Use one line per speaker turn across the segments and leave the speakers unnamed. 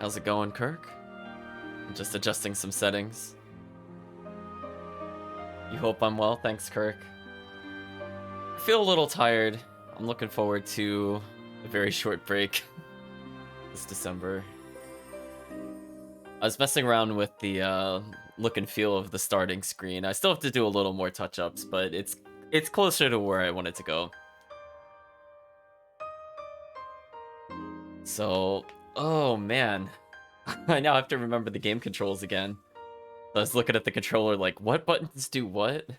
How's it going, Kirk? I'm just adjusting some settings. You hope I'm well? Thanks, Kirk. I feel a little tired. I'm looking forward to a very short break this December. I was messing around with the look and feel of the starting screen. I still have to do a little more touch-ups, but it's closer to where I want it to go. So, oh man. I now have to remember the game controls again. I was looking at the controller like, what buttons do what?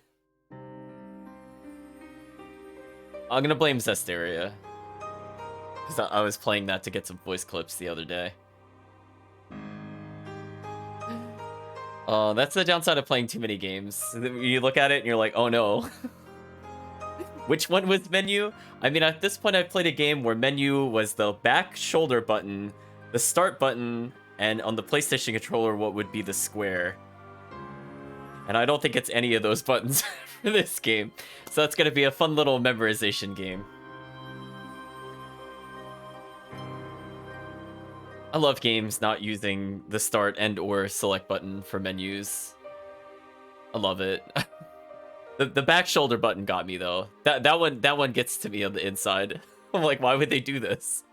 I'm gonna blame Zestiria. Because I was playing that to get some voice clips the other day. That's the downside of playing too many games. You look at it and you're like, oh no. Which one was menu? I mean, at this point I've played a game where menu was the back shoulder button, the start button, and on the PlayStation controller what would be the square. And I don't think it's any of those buttons for this game. So that's going to be a fun little memorization game. I love games not using the start and or select button for menus. I love it. The back shoulder button got me though. That one gets to me on the inside. I'm like, why would they do this?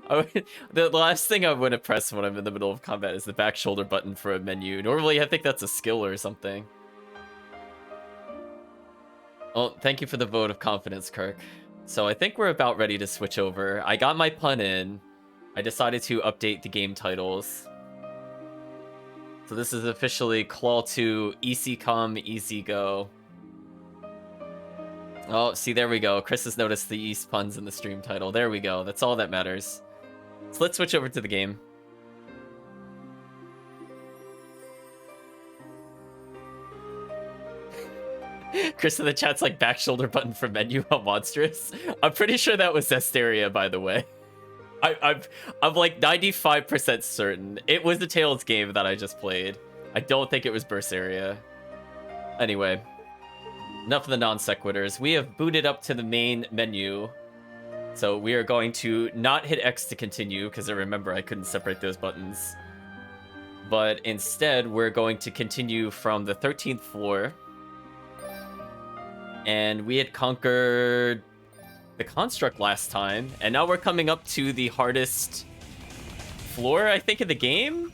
The last thing I would have pressed when I'm in the middle of combat is the back shoulder button for a menu. Normally, I think that's a skill or something. Well, thank you for the vote of confidence, Kirk. So I think we're about ready to switch over. I got my pun in. I decided to update the game titles. So this is officially Claw 2, Easy Come, Easy Go. Oh, see, there we go. Chris has noticed the East puns in the stream title. There we go. That's all that matters. So let's switch over to the game. Chris in the chat's like, back shoulder button for menu, how monstrous. I'm pretty sure that was Zestiria, by the way. I'm like 95% certain. It was the Tales game that I just played. I don't think it was Berseria. Anyway. Enough of the non sequiturs. We have booted up to the main menu. So we are going to not hit X to continue, because I remember I couldn't separate those buttons. But instead, we're going to continue from the 13th floor. And we had conquered the construct last time, and now we're coming up to the hardest floor, I think, in the game?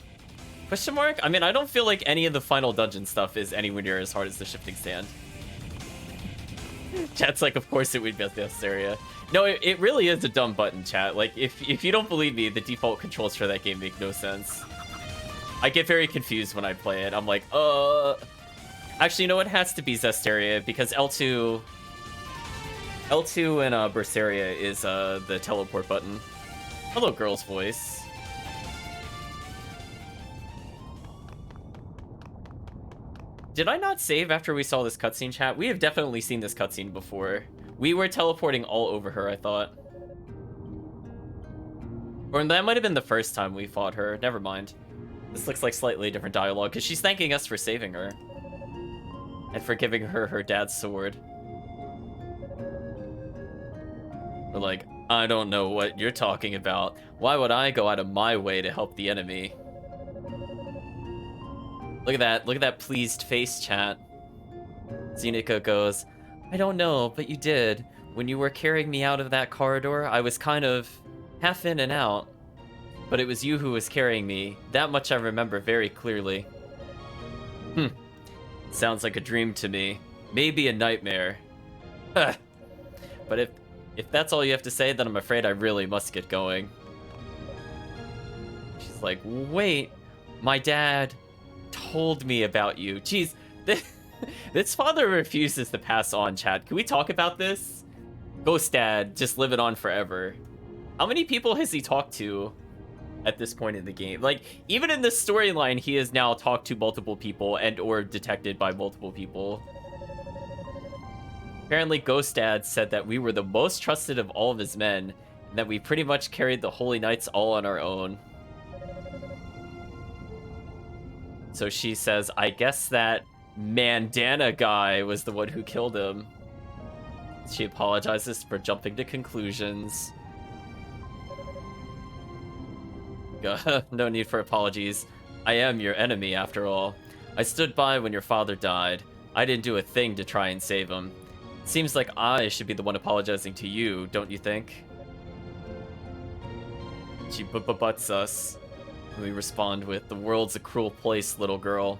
Question mark? I mean, I don't feel like any of the final dungeon stuff is anywhere near as hard as the shifting stand. Chat's like, of course it would be this area. No, it really is a dumb button, chat. Like, if you don't believe me, the default controls for that game make no sense. I get very confused when I play it. I'm like, Actually, you know what? It has to be Zestiria, because L2 in Berseria is the teleport button. Hello, girl's voice. Did I not save after we saw this cutscene, chat? We have definitely seen this cutscene before. We were teleporting all over her, I thought. Or that might have been the first time we fought her. Never mind. This looks like slightly different dialogue, because she's thanking us for saving her. And for giving her her dad's sword. We're like, I don't know what you're talking about. Why would I go out of my way to help the enemy? Look at that pleased face, chat. Zenica goes, I don't know, but you did. When you were carrying me out of that corridor, I was kind of half in and out. But it was you who was carrying me. That much I remember very clearly. Sounds like a dream to me. Maybe a nightmare. But if that's all you have to say, then I'm afraid I really must get going. She's like, wait, my dad told me about you. Jeez, this father refuses to pass on, chat. Can we talk about this? Ghost dad, just living on forever. How many people has he talked to at this point in the game? Like, even in this storyline, he has now talked to multiple people and or detected by multiple people. Apparently, Ghost Dad said that we were the most trusted of all of his men, and that we pretty much carried the Holy Knights all on our own. So she says, I guess that Mandana guy was the one who killed him. She apologizes for jumping to conclusions. No need for apologies. I am your enemy, after all. I stood by when your father died. I didn't do a thing to try and save him. Seems like I should be the one apologizing to you, don't you think? She butts us. We respond with, the world's a cruel place, little girl.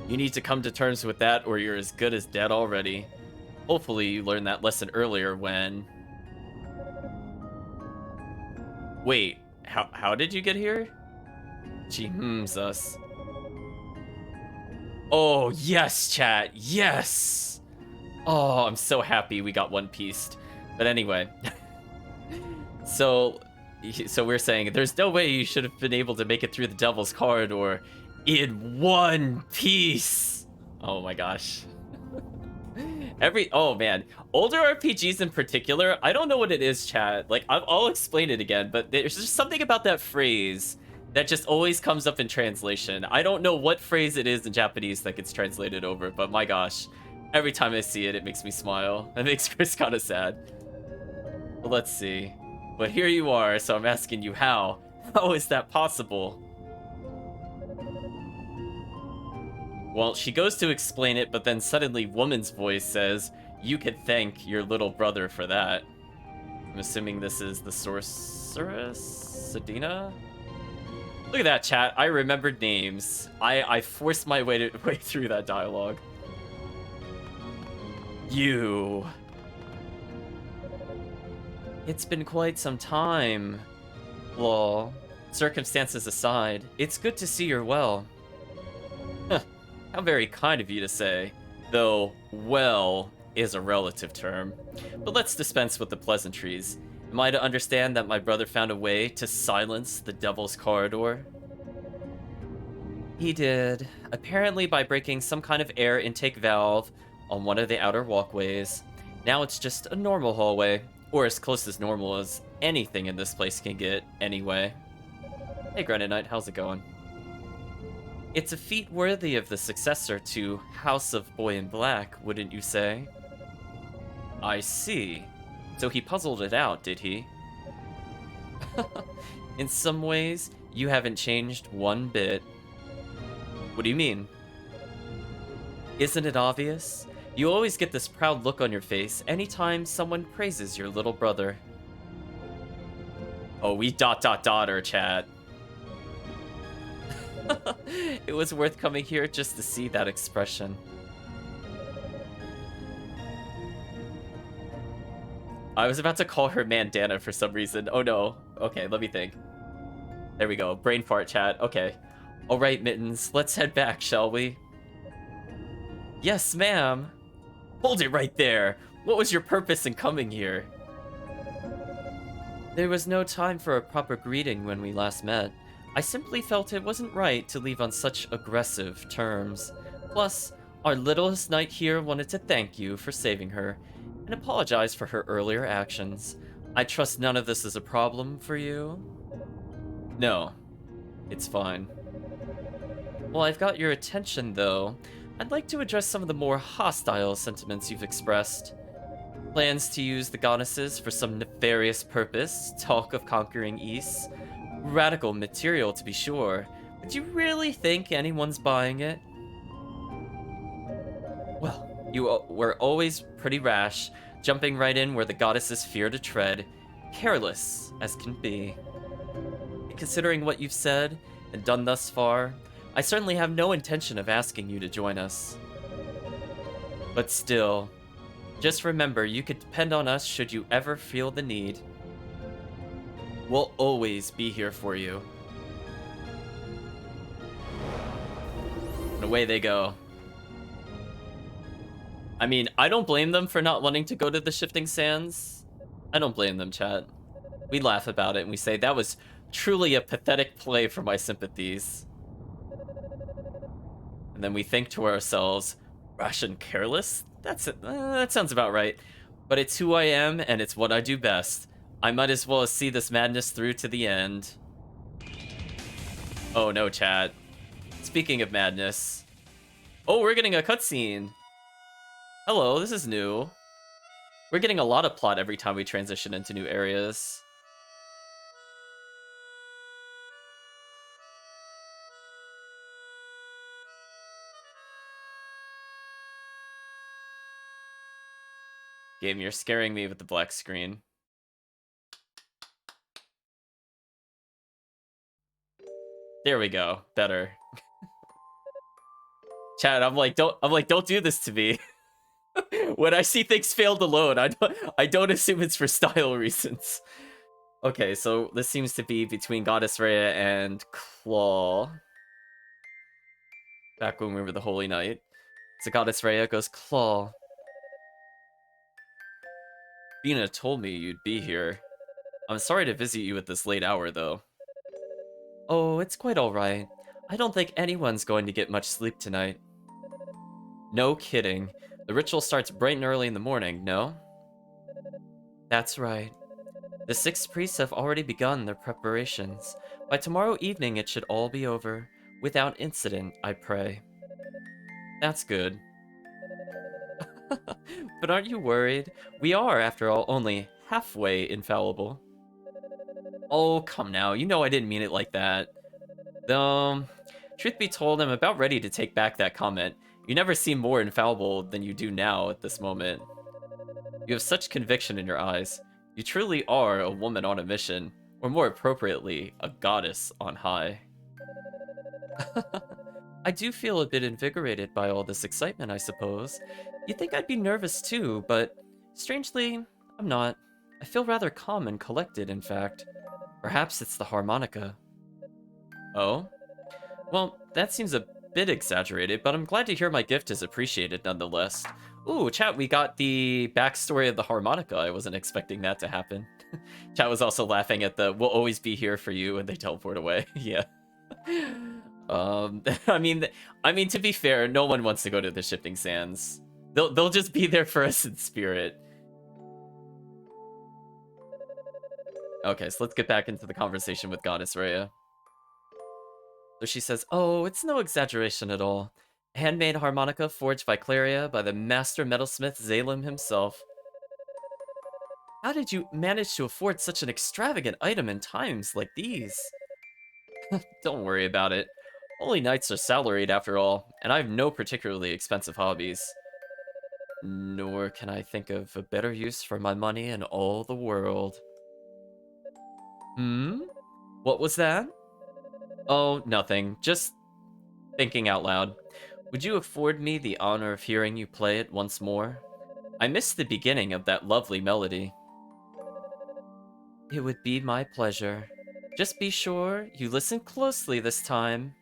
You need to come to terms with that or you're as good as dead already. Hopefully you learned that lesson earlier when... Wait, how did you get here? She hmms us. Oh, yes, chat. Yes! Oh, I'm so happy we got One Pieced. But anyway. So we're saying, there's no way you should have been able to make it through the Devil's Corridor in one piece. Oh my gosh. Oh man, older RPGs in particular, I don't know what it is, chat. Like, I'll explain it again, but there's just something about that phrase that just always comes up in translation. I don't know what phrase it is in Japanese that gets translated over, but my gosh, every time I see it, it makes me smile. It makes Chris kind of sad. But let's see. But here you are, so I'm asking you how. How is that possible? Well, she goes to explain it, but then suddenly woman's voice says, you could thank your little brother for that. I'm assuming this is the sorceress? Sedina? Look at that, chat. I remembered names. I forced my way through that dialogue. You. It's been quite some time. Lol. Circumstances aside, it's good to see you're well. Huh. How very kind of you to say. Though, well is a relative term. But let's dispense with the pleasantries. Am I to understand that my brother found a way to silence the Devil's Corridor? He did. Apparently by breaking some kind of air intake valve on one of the outer walkways. Now it's just a normal hallway. Or as close as normal as anything in this place can get, anyway. Hey, Granite Knight, how's it going? It's a feat worthy of the successor to House of Boy in Black, wouldn't you say? I see. So he puzzled it out, did he? In some ways, you haven't changed one bit. What do you mean? Isn't it obvious? You always get this proud look on your face anytime someone praises your little brother. Oh, we ... her, chat. It was worth coming here just to see that expression. I was about to call her Mandana for some reason. Oh no. Okay, let me think. There we go. Brain fart, chat. Okay. Alright, Mittens. Let's head back, shall we? Yes, ma'am. Hold it right there! What was your purpose in coming here? There was no time for a proper greeting when we last met. I simply felt it wasn't right to leave on such aggressive terms. Plus, our littlest knight here wanted to thank you for saving her, and apologize for her earlier actions. I trust none of this is a problem for you? No. It's fine. Well, I've got your attention, though. I'd like to address some of the more hostile sentiments you've expressed. Plans to use the goddesses for some nefarious purpose, talk of conquering Ys. Radical material, to be sure, but do you really think anyone's buying it? Well, you were always pretty rash, jumping right in where the goddesses fear to tread, careless as can be. Considering what you've said and done thus far, I certainly have no intention of asking you to join us. But still, just remember you could depend on us should you ever feel the need. We'll always be here for you. And away they go. I mean, I don't blame them for not wanting to go to the Shifting Sands. I don't blame them, chat. We laugh about it and we say that was truly a pathetic play for my sympathies. And then we think to ourselves, rash and careless? That sounds about right. But it's who I am, and it's what I do best. I might as well see this madness through to the end. Oh no, chat. Speaking of madness. Oh, we're getting a cutscene. Hello, this is new. We're getting a lot of plot every time we transition into new areas. Game, you're scaring me with the black screen. There we go. Better. Chat, I'm like, don't do this to me. When I see things fail to load, I don't assume it's for style reasons. Okay, so this seems to be between Goddess Rhea and Claw. Back when we were the Holy Knight. So Goddess Rhea goes, Claw. Bina told me you'd be here. I'm sorry to visit you at this late hour, though. Oh, it's quite alright. I don't think anyone's going to get much sleep tonight. No kidding. The ritual starts bright and early in the morning, no? That's right. The 6 priests have already begun their preparations. By tomorrow evening it should all be over. Without incident, I pray. That's good. But aren't you worried? We are, after all, only halfway infallible. Oh, come now. You know I didn't mean it like that. Truth be told, I'm about ready to take back that comment. You never seem more infallible than you do now at this moment. You have such conviction in your eyes. You truly are a woman on a mission, or more appropriately, a goddess on high. I do feel a bit invigorated by all this excitement, I suppose. You'd think I'd be nervous too, but strangely, I'm not. I feel rather calm and collected, in fact. Perhaps it's the harmonica. Oh? Well, that seems a bit exaggerated, but I'm glad to hear my gift is appreciated nonetheless. Ooh, chat, we got the backstory of the harmonica. I wasn't expecting that to happen. Chat was also laughing at the "we'll always be here for you" and they teleport away. Yeah. I mean, to be fair, no one wants to go to the Shifting Sands. They'll just be there for us in spirit. Okay, so let's get back into the conversation with Goddess Rhea. So she says, "Oh, it's no exaggeration at all. A handmade harmonica forged by Claria by the master metalsmith Zalem himself. How did you manage to afford such an extravagant item in times like these?" Don't worry about it. Holy Knights are salaried after all, and I have no particularly expensive hobbies. Nor can I think of a better use for my money in all the world. Hmm? What was that? Oh, nothing. Just thinking out loud. Would you afford me the honor of hearing you play it once more? I missed the beginning of that lovely melody. It would be my pleasure. Just be sure you listen closely this time.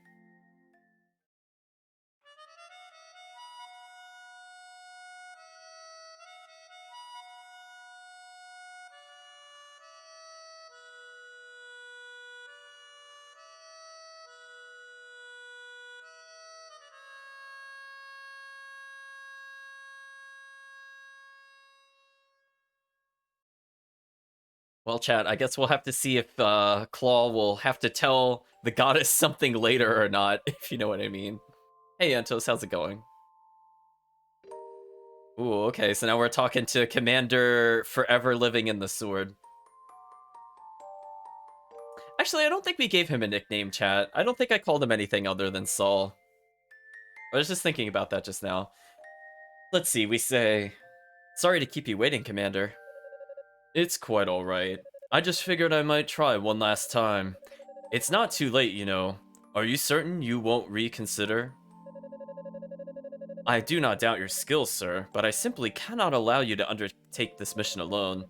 Well, chat, I guess we'll have to see if Claw will have to tell the goddess something later or not, if you know what I mean. Hey, Antos, how's it going? Ooh, okay, so now we're talking to Commander Forever Living in the Sword. Actually, I don't think we gave him a nickname, chat. I don't think I called him anything other than Saul. I was just thinking about that just now. Let's see, we say... Sorry to keep you waiting, Commander. It's quite alright. I just figured I might try one last time. It's not too late, you know. Are you certain you won't reconsider? I do not doubt your skills, sir, but I simply cannot allow you to undertake this mission alone,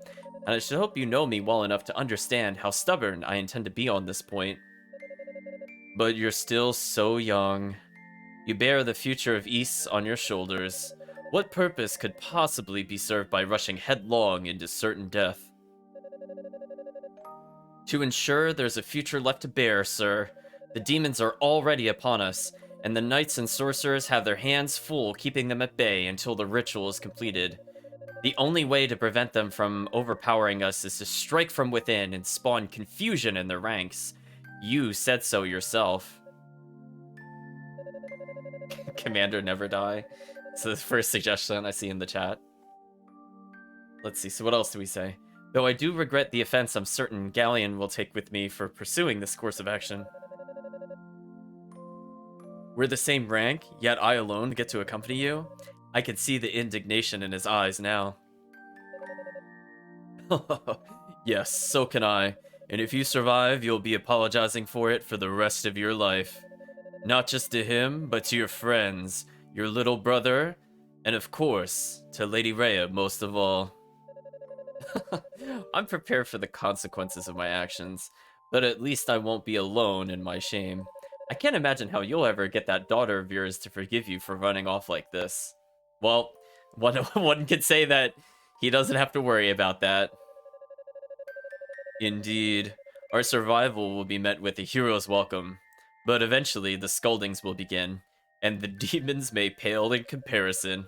and I should hope you know me well enough to understand how stubborn I intend to be on this point. But you're still so young. You bear the future of Ys on your shoulders. What purpose could possibly be served by rushing headlong into certain death? To ensure there's a future left to bear, sir. The demons are already upon us, and the knights and sorcerers have their hands full keeping them at bay until the ritual is completed. The only way to prevent them from overpowering us is to strike from within and spawn confusion in their ranks. You said so yourself. Commander Never Die. So the first suggestion I see in the chat. Let's see, so what else do we say? Though I do regret the offense I'm certain Galleon will take with me for pursuing this course of action. We're the same rank, yet I alone get to accompany you? I can see the indignation in his eyes now. Yes, so can I. And if you survive, you'll be apologizing for it for the rest of your life. Not just to him, but to your friends, your little brother, and of course, to Lady Rhea most of all. I'm prepared for the consequences of my actions, but at least I won't be alone in my shame. I can't imagine how you'll ever get that daughter of yours to forgive you for running off like this. Well, one could say that he doesn't have to worry about that. Indeed, our survival will be met with a hero's welcome, but eventually the scoldings will begin, and the demons may pale in comparison.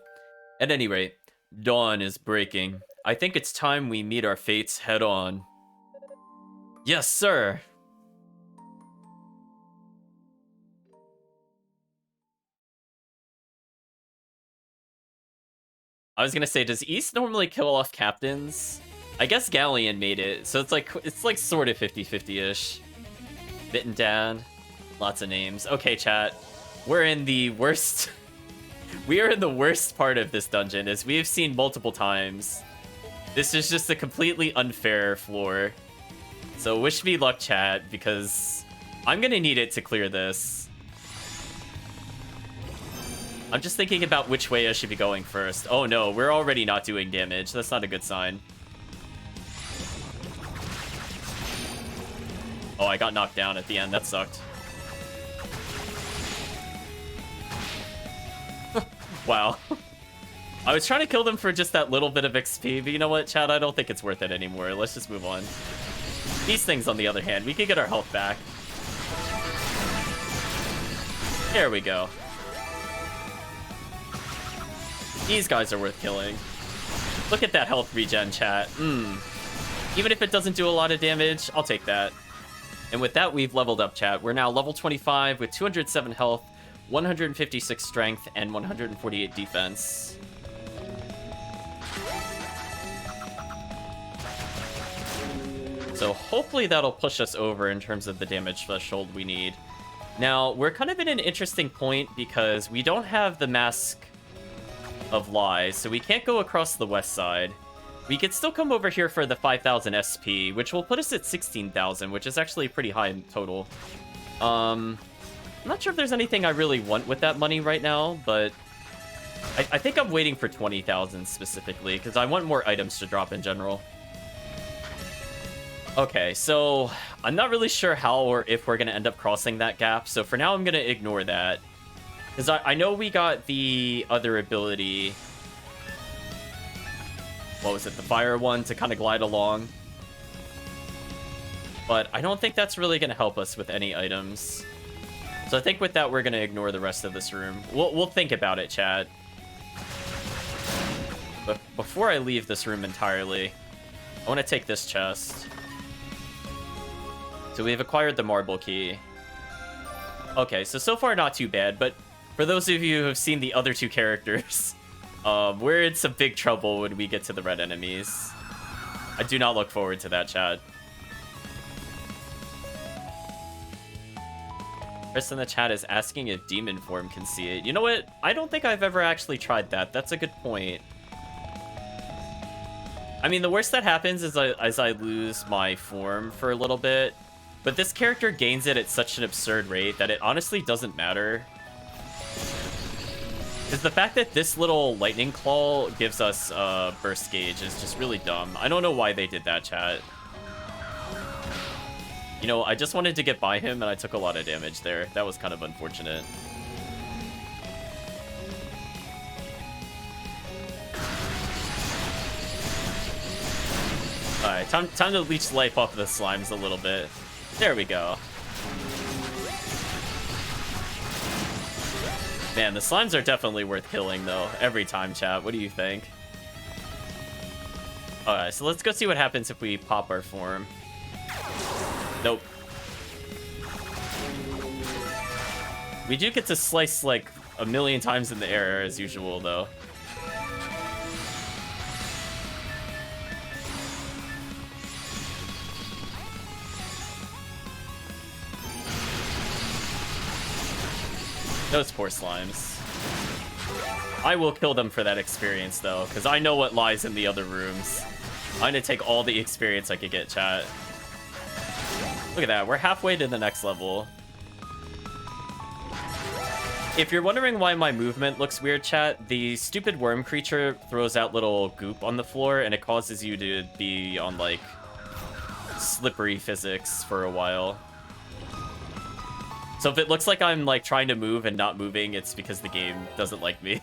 At any rate, dawn is breaking. I think it's time we meet our fates head on. Yes, sir! I was gonna say, does East normally kill off captains? I guess Galleon made it, so it's like sort of 50-50-ish. Bitten Dad. Lots of names. Okay, chat. We're in the worst... we are in the worst part of this dungeon, as we have seen multiple times. This is just a completely unfair floor. So wish me luck, chat, because I'm gonna need it to clear this. I'm just thinking about which way I should be going first. Oh no, we're already not doing damage. That's not a good sign. Oh, I got knocked down at the end. That sucked. Wow. I was trying to kill them for just that little bit of XP, but you know what, chat? I don't think it's worth it anymore. Let's just move on. These things, on the other hand, we can get our health back. There we go. These guys are worth killing. Look at that health regen, chat. Even if it doesn't do a lot of damage, I'll take that. And with that, we've leveled up, chat. We're now level 25 with 207 health, 156 strength, and 148 defense. So hopefully that'll push us over in terms of the damage threshold we need. Now, we're kind of in an interesting point because we don't have the Mask of Lies, so we can't go across the west side. We could still come over here for the 5,000 SP, which will put us at 16,000, which is actually pretty high in total. I'm not sure if there's anything I really want with that money right now, but I think I'm waiting for 20,000 specifically, because I want more items to drop in general. Okay, so I'm not really sure how or if we're going to end up crossing that gap, so for now I'm going to ignore that. Because I know we got the other ability... What was it? The fire one to kind of glide along. But I don't think that's really going to help us with any items. So I think with that, we're going to ignore the rest of this room. We'll think about it, chat. But before I leave this room entirely, I want to take this chest. So we've acquired the marble key. Okay, so far not too bad. But for those of you who have seen the other two characters... we're in some big trouble when we get to the red enemies. I do not look forward to that, chat. Chris in the chat is asking if demon form can see it. You know what? I don't think I've ever actually tried that. That's a good point. I mean, the worst that happens is I lose my form for a little bit. But this character gains it at such an absurd rate that it honestly doesn't matter. Because the fact that this little lightning claw gives us burst gauge is just really dumb. I don't know why they did that, chat. You know, I just wanted to get by him, and I took a lot of damage there. That was kind of unfortunate. Alright, time to leech life off the slimes a little bit. There we go. Man, the slimes are definitely worth killing, though. Every time, chat. What do you think? Alright, so let's go see what happens if we pop our form. Nope. We do get to slice, like, a million times in the air, as usual, though. Those poor slimes. I will kill them for that experience, though, because I know what lies in the other rooms. I'm gonna take all the experience I could get, chat. Look at that, we're halfway to the next level. If you're wondering why my movement looks weird, chat, the stupid worm creature throws out little goop on the floor, and it causes you to be on, like, slippery physics for a while. So if it looks like I'm, like, trying to move and not moving, it's because the game doesn't like me.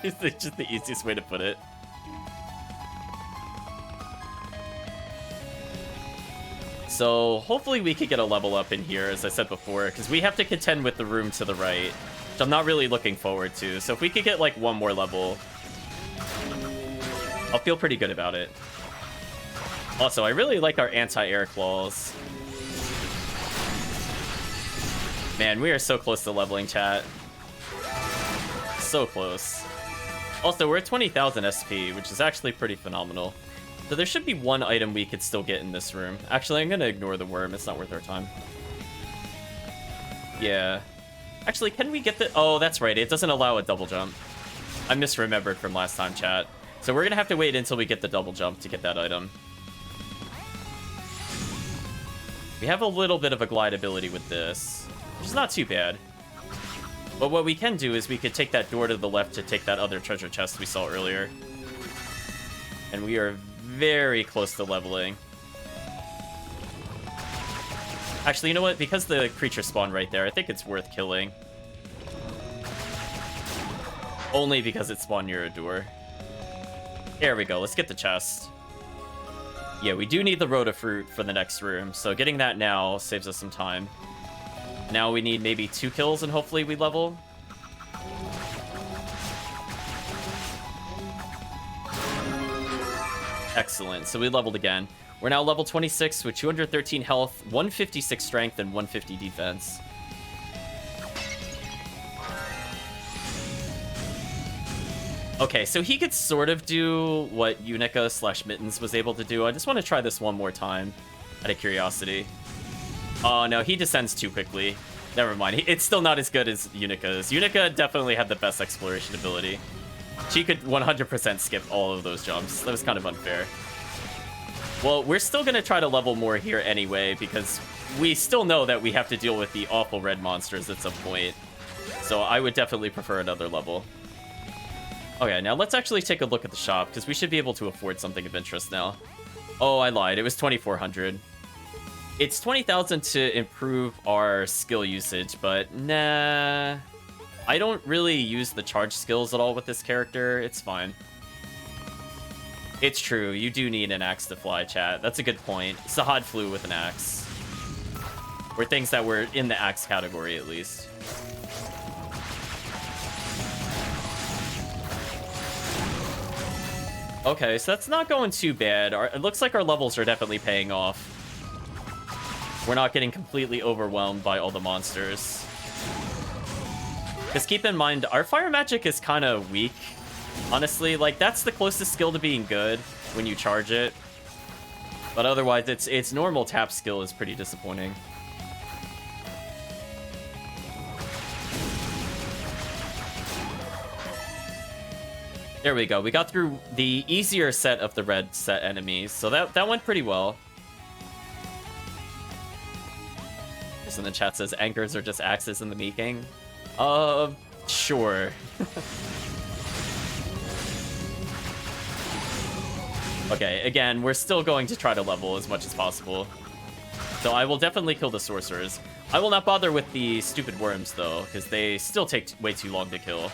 It's just the easiest way to put it. So hopefully we could get a level up in here, as I said before, because we have to contend with the room to the right, which I'm not really looking forward to. So if we could get, like, one more level, I'll feel pretty good about it. Also, I really like our anti-air claws. Man, we are so close to leveling, chat. So close. Also, we're at 20,000 SP, which is actually pretty phenomenal. So there should be one item we could still get in this room. Actually, I'm gonna ignore the worm. It's not worth our time. Yeah. Actually, can we get the... Oh, that's right. It doesn't allow a double jump. I misremembered from last time, chat. So we're gonna have to wait until we get the double jump to get that item. We have a little bit of a glide ability with this, which is not too bad. But what we can do is we could take that door to the left to take that other treasure chest we saw earlier. And we are very close to leveling. Actually, you know what? Because the creature spawned right there, I think it's worth killing. Only because it spawned near a door. There we go. Let's get the chest. Yeah, we do need the Rhoda fruit for the next room, so getting that now saves us some time. Now we need maybe 2 kills and hopefully we level. Excellent, so we leveled again. We're now level 26 with 213 health, 156 strength, and 150 defense. Okay, so he could sort of do what Unica / Mittens was able to do. I just want to try this one more time, out of curiosity. Oh no, he descends too quickly. Never mind, it's still not as good as Unica's. Unica definitely had the best exploration ability. She could 100% skip all of those jumps. That was kind of unfair. Well, we're still going to try to level more here anyway, because we still know that we have to deal with the awful red monsters at some point. So I would definitely prefer another level. Okay, now let's actually take a look at the shop, because we should be able to afford something of interest now. Oh, I lied. It was 2,400. It's 20,000 to improve our skill usage, but nah... I don't really use the charge skills at all with this character. It's fine. It's true. You do need an axe to fly, chat. That's a good point. Sahad flew with an axe. Or things that were in the axe category, at least. Okay, so that's not going too bad. It looks like our levels are definitely paying off. We're not getting completely overwhelmed by all the monsters. Because keep in mind, our fire magic is kind of weak. Honestly, like, that's the closest skill to being good when you charge it. But otherwise, its normal tap skill is pretty disappointing. There we go. We got through the easier set of the red set enemies, so that went pretty well. This in the chat says, anchors are just axes in the Meeking. Sure. Okay, again, we're still going to try to level as much as possible. So I will definitely kill the sorcerers. I will not bother with the stupid worms, though, because they still take way too long to kill.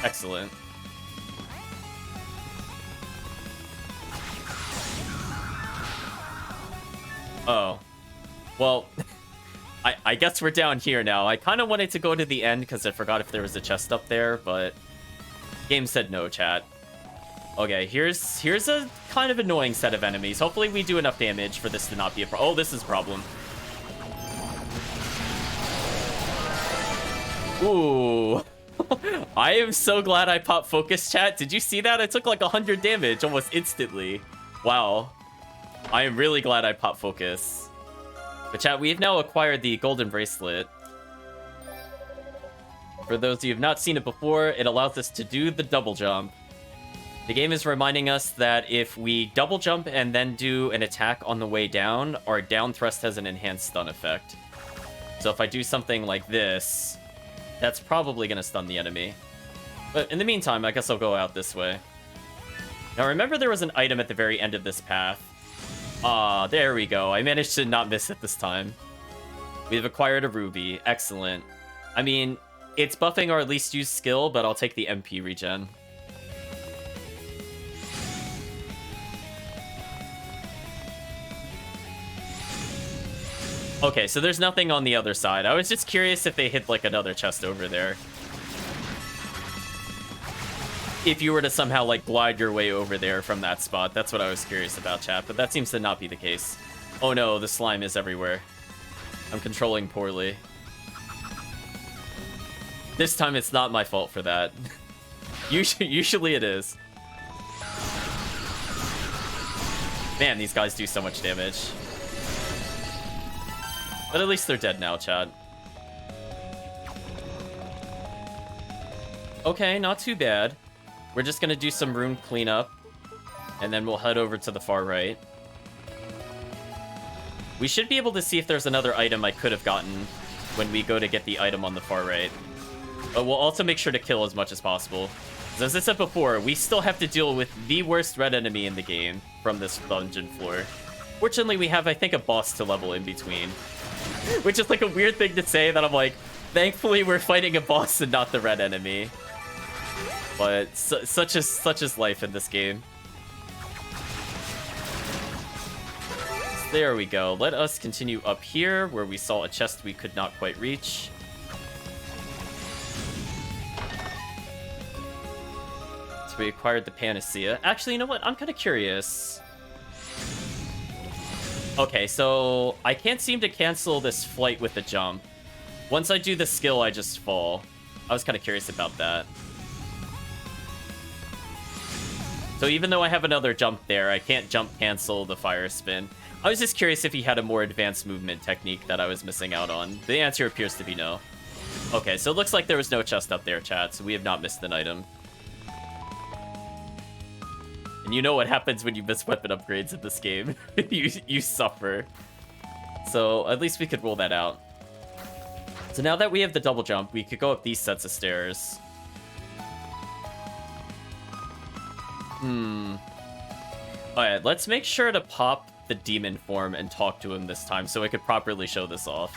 Excellent. Oh. Well... I guess we're down here now. I kind of wanted to go to the end because I forgot if there was a chest up there, but game said no, chat. Okay, here's a kind of annoying set of enemies. Hopefully we do enough damage for this to not be a problem. Oh, this is a problem. Ooh. I am so glad I popped focus, chat. Did you see that? I took like 100 damage almost instantly. Wow. I am really glad I popped focus. But chat, we have now acquired the golden bracelet. For those of you who have not seen it before, it allows us to do the double jump. The game is reminding us that if we double jump and then do an attack on the way down, our down thrust has an enhanced stun effect. So if I do something like this, that's probably going to stun the enemy. But in the meantime, I guess I'll go out this way. Now remember there was an item at the very end of this path. Ah, there we go. I managed to not miss it this time. We've acquired a ruby. Excellent. I mean, it's buffing our least used skill, but I'll take the MP regen. Okay, so there's nothing on the other side. I was just curious if they hit, like, another chest over there. If you were to somehow, like, glide your way over there from that spot. That's what I was curious about, chat. But that seems to not be the case. Oh no, the slime is everywhere. I'm controlling poorly. This time it's not my fault for that. Usually it is. Man, these guys do so much damage. But at least they're dead now, Chad. Okay, not too bad. We're just gonna do some rune cleanup. And then we'll head over to the far right. We should be able to see if there's another item I could have gotten when we go to get the item on the far right. But we'll also make sure to kill as much as possible. As I said before, we still have to deal with the worst red enemy in the game from this dungeon floor. Fortunately, we have, I think, a boss to level in between. Which is like a weird thing to say that I'm like, thankfully we're fighting a boss and not the red enemy. But such is life in this game. So there we go. Let us continue up here where we saw a chest we could not quite reach. So we acquired the Panacea. Actually, you know what? I'm kind of curious. Okay, so I can't seem to cancel this flight with the jump. Once I do the skill, I just fall. I was kind of curious about that. So even though I have another jump there, I can't jump cancel the fire spin. I was just curious if he had a more advanced movement technique that I was missing out on. The answer appears to be no. Okay, so it looks like there was no chest up there, chat, so we have not missed an item. And you know what happens when you miss weapon upgrades in this game. you suffer. So at least we could rule that out. So now that we have the double jump, we could go up these sets of stairs. Alright, let's make sure to pop the demon form and talk to him this time so I could properly show this off.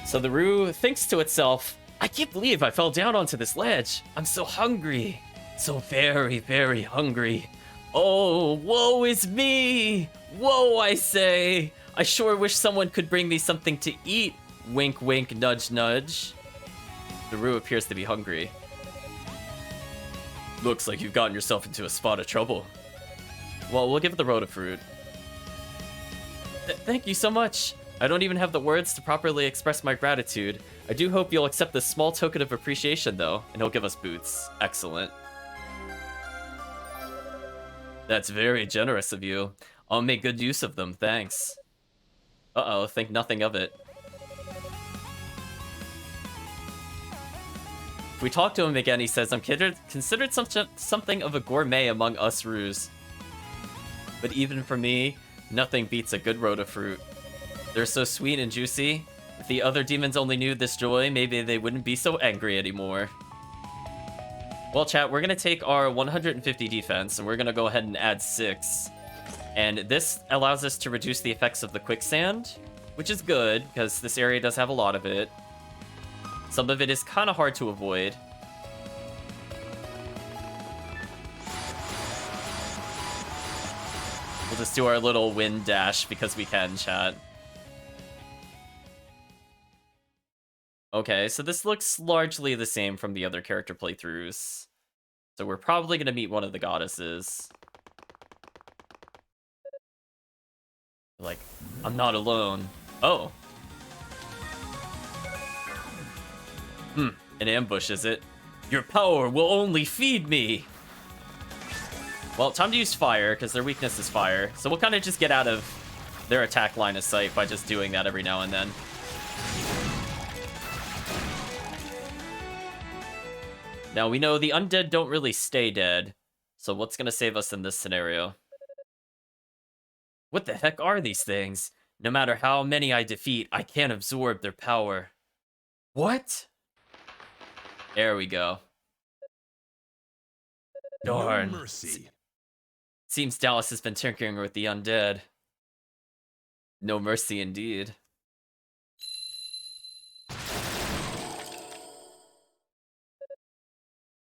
So the Rue thinks to itself, I can't believe I fell down onto this ledge. I'm so hungry. So very, very hungry. Oh, woe is me. Whoa, I say. I sure wish someone could bring me something to eat. Wink, wink, nudge, nudge. The Rue appears to be hungry. Looks like you've gotten yourself into a spot of trouble. Well, we'll give the Rhoda fruit. Thank you so much. I don't even have the words to properly express my gratitude. I do hope you'll accept this small token of appreciation, though, and he'll give us boots. Excellent. That's very generous of you. I'll make good use of them, thanks. Uh-oh, think nothing of it. If we talk to him again, he says, I'm considered something of a gourmet among us Rues. But even for me, nothing beats a good Rhoda fruit. They're so sweet and juicy. If the other demons only knew this joy, maybe they wouldn't be so angry anymore. Well, chat, we're going to take our 150 defense, and we're going to go ahead and add 6. And this allows us to reduce the effects of the quicksand, which is good, because this area does have a lot of it. Some of it is kind of hard to avoid. We'll just do our little wind dash because we can, chat. Okay, so this looks largely the same from the other character playthroughs. So we're probably going to meet one of the goddesses. Like, I'm not alone. Oh. An ambush, is it? Your power will only feed me! Well, time to use fire, because their weakness is fire. So we'll kind of just get out of their attack line of sight by just doing that every now and then. Now, we know the undead don't really stay dead, so what's gonna save us in this scenario? What the heck are these things? No matter how many I defeat, I can't absorb their power. What? There we go. Darn.
No mercy.
Seems Dallas has been tinkering with the undead. No mercy indeed.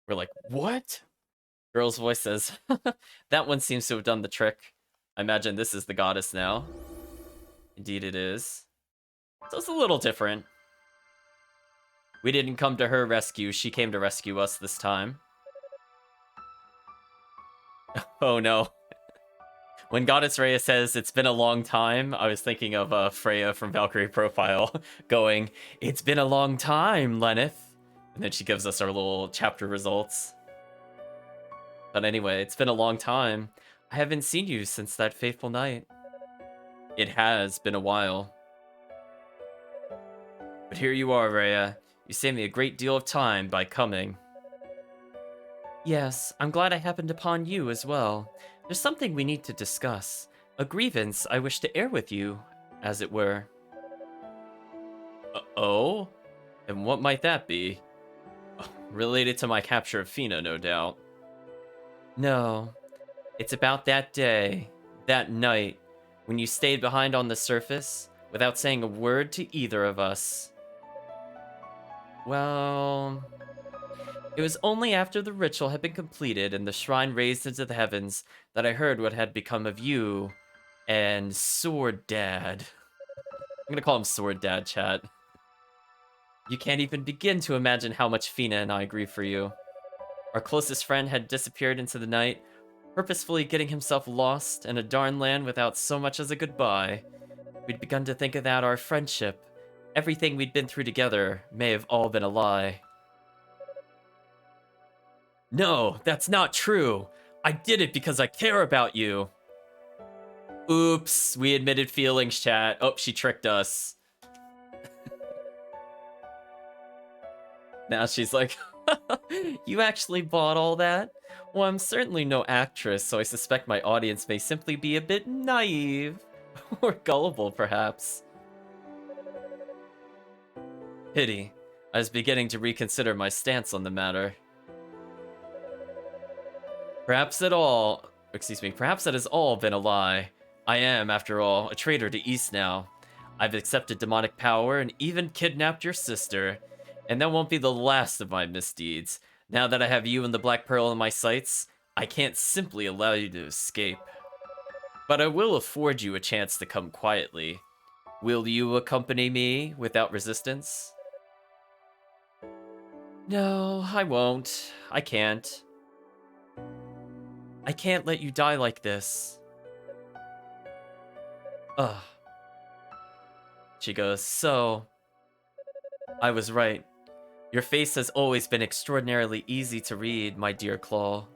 We're like, what? Girl's voice says, that one seems to have done the trick. I imagine this is the goddess now. Indeed it is. So it's a little different. We didn't come to her rescue, she came to rescue us this time. Oh no. When Goddess Rhea says it's been a long time, I was thinking of Freya from Valkyrie Profile going, it's been a long time, Lenneth. And then she gives us our little chapter results. But anyway, it's been a long time. I haven't seen you since that fateful night. It has been a while. But here you are, Rhea. You saved me a great deal of time by coming. Yes, I'm glad I happened upon you as well. There's something we need to discuss. A grievance I wish to air with you, as it were. Oh? And what might that be? Related to my capture of Fina, no doubt. No. It's about that day, that night, when you stayed behind on the surface, without saying a word to either of us. Well... It was only after the ritual had been completed and the shrine raised into the heavens that I heard what had become of you and Sword Dad. I'm gonna call him Sword Dad, chat. You can't even begin to imagine how much Fina and I grieve for you. Our closest friend had disappeared into the night, purposefully getting himself lost in a darn land without so much as a goodbye. We'd begun to think that our friendship, everything we'd been through together, may have all been a lie. No, that's not true. I did it because I care about you. Oops, we admitted feelings, chat. Oh, she tricked us. Now she's like, you actually bought all that? Well, I'm certainly no actress, so I suspect my audience may simply be a bit naive. Or gullible, perhaps. Pity. I was beginning to reconsider my stance on the matter. Perhaps that has all been a lie. I am, after all, a traitor to East now. I've accepted demonic power and even kidnapped your sister. And that won't be the last of my misdeeds. Now that I have you and the Black Pearl in my sights, I can't simply allow you to escape. But I will afford you a chance to come quietly. Will you accompany me without resistance? No, I won't. I can't. I can't let you die like this. Ugh. She goes, so... I was right. Your face has always been extraordinarily easy to read, my dear Claw.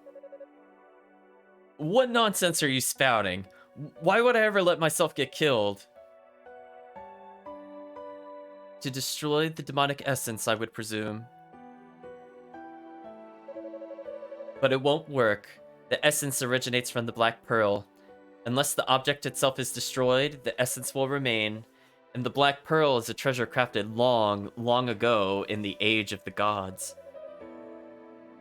What nonsense are you spouting? Why would I ever let myself get killed? To destroy the demonic essence, I would presume. But it won't work. The essence originates from the Black Pearl. Unless the object itself is destroyed, the essence will remain. And the Black Pearl is a treasure crafted long, long ago in the Age of the Gods.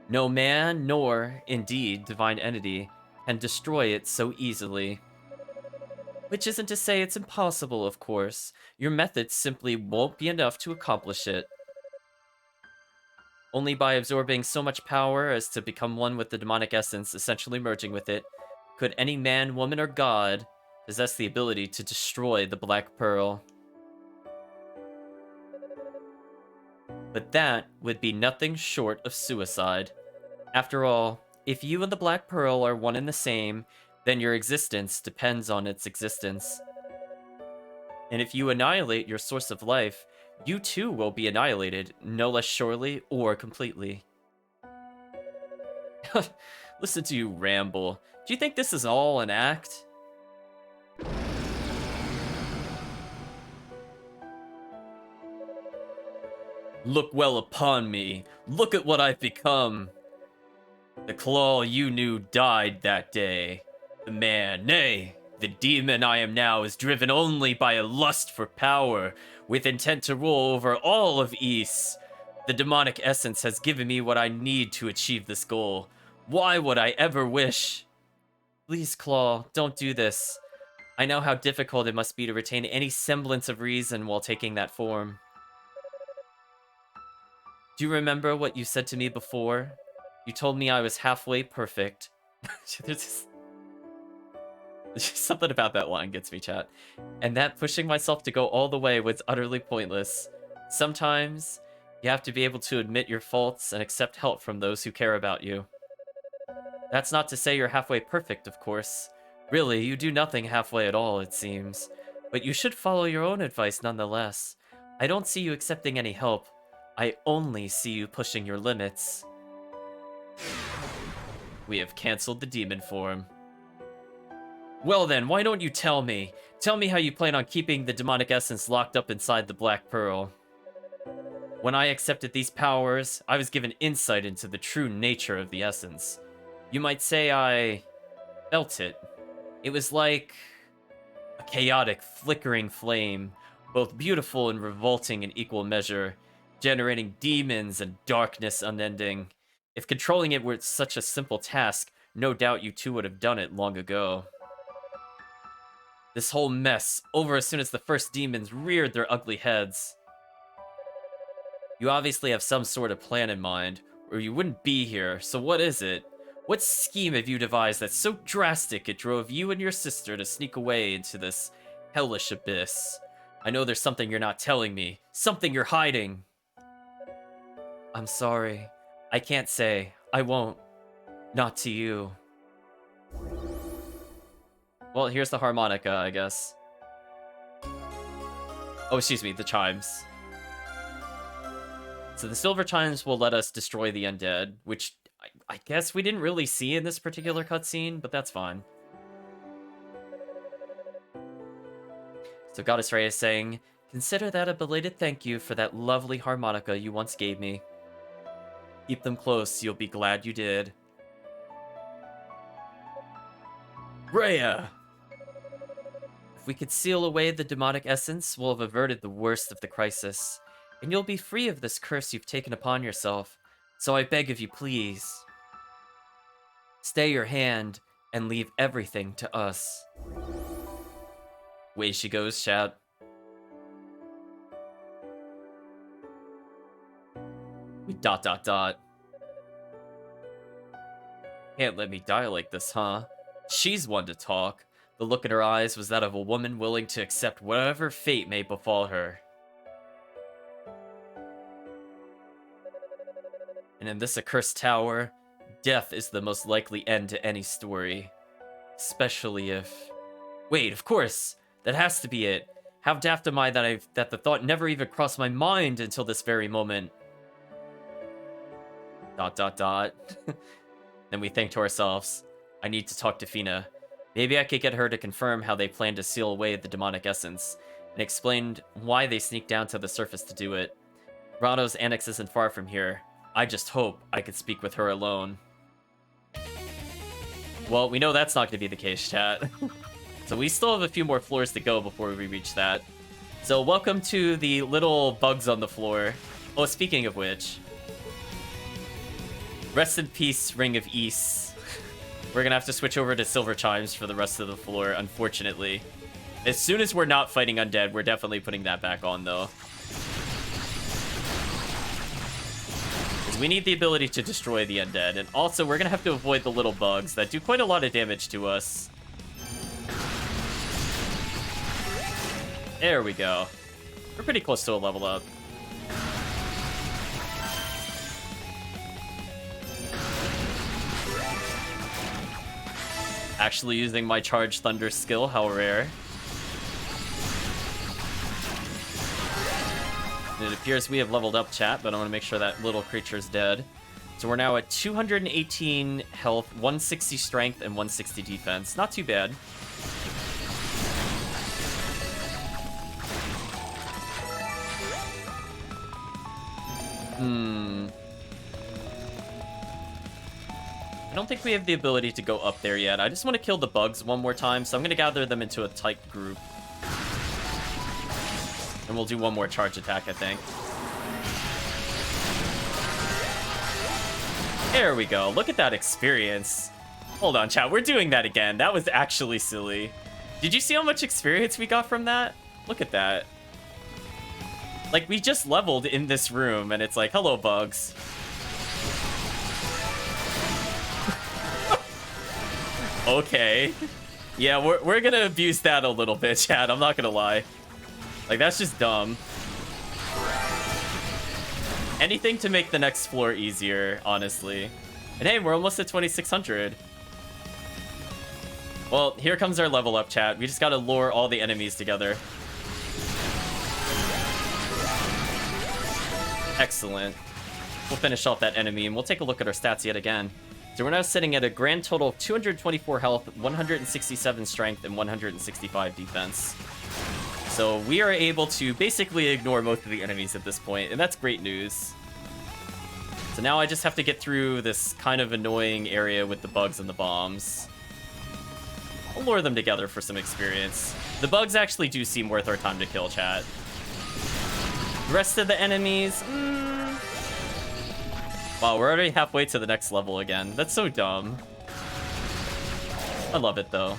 No man, nor, indeed, divine entity, can destroy it so easily. Which isn't to say it's impossible, of course. Your methods simply won't be enough to accomplish it. Only by absorbing so much power as to become one with the demonic essence, essentially merging with it, could any man, woman, or god possess the ability to destroy the Black Pearl. But that would be nothing short of suicide. After all, if you and the Black Pearl are one and the same, then your existence depends on its existence. And if you annihilate your source of life, you too will be annihilated, no less surely or completely. Listen to you ramble. Do you think this is all an act? Look well upon me. Look at what I've become. The claw you knew died that day. The man, nay, the demon I am now is driven only by a lust for power, with intent to rule over all of Ys. The demonic essence has given me what I need to achieve this goal. Why would I ever wish? Please, Claw, don't do this. I know how difficult it must be to retain any semblance of reason while taking that form. Do you remember what you said to me before? You told me I was halfway perfect. There's just something about that line gets me, chat. And that pushing myself to go all the way was utterly pointless. Sometimes, you have to be able to admit your faults and accept help from those who care about you. That's not to say you're halfway perfect, of course. Really, you do nothing halfway at all, it seems. But you should follow your own advice nonetheless. I don't see you accepting any help. I only see you pushing your limits. We have cancelled the demon form. Well then, why don't you tell me? Tell me how you plan on keeping the demonic essence locked up inside the Black Pearl. When I accepted these powers, I was given insight into the true nature of the essence. You might say I felt it. It was like a chaotic, flickering flame, both beautiful and revolting in equal measure, generating demons and darkness unending. If controlling it were such a simple task, no doubt you two would have done it long ago. This whole mess, over as soon as the first demons reared their ugly heads. You obviously have some sort of plan in mind, or you wouldn't be here, so what is it? What scheme have you devised that's so drastic it drove you and your sister to sneak away into this hellish abyss? I know there's something you're not telling me, something you're hiding. I'm sorry. I can't say. I won't. Not to you. Well, here's the harmonica, I guess. Oh, excuse me, the chimes. So the silver chimes will let us destroy the undead, which I guess we didn't really see in this particular cutscene, but that's fine. So Goddess Ray is saying, consider that a belated thank you for that lovely harmonica you once gave me. Keep them close, you'll be glad you did. Rhea! If we could seal away the demonic essence, we'll have averted the worst of the crisis. And you'll be free of this curse you've taken upon yourself. So I beg of you, please. Stay your hand and leave everything to us. Away she goes, chat. Dot dot dot. Can't let me die like this, huh? She's one to talk. The look in her eyes was that of a woman willing to accept whatever fate may befall her. And in this accursed tower, death is the most likely end to any story. Especially if... Wait, of course! That has to be it. How daft am I that the thought never even crossed my mind until this very moment. Dot dot dot. Then we think to ourselves, I need to talk to Fina. Maybe I could get her to confirm how they plan to seal away the demonic essence, and explain why they sneaked down to the surface to do it. Rano's annex isn't far from here. I just hope I could speak with her alone. Well, we know that's not going to be the case, chat. So we still have a few more floors to go before we reach that. So welcome to the little bugs on the floor. Oh, speaking of which... Rest in peace, Ring of Ys. We're gonna have to switch over to silver chimes for the rest of the floor, unfortunately. As soon as we're not fighting undead, we're definitely putting that back on, though. Because we need the ability to destroy the undead, and also we're gonna have to avoid the little bugs that do quite a lot of damage to us. There we go. We're pretty close to a level up. Actually using my Charge Thunder skill, how rare. It appears we have leveled up, chat, but I want to make sure that little creature's dead. So we're now at 218 health, 160 strength, and 160 defense. Not too bad. I don't think we have the ability to go up there yet. I just want to kill the bugs one more time, so I'm going to gather them into a tight group. And we'll do one more charge attack, I think. There we go. Look at that experience. Hold on, chat. We're doing that again. That was actually silly. Did you see how much experience we got from that? Look at that. Like, we just leveled in this room, and it's like, hello, bugs. Okay. Yeah, we're gonna abuse that a little bit, chat. I'm not gonna lie. Like, that's just dumb. Anything to make the next floor easier, honestly. And hey, we're almost at 2600. Well, here comes our level up, chat. We just gotta lure all the enemies together. Excellent. We'll finish off that enemy, and we'll take a look at our stats yet again. So we're now sitting at a grand total of 224 health, 167 strength, and 165 defense. So we are able to basically ignore most of the enemies at this point, and that's great news. So now I just have to get through this kind of annoying area with the bugs and the bombs. I'll lure them together for some experience. The bugs actually do seem worth our time to kill, chat. The rest of the enemies... Wow, we're already halfway to the next level again. That's so dumb. I love it, though.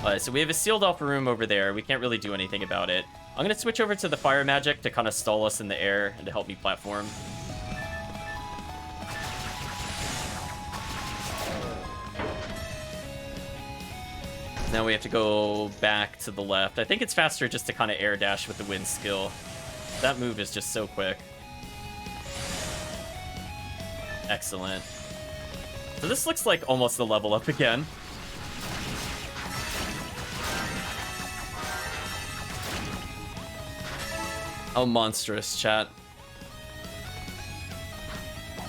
Alright, so we have a sealed off room over there. We can't really do anything about it. I'm going to switch over to the fire magic to kind of stall us in the air and to help me platform. Now we have to go back to the left. I think it's faster just to kind of air dash with the wind skill. That move is just so quick. Excellent. So this looks like almost a level up again. How monstrous, chat.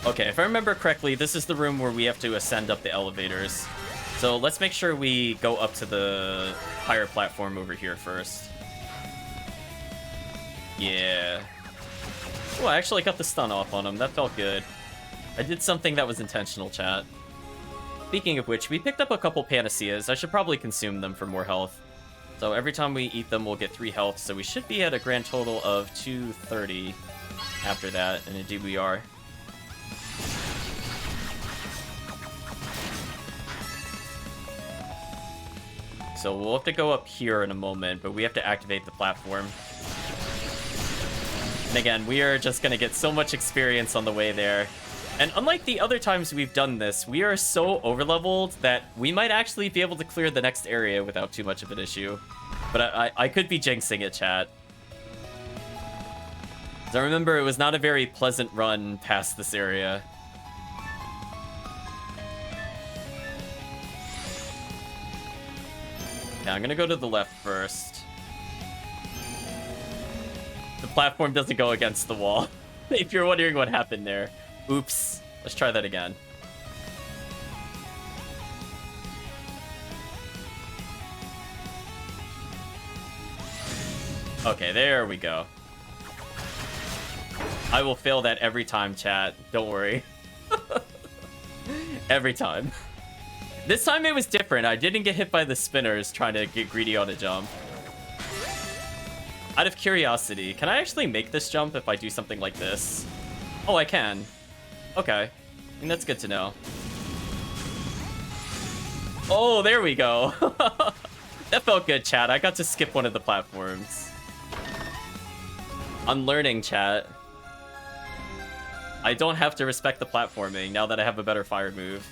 Okay, if I remember correctly, this is the room where we have to ascend up the elevators. So let's make sure we go up to the higher platform over here first. Yeah. Oh, I actually got the stun off on him. That felt good. I did something that was intentional, chat. Speaking of which, we picked up a couple panaceas. I should probably consume them for more health. So every time we eat them, we'll get 3 health. So we should be at a grand total of 230 after that. And indeed we are. So we'll have to go up here in a moment, but we have to activate the platform. And again, we are just going to get so much experience on the way there. And unlike the other times we've done this, we are so overleveled that we might actually be able to clear the next area without too much of an issue. But I could be jinxing it, chat. So remember, it was not a very pleasant run past this area. Yeah, I'm gonna go to the left first. The platform doesn't go against the wall. If you're wondering what happened there. Oops. Let's try that again. Okay, there we go. I will fail that every time, chat. Don't worry. Every time. This time it was different. I didn't get hit by the spinners trying to get greedy on a jump. Out of curiosity, can I actually make this jump if I do something like this? Oh, I can. Okay. I mean, that's good to know. Oh, there we go. That felt good, chat. I got to skip one of the platforms. I'm learning, chat. I don't have to respect the platforming now that I have a better fire move.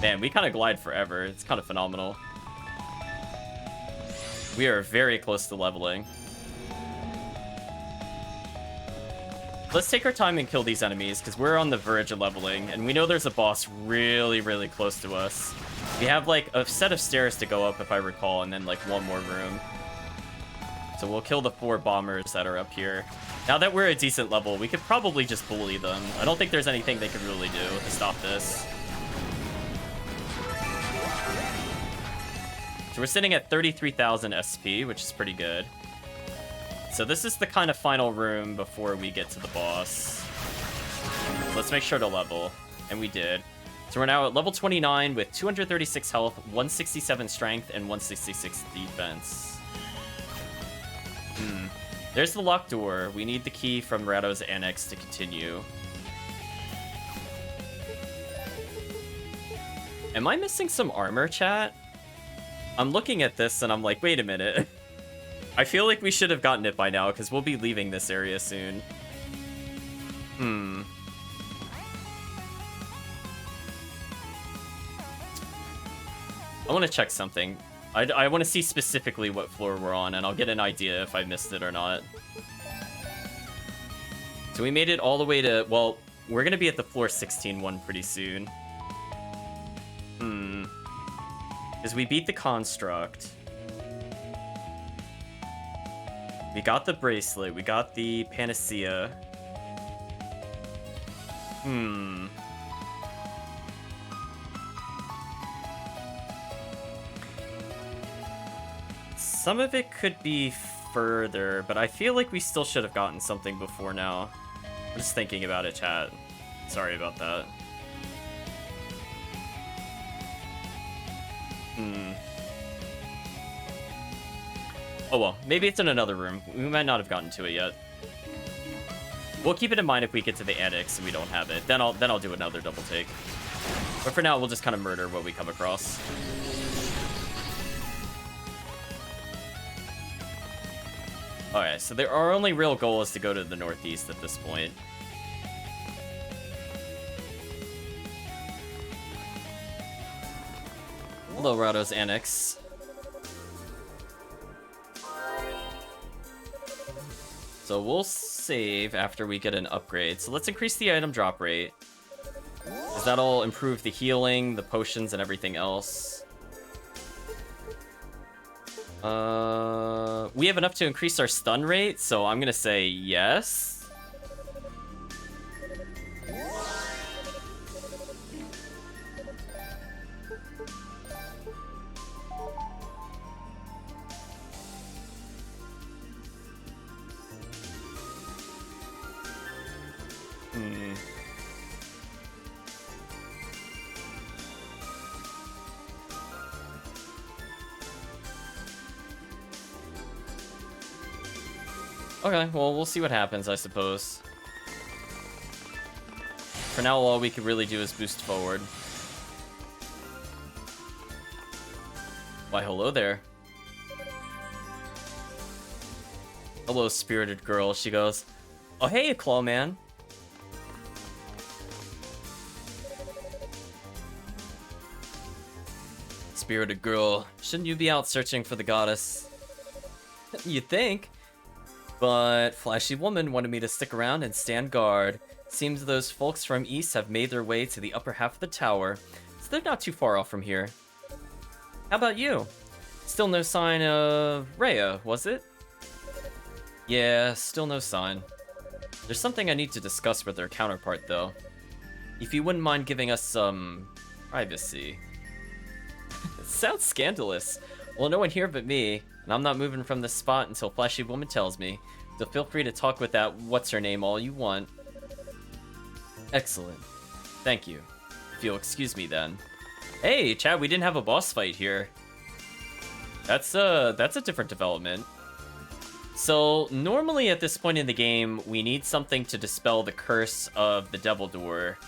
Man, we kind of glide forever. It's kind of phenomenal. We are very close to leveling. Let's take our time and kill these enemies, because we're on the verge of leveling, and we know there's a boss really, really close to us. We have, like, a set of stairs to go up, if I recall, and then, like, one more room. So we'll kill the 4 bombers that are up here. Now that we're a decent level, we could probably just bully them. I don't think there's anything they could really do to stop this. So we're sitting at 33,000 SP, which is pretty good. so this is the kind of final room before we get to the boss. Let's make sure to level, and we did. So we're now at level 29 with 236 health, 167 strength, and 166 defense. There's the locked door. We need the key from Rado's Annex to continue. Am I missing some armor, chat? I'm looking at this and I'm like, wait a minute. I feel like we should have gotten it by now because we'll be leaving this area soon. I want to check something. I want to see specifically what floor we're on, and I'll get an idea if I missed it or not. So we made it all the way to... Well, we're going to be at the floor 16 one pretty soon. Because we beat the construct. We got the bracelet. We got the panacea. Some of it could be further, but I feel like we still should have gotten something before now. I'm just thinking about it, chat. Sorry about that. Oh well, maybe it's in another room. We might not have gotten to it yet. We'll keep it in mind if we get to the annex and we don't have it. Then I'll do another double take. But for now, we'll just kind of murder what we come across. Alright, so our only real goal is to go to the northeast at this point. Hello, Rado's Annex. So we'll save after we get an upgrade. So let's increase the item drop rate. Because that'll improve the healing, the potions, and everything else. We have enough to increase our stun rate, so I'm gonna say yes. Okay, well, we'll see what happens, I suppose. For now, all we could really do is boost forward. Why, hello there. Hello, spirited girl. She goes, oh, hey, Clawman. Spirited girl, shouldn't you be out searching for the goddess? You'd think. But Flashy Woman wanted me to stick around and stand guard. Seems those folks from East have made their way to the upper half of the tower, so they're not too far off from here. How about you? Still no sign of Rhea, was it? Yeah, still no sign. There's something I need to discuss with their counterpart, though. If you wouldn't mind giving us some privacy. It sounds scandalous. Well, no one here but me, and I'm not moving from this spot until Flashy Woman tells me. So feel free to talk with that what's-her-name all you want. Excellent. Thank you. If you'll excuse me then. Hey, Chad, we didn't have a boss fight here. That's a different development. So, normally at this point in the game, we need something to dispel the curse of the Devil Door.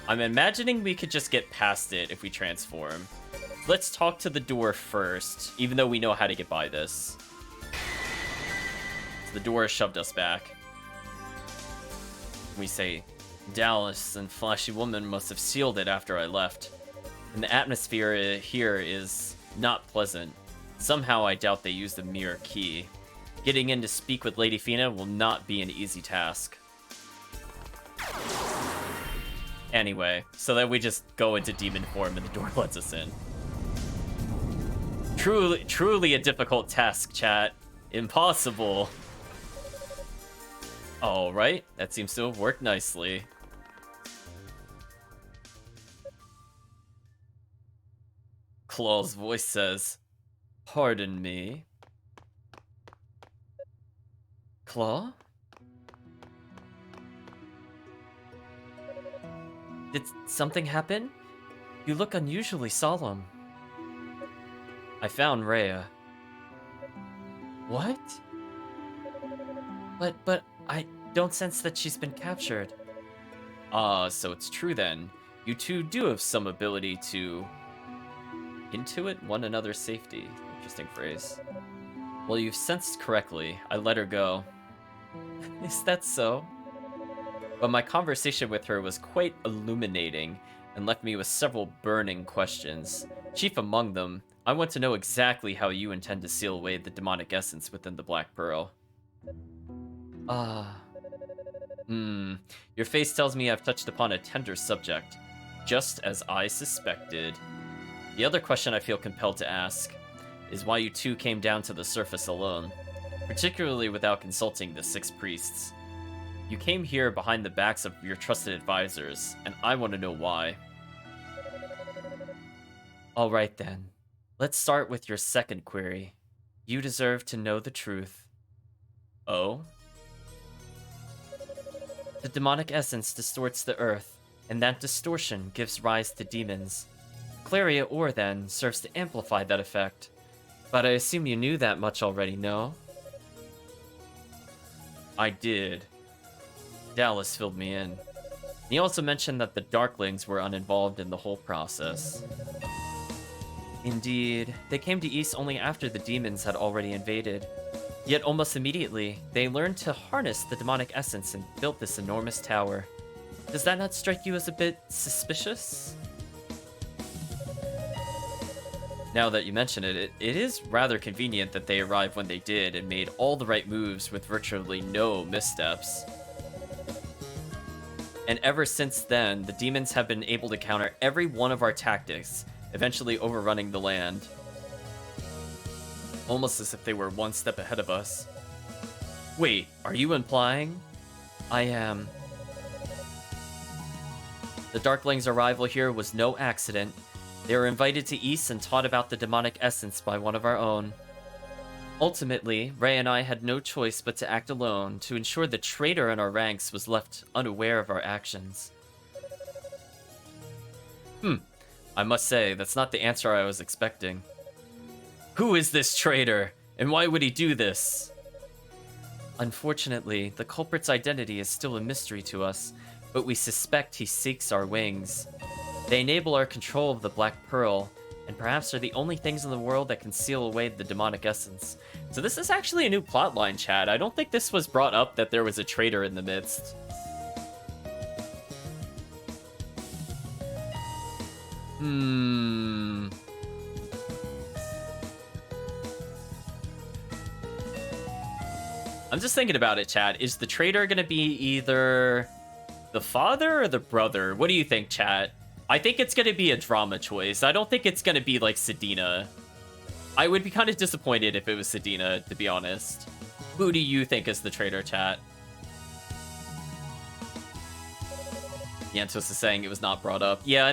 I'm imagining we could just get past it if we transform. Let's talk to the door first, even though we know how to get by this. So the door shoved us back. We say, Dallas and Flashy Woman must have sealed it after I left. And the atmosphere here is not pleasant. Somehow I doubt they used the mirror key. Getting in to speak with Lady Fina will not be an easy task. Anyway, so then we just go into demon form and the door lets us in. Truly a difficult task, chat. Impossible. Alright, that seems to have worked nicely. Claw's voice says, pardon me. Claw? Did something happen? You look unusually solemn. I found Rhea. What? But I don't sense that she's been captured. Ah, so it's true then. You two do have some ability to intuit one another's safety. Interesting phrase. Well, you've sensed correctly. I let her go. Is that so? But my conversation with her was quite illuminating and left me with several burning questions. Chief among them, I want to know exactly how you intend to seal away the demonic essence within the Black Pearl. Ah. Your face tells me I've touched upon a tender subject, just as I suspected. The other question I feel compelled to ask is why you two came down to the surface alone, particularly without consulting the 6 priests. You came here behind the backs of your trusted advisors, and I want to know why. Alright then, let's start with your second query. You deserve to know the truth. Oh? The demonic essence distorts the earth, and that distortion gives rise to demons. Claria Ore, then, serves to amplify that effect. But I assume you knew that much already, no? I did. Dallas filled me in. He also mentioned that the Darklings were uninvolved in the whole process. Indeed, they came to Ys only after the demons had already invaded. Yet almost immediately, they learned to harness the demonic essence and built this enormous tower. Does that not strike you as a bit suspicious? Now that you mention it, it is rather convenient that they arrived when they did and made all the right moves with virtually no missteps. And ever since then, the demons have been able to counter every one of our tactics, eventually overrunning the land. Almost as if they were one step ahead of us. Wait, are you implying? I am. The Darklings' arrival here was no accident. They were invited to Ys and taught about the demonic essence by one of our own. Ultimately, Ray and I had no choice but to act alone to ensure the traitor in our ranks was left unaware of our actions. I must say, that's not the answer I was expecting. Who is this traitor, and why would he do this? Unfortunately, the culprit's identity is still a mystery to us, but we suspect he seeks our wings. They enable our control of the Black Pearl, and perhaps are the only things in the world that can seal away the demonic essence. So this is actually a new plotline, chat. I don't think this was brought up that there was a traitor in the midst. I'm just thinking about it, chat. Is the traitor gonna be either the father or the brother? What do you think, chat? I think it's gonna be a drama choice. I don't think it's gonna be like Sedina. I would be kind of disappointed if it was Sedina, to be honest. Who do you think is the traitor, chat? Yantos is saying it was not brought up. Yeah,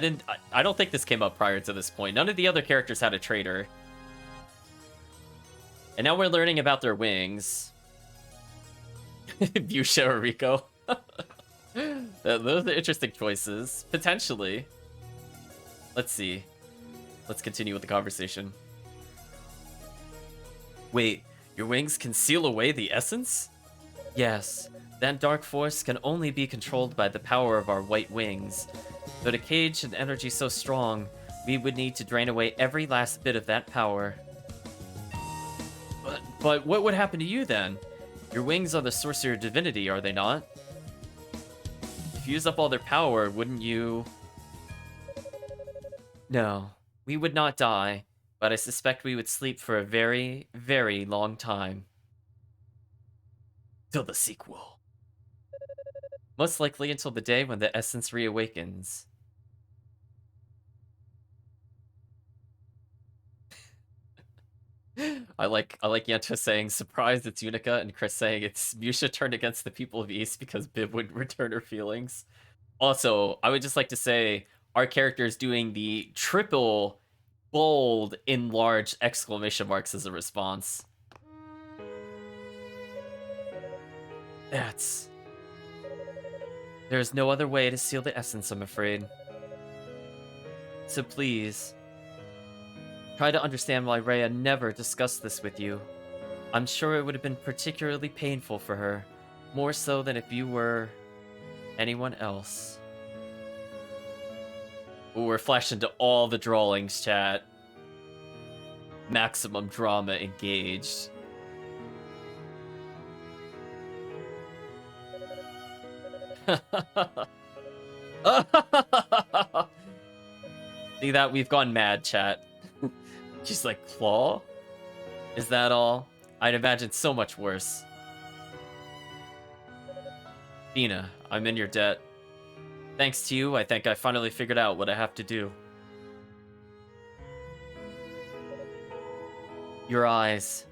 I don't think this came up prior to this point. None of the other characters had a traitor. And now we're learning about their wings. Busha or Rico. Those are interesting choices. Potentially. Let's see. Let's continue with the conversation. Wait, your wings can seal away the essence? Yes. That dark force can only be controlled by the power of our white wings. But a cage and energy so strong, we would need to drain away every last bit of that power. But what would happen to you then? Your wings are the source of your divinity, are they not? If you use up all their power, wouldn't you... No, we would not die, but I suspect we would sleep for a very, very long time. Till the sequel. Most likely until the day when the essence reawakens. I like Yenta saying, surprised it's Unica, and Chris saying it's Musha turned against the people of Ys because Bib would return her feelings. Also, I would just like to say, our character is doing the triple bold enlarged exclamation marks as a response. That's... There's no other way to seal the essence, I'm afraid. So please, try to understand why Rhea never discussed this with you. I'm sure it would have been particularly painful for her, more so than if you were anyone else. Ooh, we're flashing to all the drawings, chat. Maximum drama engaged. See that? We've gone mad, chat. She's like, Claw? Is that all? I'd imagine so much worse. Fina, I'm in your debt. Thanks to you, I think I finally figured out what I have to do. Your eyes.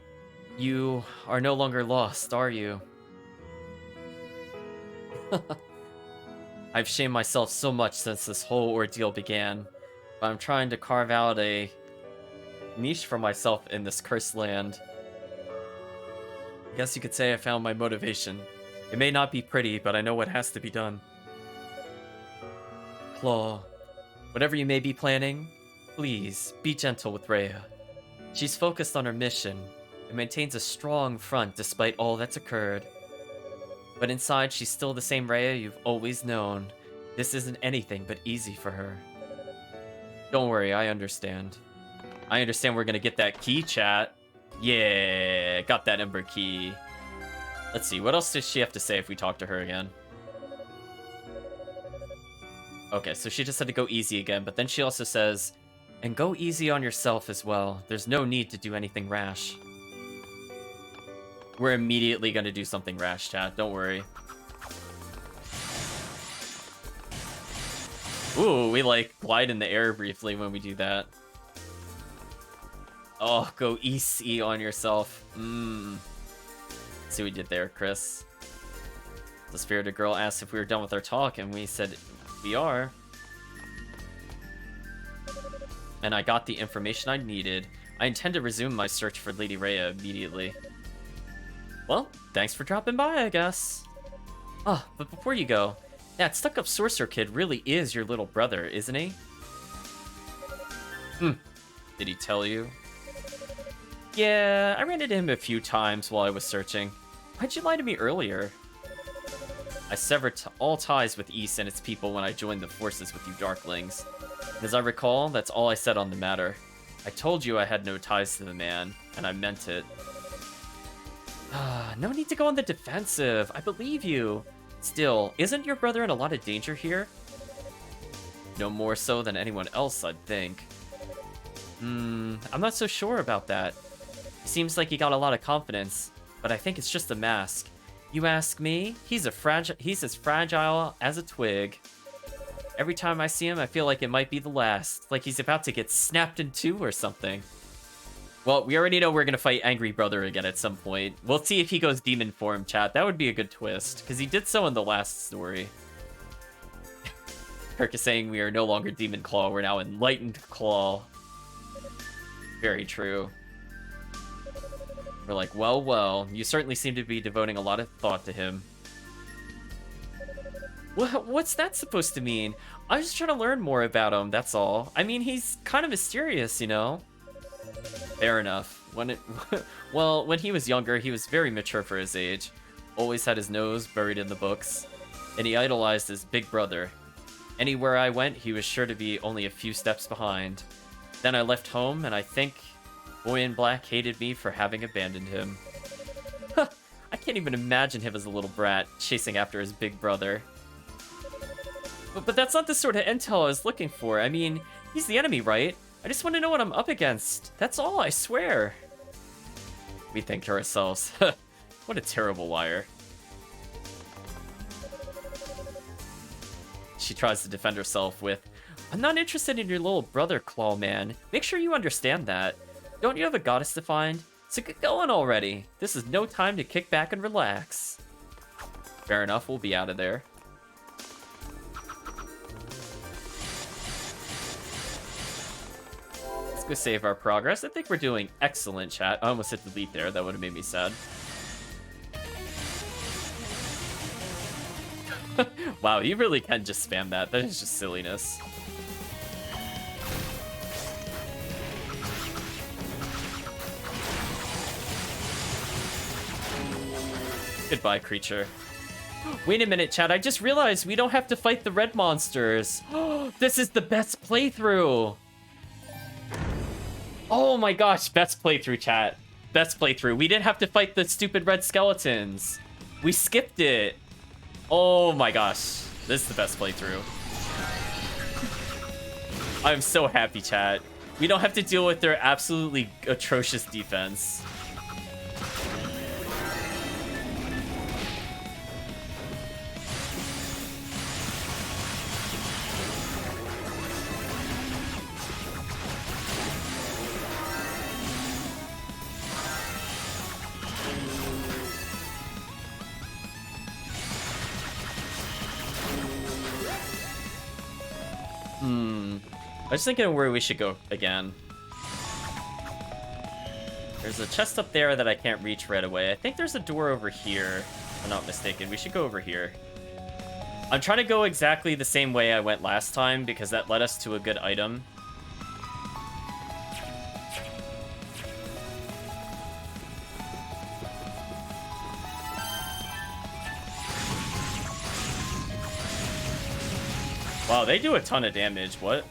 You are no longer lost, are you? I've shamed myself so much since this whole ordeal began, but I'm trying to carve out a niche for myself in this cursed land. I guess you could say I found my motivation. It may not be pretty, but I know what has to be done. Claw, whatever you may be planning, please be gentle with Rhea. She's focused on her mission and maintains a strong front despite all that's occurred. But inside, she's still the same Rhea you've always known. This isn't anything but easy for her. Don't worry, I understand. I understand we're gonna get that key, chat. Yeah, got that Ember key. Let's see, what else does she have to say if we talk to her again? Okay, so she just had to go easy again, but then she also says, and go easy on yourself as well. There's no need to do anything rash. We're immediately gonna do something rash, chat. Don't worry. Ooh, we like glide in the air briefly when we do that. Oh, go easy on yourself. See what we did there, Chris. The spirited girl asked if we were done with our talk, and we said we are. And I got the information I needed. I intend to resume my search for Lady Rhea immediately. Well, thanks for dropping by, I guess. Oh, but before you go, that stuck-up sorcerer kid really is your little brother, isn't he? Did he tell you? Yeah, I ran into him a few times while I was searching. Why'd you lie to me earlier? I severed all ties with Ys and its people when I joined the forces with you Darklings. And as I recall, that's all I said on the matter. I told you I had no ties to the man, and I meant it. No need to go on the defensive. I believe you. Still, isn't your brother in a lot of danger here? No more so than anyone else, I'd think. I'm not so sure about that. Seems like he got a lot of confidence, but I think it's just a mask. You ask me, he's as fragile as a twig. Every time I see him, I feel like it might be the last, like he's about to get snapped in two or something. Well, we already know we're gonna fight Angry Brother again at some point. We'll see if he goes demon form, chat. That would be a good twist, because he did so in the last story. Kirk is saying we are no longer Demon Claw, we're now Enlightened Claw. Very true. We're like, well, you certainly seem to be devoting a lot of thought to him. What's that supposed to mean? I was just trying to learn more about him, that's all. I mean, he's kind of mysterious, you know? Fair enough. Well, when he was younger, he was very mature for his age. Always had his nose buried in the books. And he idolized his big brother. Anywhere I went, he was sure to be only a few steps behind. Then I left home, and I think Boy in Black hated me for having abandoned him. I can't even imagine him as a little brat, chasing after his big brother. But that's not the sort of intel I was looking for. I mean, he's the enemy, right? I just want to know what I'm up against. That's all, I swear. We think to ourselves, what a terrible liar. She tries to defend herself with, I'm not interested in your little brother, Claw Man. Make sure you understand that. Don't you have a goddess to find? So get going already. This is no time to kick back and relax. Fair enough, we'll be out of there. Let's go save our progress. I think we're doing excellent, chat. I almost hit delete there. That would have made me sad. Wow, you really can just spam that. That is just silliness. Goodbye, creature. Wait a minute, chat. I just realized we don't have to fight the red monsters. This is the best playthrough. Oh my gosh, best playthrough, chat. Best playthrough. We didn't have to fight the stupid red skeletons. We skipped it. Oh my gosh. This is the best playthrough. I'm so happy, chat. We don't have to deal with their absolutely atrocious defense. I was thinking of where we should go again. There's a chest up there that I can't reach right away. I think there's a door over here, if I'm not mistaken. We should go over here. I'm trying to go exactly the same way I went last time because that led us to a good item. Wow, they do a ton of damage. What?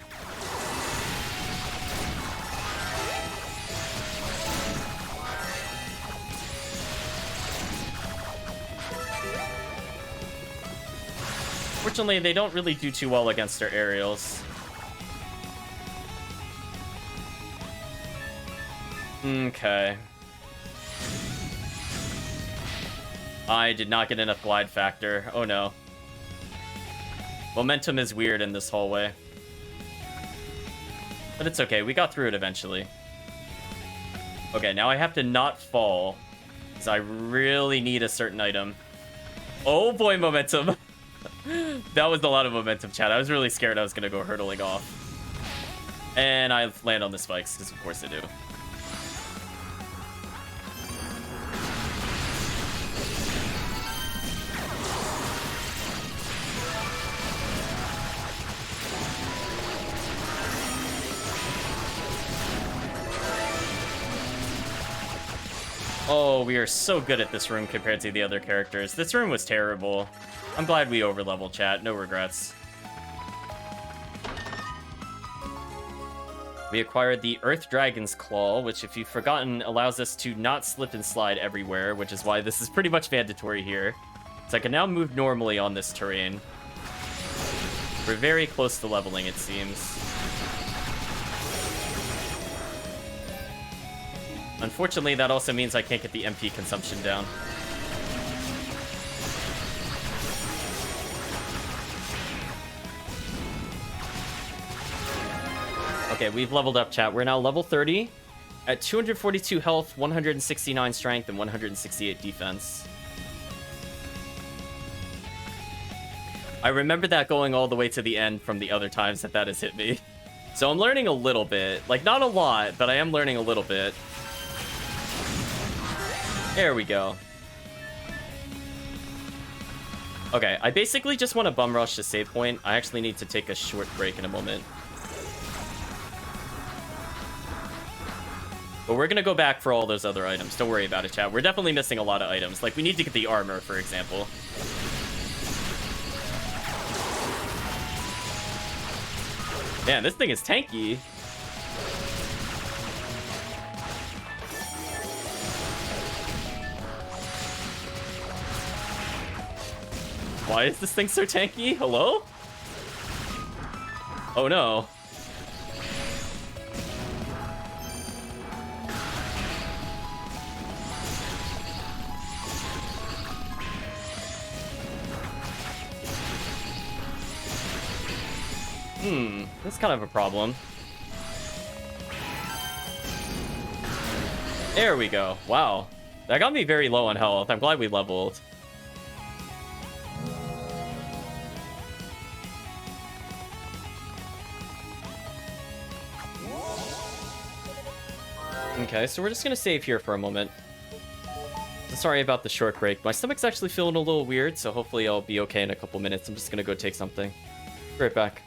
Fortunately, they don't really do too well against our aerials. Okay. I did not get enough glide factor. Oh no. Momentum is weird in this hallway. But it's okay, we got through it eventually. Okay, now I have to not fall, because I really need a certain item. Oh boy, momentum. That was a lot of momentum, chat. I was really scared I was going to go hurtling off. And I land on the spikes, because of course I do. Oh, we are so good at this room compared to the other characters. This room was terrible. I'm glad we overleveled, chat. No regrets. We acquired the Earth Dragon's Claw, which, if you've forgotten, allows us to not slip and slide everywhere, which is why this is pretty much mandatory here. So I can now move normally on this terrain. We're very close to leveling, it seems. Unfortunately, that also means I can't get the MP consumption down. Okay, we've leveled up, chat. We're now level 30 at 242 health, 169 strength, and 168 defense. I remember that going all the way to the end from the other times that has hit me. So I'm learning a little bit. Like, not a lot, but I am learning a little bit. There we go. Okay, I basically just want to bum rush the save point. I actually need to take a short break in a moment. But we're gonna go back for all those other items. Don't worry about it, chat. We're definitely missing a lot of items. Like, we need to get the armor, for example. Man, this thing is tanky. Why is this thing so tanky? Hello? Oh no. That's kind of a problem. There we go. Wow. That got me very low on health. I'm glad we leveled. Okay, so we're just gonna save here for a moment. sorry about the short break. My stomach's actually feeling a little weird, so hopefully I'll be okay in a couple minutes. I'm just gonna go take something. Be right back.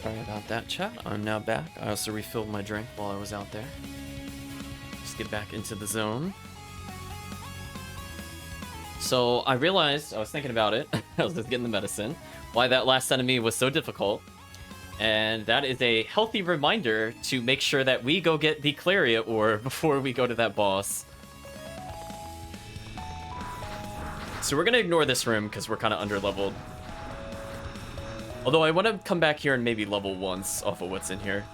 Sorry about that, chat. I'm now back. I also refilled my drink while I was out there. Just get back into the zone. So I realized, I was thinking about it, I was just getting the medicine, why that last enemy was so difficult. And that is a healthy reminder to make sure that we go get the Claria ore before we go to that boss. So we're gonna ignore this room because we're kind of under-leveled. Although I want to come back here and maybe level once off of what's in here.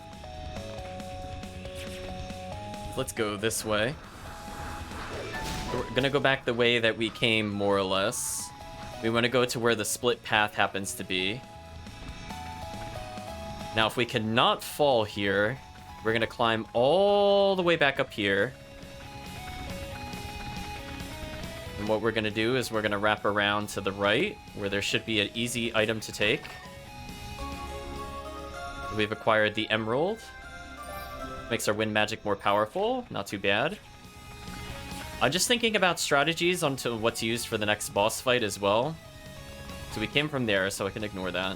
Let's go this way. We're gonna go back the way that we came, more or less. We want to go to where the split path happens to be. Now, if we cannot fall here, we're gonna climb all the way back up here. And what we're gonna do is we're gonna wrap around to the right, where there should be an easy item to take. We've acquired the Emerald. Makes our wind magic more powerful. Not too bad. I'm just thinking about strategies onto what to use for the next boss fight as well. So we came from there, so I can ignore that.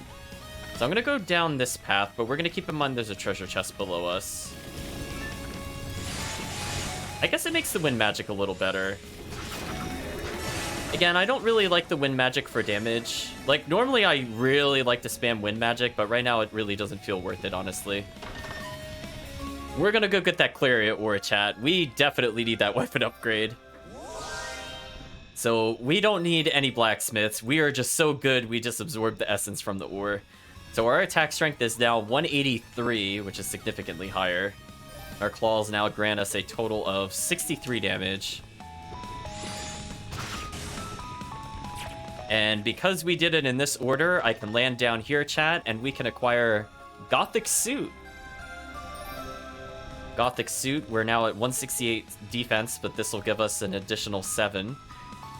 So I'm going to go down this path, but we're going to keep in mind there's a treasure chest below us. I guess it makes the wind magic a little better. Again, I don't really like the wind magic for damage. Like, normally I really like to spam wind magic, but right now it really doesn't feel worth it, honestly. We're gonna go get that Clariot ore, chat. We definitely need that weapon upgrade. So, we don't need any blacksmiths. We are just so good, we just absorb the essence from the ore. So our attack strength is now 183, which is significantly higher. Our claws now grant us a total of 63 damage. And because we did it in this order, I can land down here, chat, and we can acquire Gothic Suit. Gothic Suit, we're now at 168 defense, but this will give us an additional 7.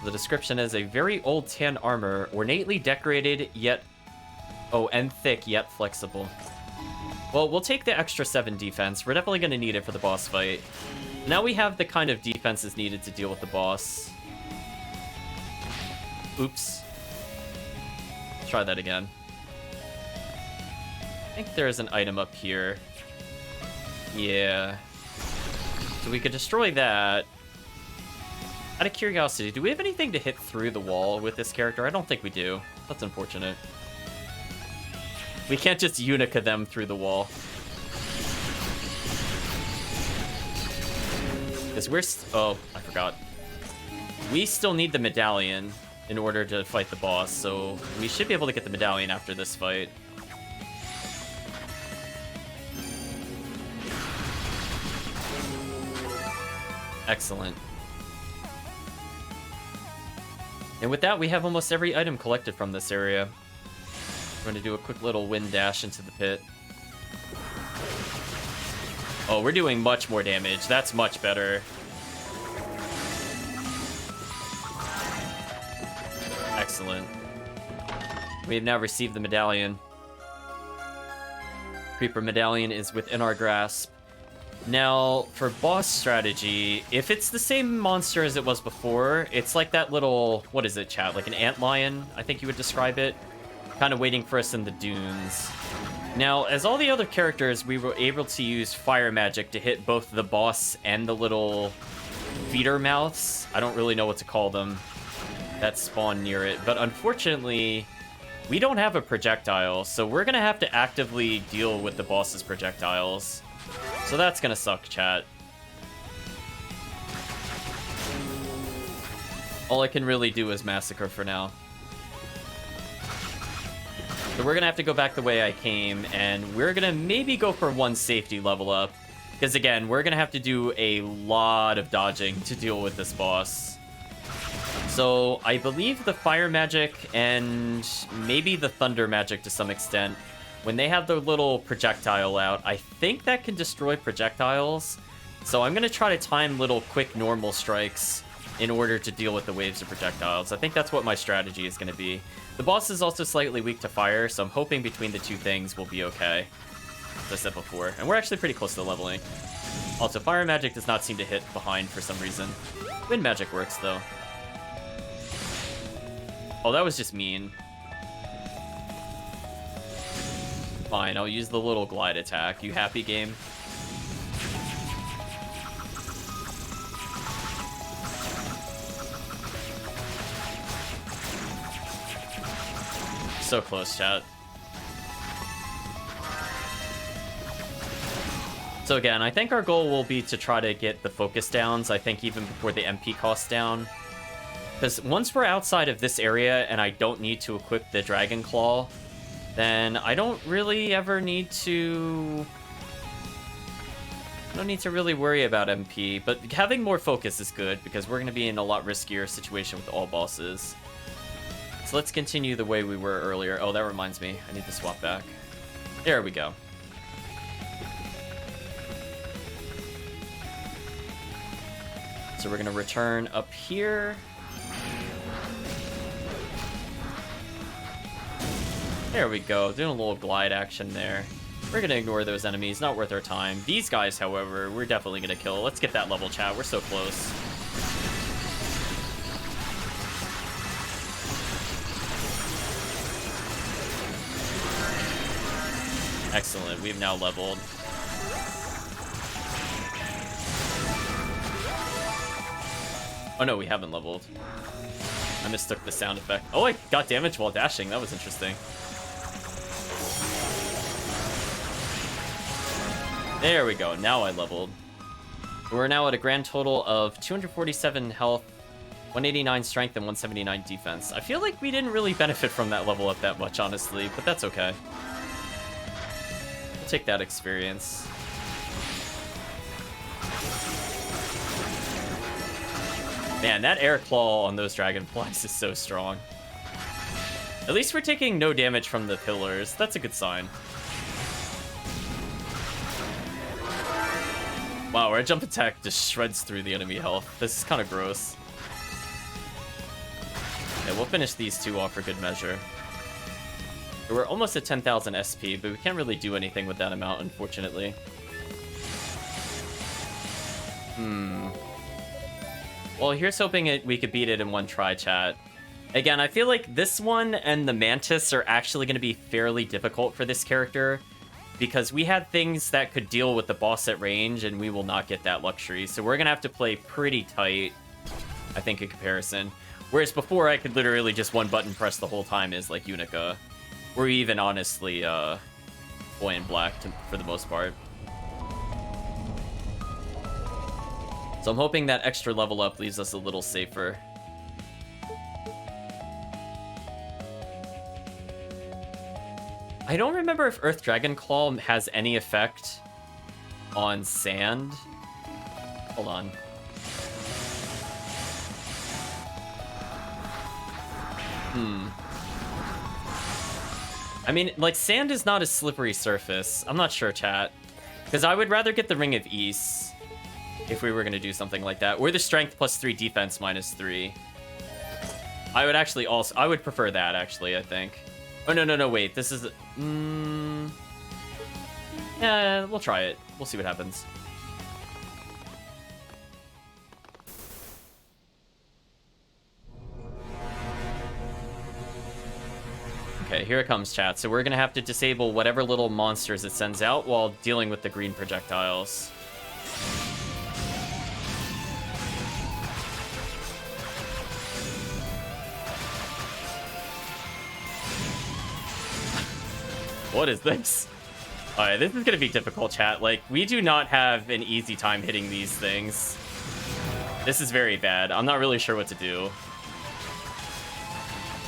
The description is a very old tan armor, ornately decorated, yet... Oh, and thick, yet flexible. Well, we'll take the extra 7 defense. We're definitely going to need it for the boss fight. Now we have the kind of defenses needed to deal with the boss. Oops. Let's try that again. I think there's an item up here. Yeah. So we could destroy that. Out of curiosity, do we have anything to hit through the wall with this character? I don't think we do. That's unfortunate. We can't just Unica them through the wall. Because we're... Oh, I forgot. We still need the medallion in order to fight the boss, so we should be able to get the medallion after this fight. Excellent. And with that, we have almost every item collected from this area. We're going to do a quick little wind dash into the pit. Oh, we're doing much more damage. That's much better. Excellent. We have now received the medallion. Creeper medallion is within our grasp. Now, for boss strategy, if it's the same monster as it was before, it's like that little... What is it, chat? Like an antlion, I think you would describe it. Kind of waiting for us in the dunes. Now, as all the other characters, we were able to use fire magic to hit both the boss and the little feeder mouths. I don't really know what to call them. That spawn near it. But unfortunately, we don't have a projectile, so we're going to have to actively deal with the boss's projectiles. So that's going to suck, chat. All I can really do is massacre for now. So we're going to have to go back the way I came, and we're going to maybe go for one safety level up. Because again, we're going to have to do a lot of dodging to deal with this boss. So I believe the fire magic and maybe the thunder magic to some extent, when they have their little projectile out, I think that can destroy projectiles. So I'm going to try to time little quick normal strikes in order to deal with the waves of projectiles. I think that's what my strategy is going to be. The boss is also slightly weak to fire, so I'm hoping between the two things we'll be okay, as I said before. And we're actually pretty close to leveling. Also, fire magic does not seem to hit behind for some reason. Wind magic works, though. Oh, that was just mean. Fine, I'll use the little glide attack. You happy, game? So close, chat. So again, I think our goal will be to try to get the focus downs, I think even before the MP cost down. Because once we're outside of this area and I don't need to equip the Dragon Claw, then I don't really ever need to... I don't need to really worry about MP, but having more focus is good because we're going to be in a lot riskier situation with all bosses. So let's continue the way we were earlier. Oh, that reminds me. I need to swap back. There we go. So we're going to return up here. There we go. Doing a little glide action there. We're going to ignore those enemies. Not worth our time. These guys, however, we're definitely going to kill. Let's get that level, chat. We're so close. Excellent. We've now leveled. Oh no, we haven't leveled. I mistook the sound effect. Oh, I got damage while dashing. That was interesting. There we go. Now I leveled. We're now at a grand total of 247 health, 189 strength, and 179 defense. I feel like we didn't really benefit from that level up that much, honestly, but that's okay. We'll take that experience. Man, that air claw on those dragonflies is so strong. At least we're taking no damage from the pillars. That's a good sign. Wow, our jump attack just shreds through the enemy health. This is kind of gross. Yeah, we'll finish these two off for good measure. We're almost at 10,000 SP, but we can't really do anything with that amount, unfortunately. Well, here's hoping we could beat it in one try, chat. Again, I feel like this one and the Mantis are actually going to be fairly difficult for this character, because we had things that could deal with the boss at range, and we will not get that luxury. So we're going to have to play pretty tight, I think, in comparison. Whereas before, I could literally just one button press the whole time as, like, Unica. Or even, honestly, Boy in Black, for the most part. So I'm hoping that extra level up leaves us a little safer. I don't remember if Earth Dragon Claw has any effect on sand. Hold on. I mean, like, sand is not a slippery surface. I'm not sure, chat. Because I would rather get the Ring of Ys if we were going to do something like that. Or the Strength plus 3, Defense minus 3. I would actually also... I would prefer that, actually, I think. Oh, no, wait. This is... Yeah, we'll try it. We'll see what happens. Okay, here it comes, chat. So we're going to have to disable whatever little monsters it sends out while dealing with the green projectiles. What is this? Alright, this is gonna be difficult, chat. Like, we do not have an easy time hitting these things. This is very bad. I'm not really sure what to do.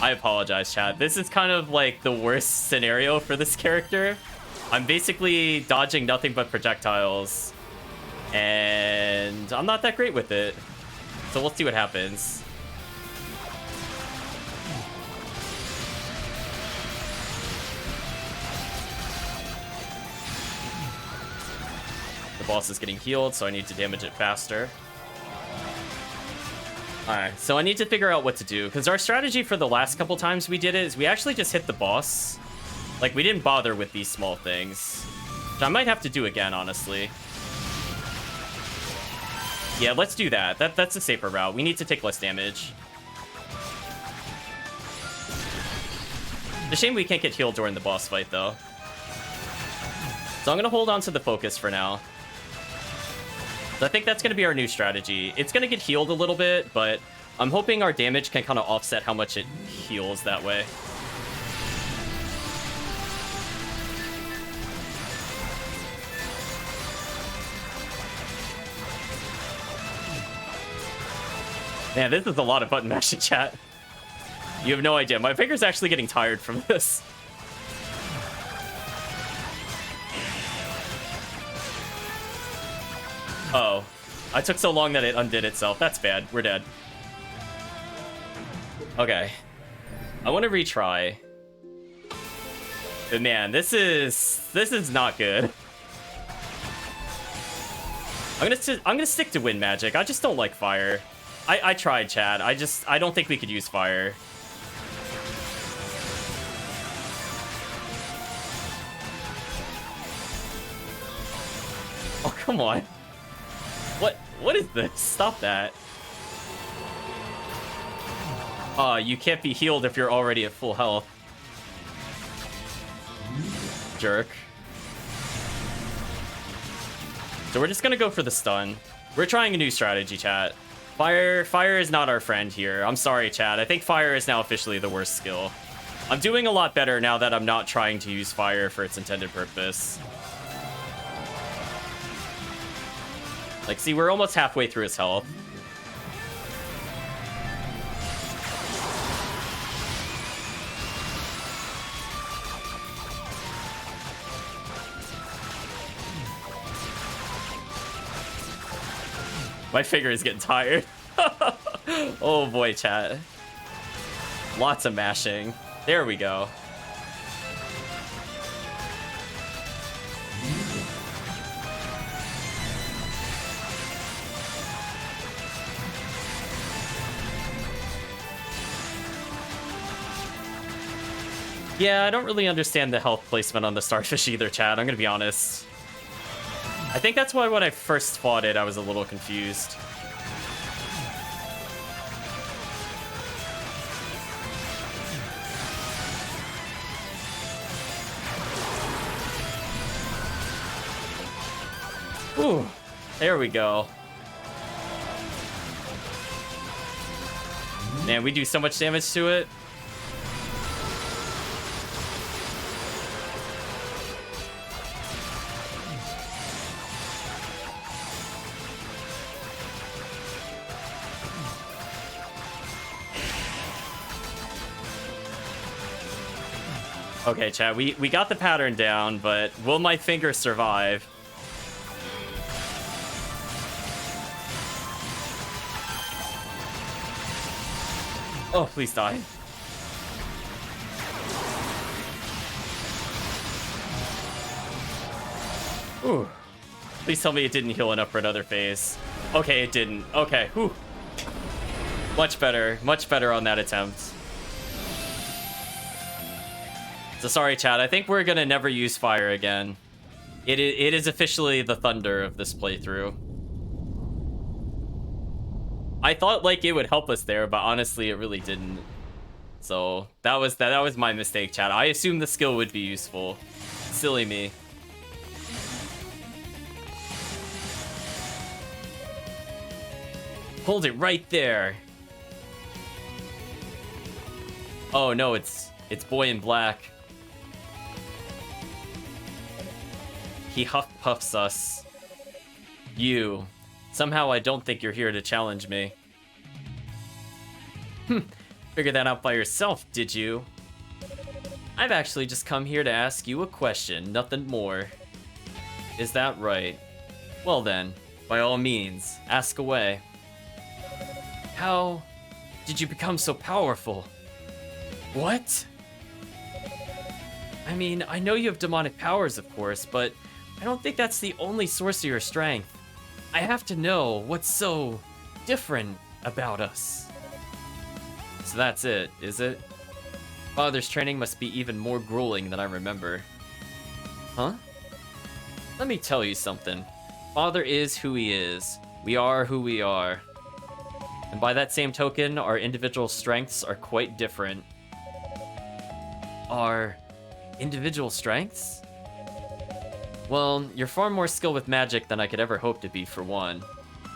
I apologize, chat. This is kind of like the worst scenario for this character. I'm basically dodging nothing but projectiles. And I'm not that great with it. So we'll see what happens. Boss is getting healed, so I need to damage it faster. Alright, so I need to figure out what to do, because our strategy for the last couple times we did it is we actually just hit the boss. Like, we didn't bother with these small things. Which I might have to do again, honestly. Yeah, let's do that. That's a safer route. We need to take less damage. It's a shame we can't get healed during the boss fight, though. So I'm going to hold on to the focus for now. So I think that's going to be our new strategy. It's going to get healed a little bit, but I'm hoping our damage can kind of offset how much it heals that way. Man, this is a lot of button mashing, chat. You have no idea. My finger's actually getting tired from this. Oh. I took so long that it undid itself. That's bad. We're dead. Okay. I want to retry. But man, this is not good. I'm gonna stick to wind magic. I just don't like fire. I tried, Chad. I don't think we could use fire. Oh, come on. What is this? Stop that. You can't be healed if you're already at full health. Jerk. So we're just gonna go for the stun. We're trying a new strategy, chat. Fire is not our friend here. I'm sorry, chat. I think fire is now officially the worst skill. I'm doing a lot better now that I'm not trying to use fire for its intended purpose. Like, see, we're almost halfway through his health. My finger is getting tired. Oh boy, chat. Lots of mashing. There we go. Yeah, I don't really understand the health placement on the starfish either, chat. I'm gonna be honest. I think that's why when I first fought it, I was a little confused. Ooh, there we go. Man, we do so much damage to it. Okay, chat, we got the pattern down, but will my finger survive? Oh, please die. Ooh. Please tell me it didn't heal enough for another phase. Okay, it didn't. Okay, whew. Much better on that attempt. So sorry, chat. I think we're gonna never use fire again. It is officially the thunder of this playthrough. I thought like it would help us there, but honestly, it really didn't. So that was my mistake, chat. I assumed the skill would be useful. Silly me. Hold it right there. Oh no, it's Boy in Black. He huff puffs us. You. Somehow I don't think you're here to challenge me. Figured that out by yourself, did you? I've actually just come here to ask you a question, nothing more. Is that right? Well then, by all means, ask away. How did you become so powerful? What? I mean, I know you have demonic powers, of course, but I don't think that's the only source of your strength. I have to know what's so different about us. So that's it, is it? Father's training must be even more grueling than I remember. Huh? Let me tell you something. Father is who he is. We are who we are. And by that same token, our individual strengths are quite different. Our individual strengths? Well, you're far more skilled with magic than I could ever hope to be, for one.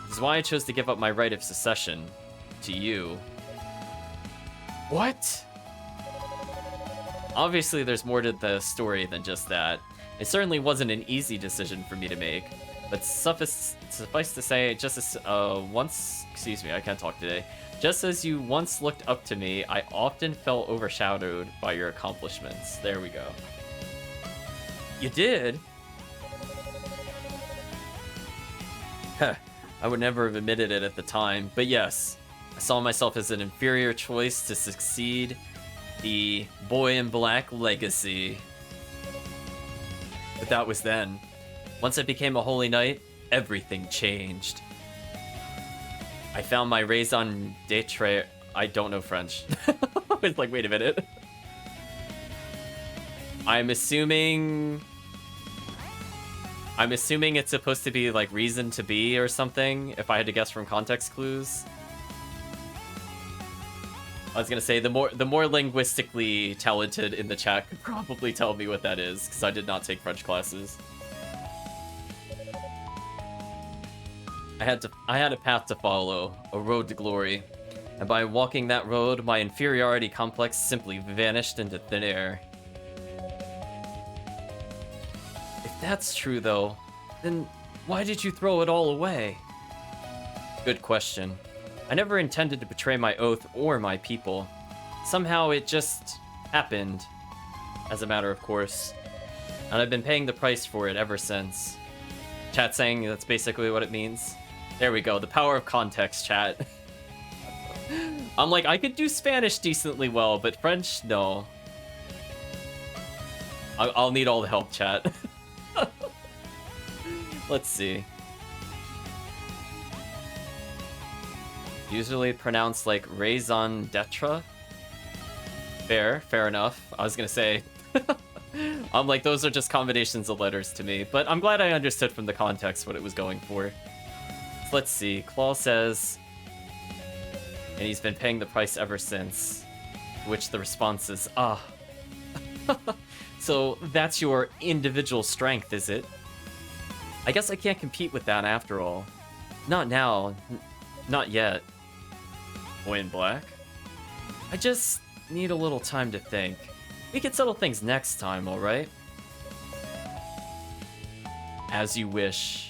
This is why I chose to give up my right of succession to you. What? Obviously, there's more to the story than just that. It certainly wasn't an easy decision for me to make. But suffice to say, just as excuse me, I can't talk today. Just as you once looked up to me, I often felt overshadowed by your accomplishments. There we go. You did? Heh, I would never have admitted it at the time, but yes, I saw myself as an inferior choice to succeed the Boy in Black legacy. But that was then. Once I became a Holy Knight, everything changed. I found my raison d'etre. I don't know French. I was like, wait a minute. I'm assuming it's supposed to be like reason to be or something, if I had to guess from context clues. I was gonna say the more linguistically talented in the chat could probably tell me what that is, because I did not take French classes. I had a path to follow, a road to glory, and by walking that road, my inferiority complex simply vanished into thin air. If that's true, though, then why did you throw it all away? Good question. I never intended to betray my oath or my people. Somehow it just happened, as a matter of course, and I've been paying the price for it ever since. Chat saying that's basically what it means. There we go, the power of context, chat. I'm like, I could do Spanish decently well, but French, no. I'll need all the help, chat. Let's see. Usually pronounced like raison d'etre. Fair enough. I was gonna say, I'm like, those are just combinations of letters to me, but I'm glad I understood from the context what it was going for. So let's see. Claw says, and he's been paying the price ever since. Which the response is, ah. So that's your individual strength, is it? I guess I can't compete with that after all. Not now. Not yet. Boy in Black? I just need a little time to think. We can settle things next time, alright? As you wish.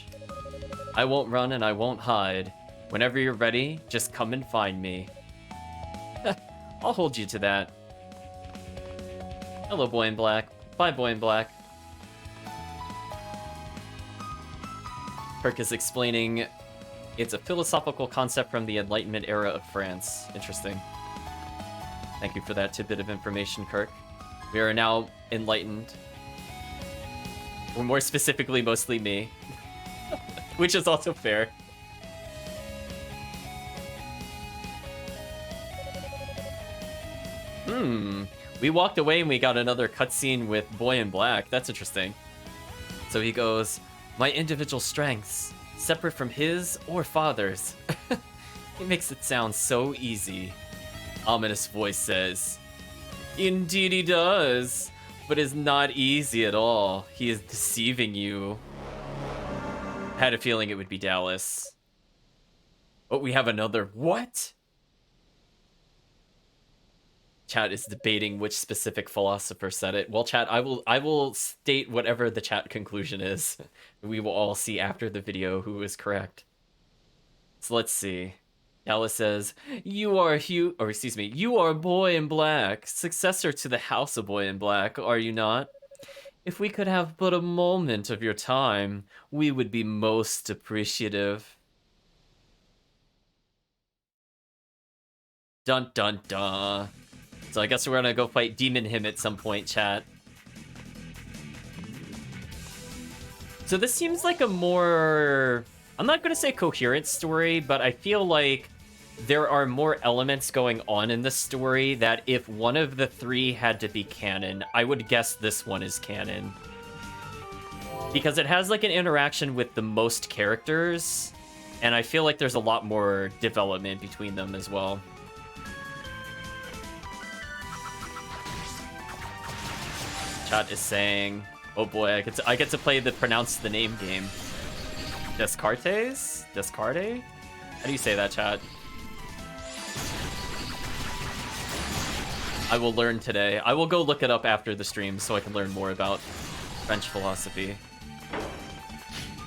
I won't run and I won't hide. Whenever you're ready, just come and find me. I'll hold you to that. Hello, Boy in Black. Bye, Boy in Black. Kirk is explaining it's a philosophical concept from the Enlightenment era of France. Interesting. Thank you for that tidbit of information, Kirk. We are now enlightened. Or more specifically, mostly me. Which is also fair. We walked away and we got another cutscene with Boy in Black. That's interesting. So he goes, my individual strengths, separate from his or father's. He makes it sound so easy. Ominous voice says, indeed he does, but it's not easy at all. He is deceiving you. Had a feeling it would be Dallas. But we have another, what? Chat is debating which specific philosopher said it. Well, chat, I will state whatever the chat conclusion is. We will all see after the video who is correct. So let's see. Dallas says, you are you are Boy in Black, successor to the House of Boy in Black, are you not? If we could have but a moment of your time, we would be most appreciative. Dun dun dun. So I guess we're gonna go fight Demon him at some point, chat. So this seems like a more, I'm not gonna say coherent story, but I feel like there are more elements going on in the story that if one of the three had to be canon, I would guess this one is canon. Because it has like an interaction with the most characters, and I feel like there's a lot more development between them as well. Chat is saying, oh boy, I get to play the pronounce the name game. Descartes? Descartes? How do you say that, chat? I will learn today. I will go look it up after the stream so I can learn more about French philosophy.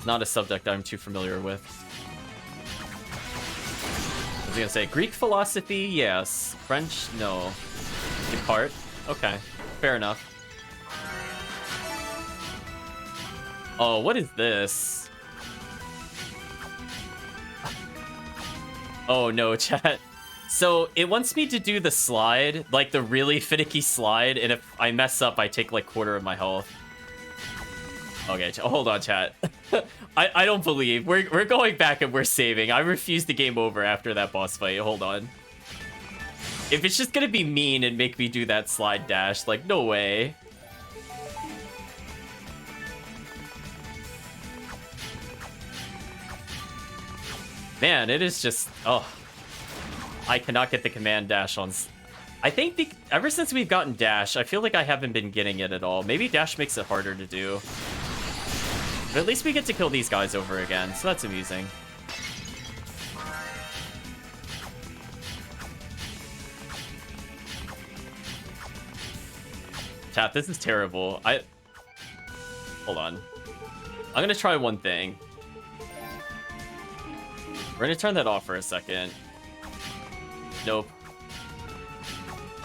Not a subject I'm too familiar with. I was gonna say, Greek philosophy, yes. French, no. Descartes, okay. Fair enough. Oh, what is this? Oh no, chat. So, it wants me to do the slide, like the really finicky slide, and if I mess up, I take like quarter of my health. Okay, hold on, chat. I don't believe. We're going back and we're saving. I refuse the game over after that boss fight. Hold on. If it's just gonna be mean and make me do that slide dash, like, no way. Man, it is just... Oh. I cannot get the command dash on... I think ever since we've gotten dash, I feel like I haven't been getting it at all. Maybe dash makes it harder to do. But at least we get to kill these guys over again, so that's amusing. Chat, this is terrible. Hold on. I'm gonna try one thing. We're gonna turn that off for a second. Nope.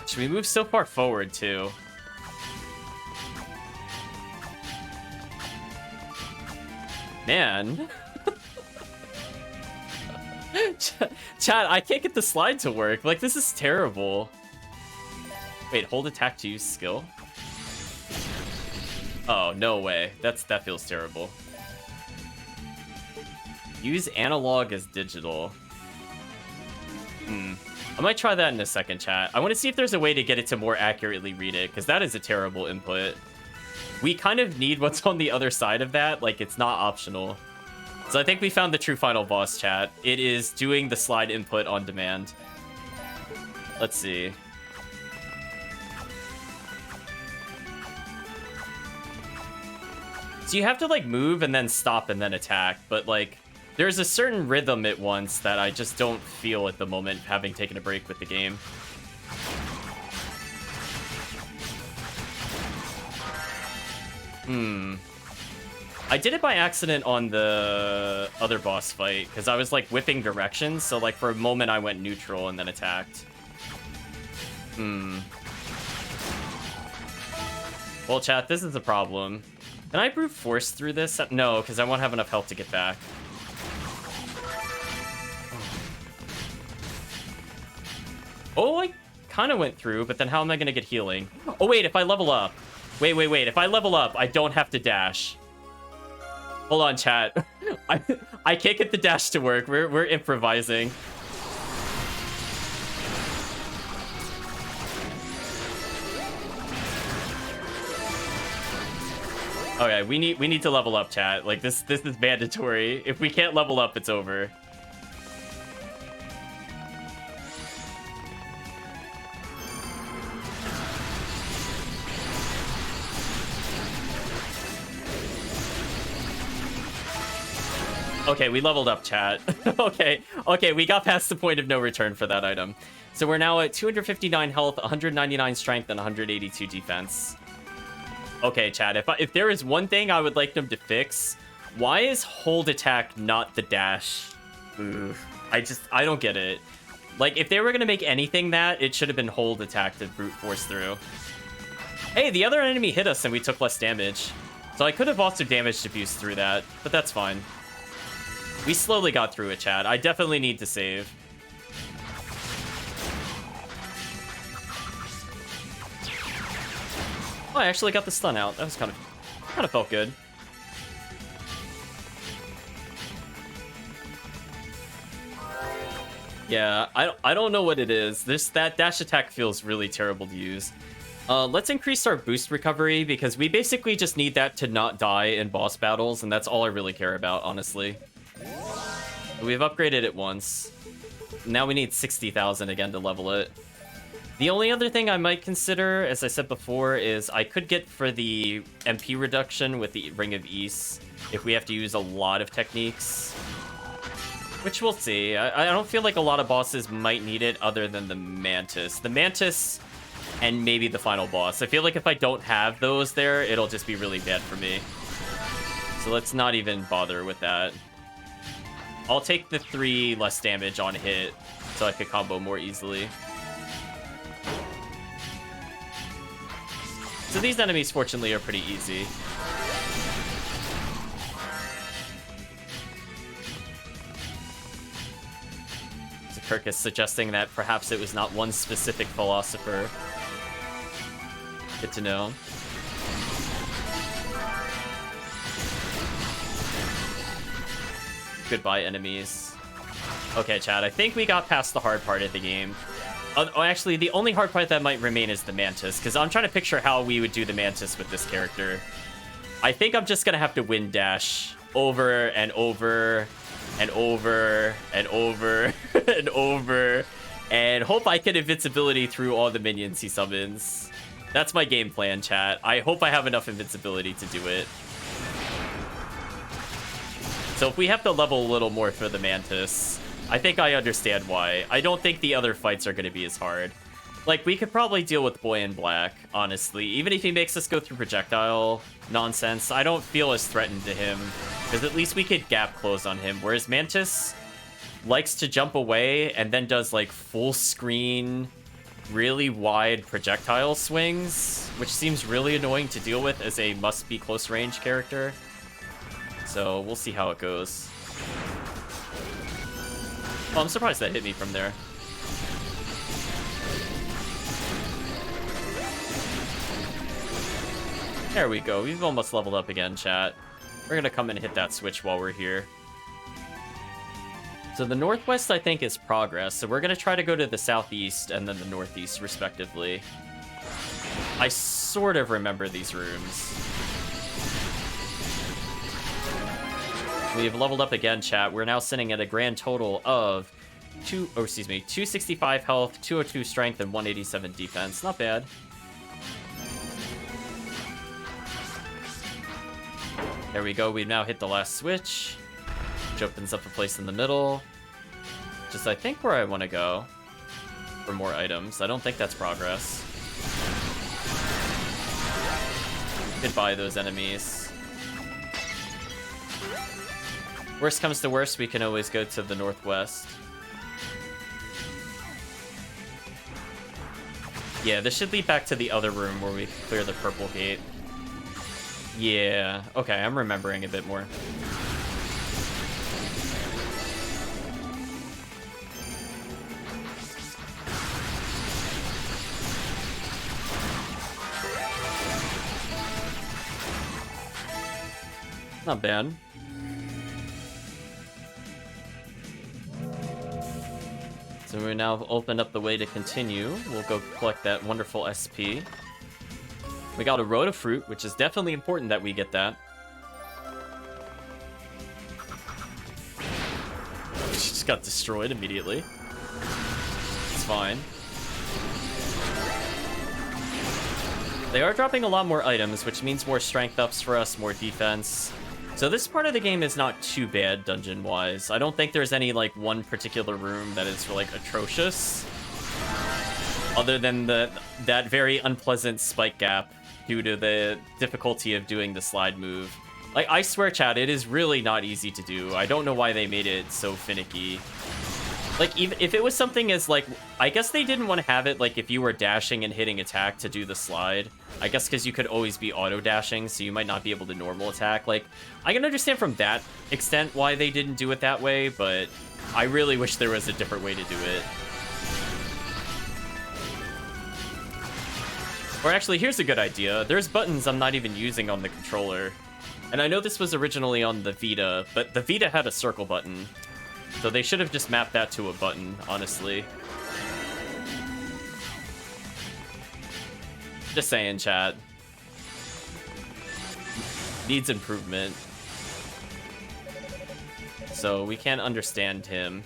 Should we move so far forward, too? Man. Chat, I can't get the slide to work. Like, this is terrible. Wait, hold attack to use skill? Oh, no way. That feels terrible. Use analog as digital. I might try that in a second, chat. I want to see if there's a way to get it to more accurately read it, because that is a terrible input. We kind of need what's on the other side of that. Like, it's not optional. So I think we found the true final boss, chat. It is doing the slide input on demand. Let's see. So you have to, like, move and then stop and then attack, but, like, there's a certain rhythm it wants that I just don't feel at the moment, having taken a break with the game. I did it by accident on the other boss fight, because I was, like, whipping directions, so, like, for a moment I went neutral and then attacked. Well, chat, this is a problem. Can I brute force through this? No, because I won't have enough health to get back. Oh, I kind of went through, but then how am I going to get healing? Oh, wait, if I level up. Wait. If I level up, I don't have to dash. Hold on, chat. I can't get the dash to work. We're improvising. Okay, we need to level up, chat. Like, this is mandatory. If we can't level up, it's over. Okay, we leveled up, chat. Okay, we got past the point of no return for that item. So we're now at 259 health, 199 strength, and 182 defense. Okay, chat, if there is one thing I would like them to fix, why is hold attack not the dash? I don't get it. Like, if they were gonna make anything that, it should have been hold attack to brute force through. Hey, the other enemy hit us and we took less damage. So I could have also damage diffused through that, but that's fine. We slowly got through it, chat. I definitely need to save. Oh, I actually got the stun out. That was kind of felt good. Yeah, I don't know what it is. That dash attack feels really terrible to use. Let's increase our boost recovery, because we basically just need that to not die in boss battles, and that's all I really care about, honestly. We've upgraded it once. Now we need 60,000 again to level it. The only other thing I might consider, as I said before, is I could get for the MP reduction with the Ring of Ys if we have to use a lot of techniques. Which we'll see. I don't feel like a lot of bosses might need it other than the Mantis. The Mantis and maybe the final boss. I feel like if I don't have those there, it'll just be really bad for me. So let's not even bother with that. I'll take the 3 less damage on hit so I could combo more easily. So these enemies, fortunately, are pretty easy. So Kirk is suggesting that perhaps it was not one specific philosopher. Good to know. Goodbye, enemies. Okay, chat, I think we got past the hard part of the game. Oh, actually, the only hard part that might remain is the Mantis, because I'm trying to picture how we would do the Mantis with this character. I think I'm just going to have to wind dash over and over and over and over and over and hope I get invincibility through all the minions he summons. That's my game plan, chat. I hope I have enough invincibility to do it. So if we have to level a little more for the Mantis, I think I understand why. I don't think the other fights are going to be as hard. Like, we could probably deal with Boy in Black, honestly. Even if he makes us go through projectile nonsense, I don't feel as threatened to him, because at least we could gap close on him. Whereas Mantis likes to jump away and then does, like, full screen, really wide projectile swings, which seems really annoying to deal with as a must-be close-range character. So we'll see how it goes. Oh, I'm surprised that hit me from there. There we go. We've almost leveled up again, chat. We're going to come and hit that switch while we're here. So the northwest, I think, is progress. So we're going to try to go to the southeast and then the northeast, respectively. I sort of remember these rooms. We've leveled up again, chat. We're now sitting at a grand total of 265 health, 202 strength, and 187 defense. Not bad. There we go. We've now hit the last switch, which opens up a place in the middle. Just, I think, where I want to go for more items. I don't think that's progress. Goodbye, those enemies. Worst comes to worst, we can always go to the northwest. Yeah, this should lead back to the other room where we clear the purple gate. Yeah, okay, I'm remembering a bit more. Not bad. So we now opened up the way to continue. We'll go collect that wonderful SP. We got a Rotafruit, which is definitely important that we get that. She just got destroyed immediately. It's fine. They are dropping a lot more items, which means more strength ups for us, more defense. So this part of the game is not too bad dungeon-wise. I don't think there's any, like, one particular room that is, like, atrocious. Other than that very unpleasant spike gap due to the difficulty of doing the slide move. Like, I swear, chat, it is really not easy to do. I don't know why they made it so finicky. Like, even if it was something as, like, I guess they didn't want to have it, like, if you were dashing and hitting attack to do the slide. I guess because you could always be auto-dashing, so you might not be able to normal attack. Like, I can understand from that extent why they didn't do it that way, but I really wish there was a different way to do it. Or actually, here's a good idea. There's buttons I'm not even using on the controller. And I know this was originally on the Vita, but the Vita had a circle button. So they should have just mapped that to a button, honestly. Just saying, chat. Needs improvement. So we can't understand him.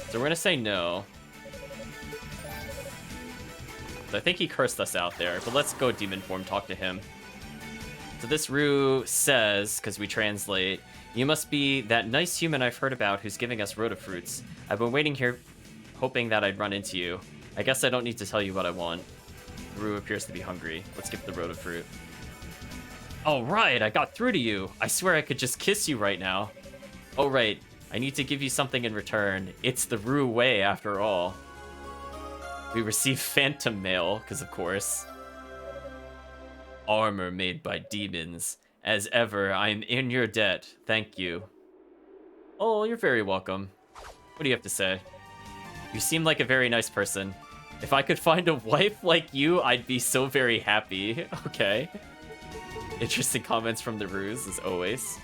So we're gonna say no. I think he cursed us out there, but let's go demon form talk to him. So this Rue says, because we translate, you must be that nice human I've heard about who's giving us Rotafruits. I've been waiting here, hoping that I'd run into you. I guess I don't need to tell you what I want. Rue appears to be hungry. Let's give the Rotafruit. All right, I got through to you. I swear I could just kiss you right now. Oh, right. I need to give you something in return. It's the Rue way, after all. We receive phantom mail, because of course. Armor made by demons. As ever, I am in your debt. Thank you. Oh, you're very welcome. What do you have to say? You seem like a very nice person. If I could find a wife like you, I'd be so very happy. Okay. Interesting comments from the Ruse, as always.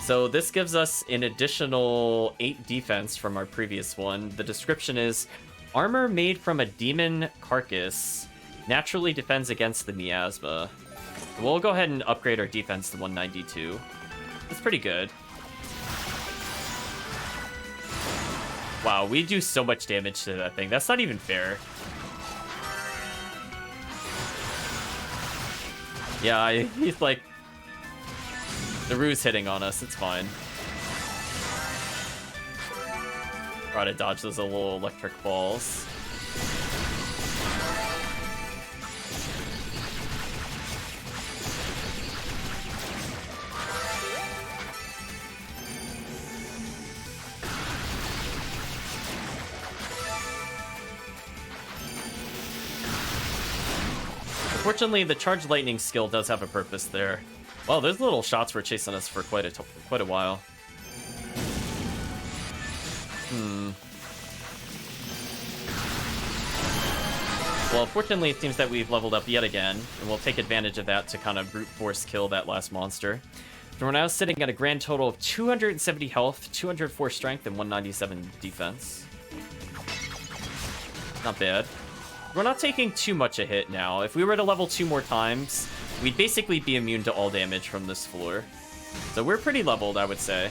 So this gives us an additional 8 defense from our previous one. The description is, armor made from a demon carcass naturally defends against the miasma. We'll go ahead and upgrade our defense to 192. That's pretty good. Wow, we do so much damage to that thing. That's not even fair. Yeah, he's like... The Rue's hitting on us, it's fine. Try to dodge those little electric balls. Unfortunately, the Charge Lightning skill does have a purpose there. Well, those little shots were chasing us for quite a while. Well, fortunately, it seems that we've leveled up yet again, and we'll take advantage of that to kind of brute force kill that last monster. So we're now sitting at a grand total of 270 health, 204 strength, and 197 defense. Not bad. We're not taking too much a hit now. If we were to level 2 more times, we'd basically be immune to all damage from this floor. So we're pretty leveled, I would say.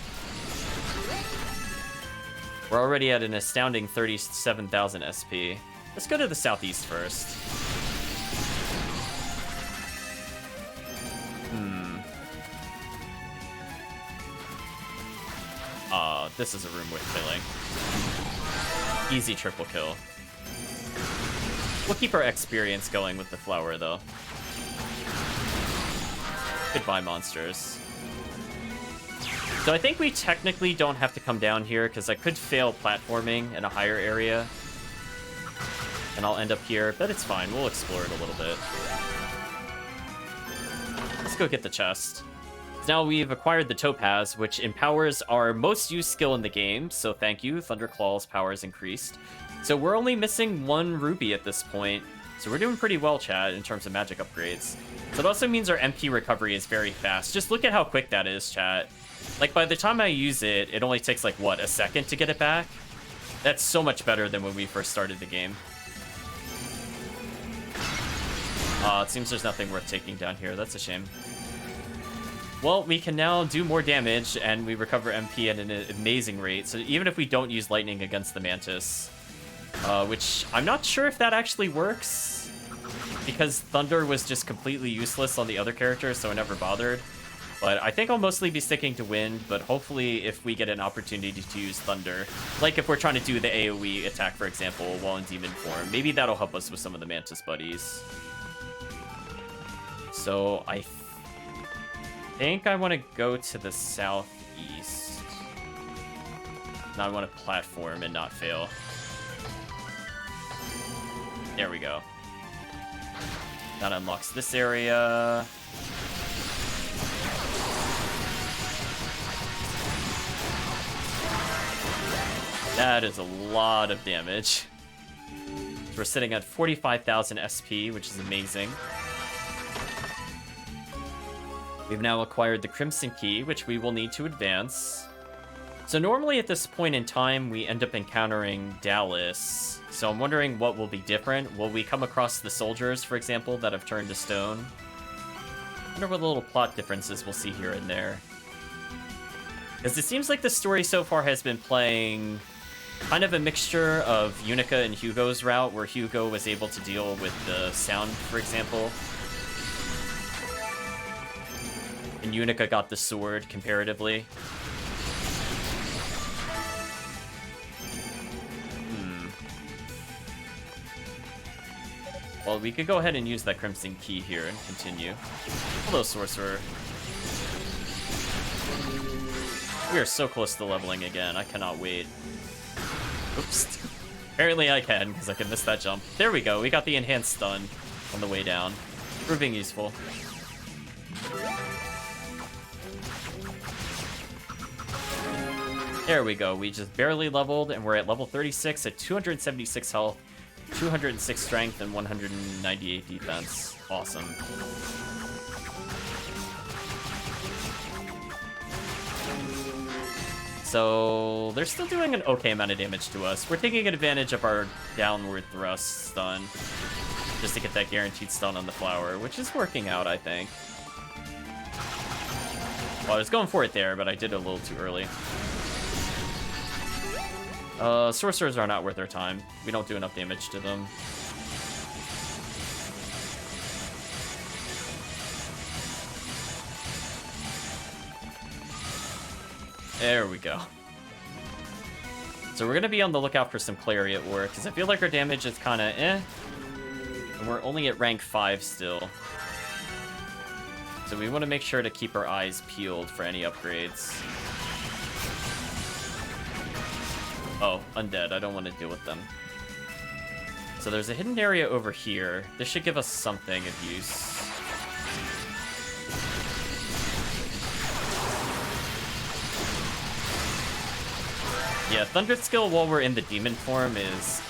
We're already at an astounding 37,000 SP. Let's go to the southeast first. This is a room worth killing. Easy triple kill. We'll keep our experience going with the flower, though. Goodbye, monsters. So I think we technically don't have to come down here, because I could fail platforming in a higher area. And I'll end up here, but it's fine. We'll explore it a little bit. Let's go get the chest. Now we've acquired the Topaz, which empowers our most used skill in the game, so thank you. Thunderclaw's power is increased. So we're only missing 1 ruby at this point, so we're doing pretty well, chat, in terms of magic upgrades. So it also means our MP recovery is very fast. Just look at how quick that is, chat. Like, by the time I use it, it only takes, like, what, a second to get it back? That's so much better than when we first started the game. It seems there's nothing worth taking down here. That's a shame. Well, we can now do more damage, and we recover MP at an amazing rate. So even if we don't use lightning against the Mantis, which I'm not sure if that actually works, because Thunder was just completely useless on the other characters, so I never bothered. But I think I'll mostly be sticking to Wind, but hopefully if we get an opportunity to use Thunder, like if we're trying to do the AoE attack, for example, while in Demon form, maybe that'll help us with some of the Mantis buddies. So I think I want to go to the southeast. Now I want to platform and not fail. There we go. That unlocks this area. That is a lot of damage. So we're sitting at 45,000 SP, which is amazing. We've now acquired the Crimson Key, which we will need to advance. So normally at this point in time, we end up encountering Dallas. So I'm wondering what will be different. Will we come across the soldiers, for example, that have turned to stone? I wonder what little plot differences we'll see here and there. Because it seems like the story so far has been playing kind of a mixture of Unica and Hugo's route, where Hugo was able to deal with the sound, for example. And Unica got the sword, comparatively. Well, Well, we could go ahead and use that Crimson Key here and continue. Hello, Sorcerer. We are so close to leveling again. I cannot wait. Oops. Apparently I can, because I can miss that jump. There we go. We got the enhanced stun on the way down. Proving useful. There we go. We just barely leveled, and we're at level 36 at 276 health, 206 strength, and 198 defense. Awesome. So they're still doing an okay amount of damage to us. We're taking advantage of our downward thrust stun just to get that guaranteed stun on the flower, which is working out, I think. Well, I was going for it there, but I did it a little too early. Sorcerers are not worth their time. We don't do enough damage to them. There we go. So we're going to be on the lookout for some Clariot Ore, because I feel like our damage is kind of eh. And we're only at rank 5 still. So we want to make sure to keep our eyes peeled for any upgrades. Oh, undead. I don't want to deal with them. So there's a hidden area over here. This should give us something of use. Yeah, Thunder Skill while we're in the demon form is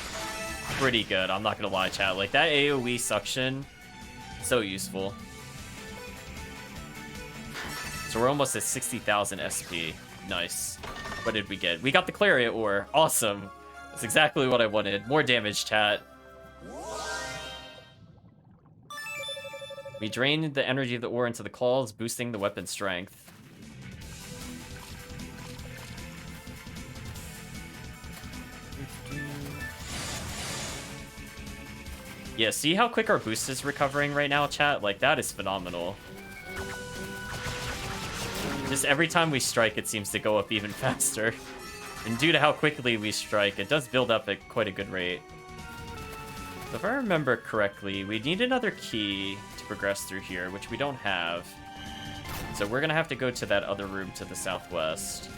pretty good. I'm not gonna lie, chat. Like, that AoE suction, so useful. So we're almost at 60,000 SP. Nice. What did we get? We got the Clariot Ore. Awesome. That's exactly what I wanted. More damage, chat. We drained the energy of the ore into the claws, boosting the weapon strength. Yeah, see how quick our boost is recovering right now, chat? Like, that is phenomenal. Just every time we strike, it seems to go up even faster. And due to how quickly we strike, it does build up at quite a good rate. So if I remember correctly, we need another key to progress through here, which we don't have. So we're gonna have to go to that other room to the southwest.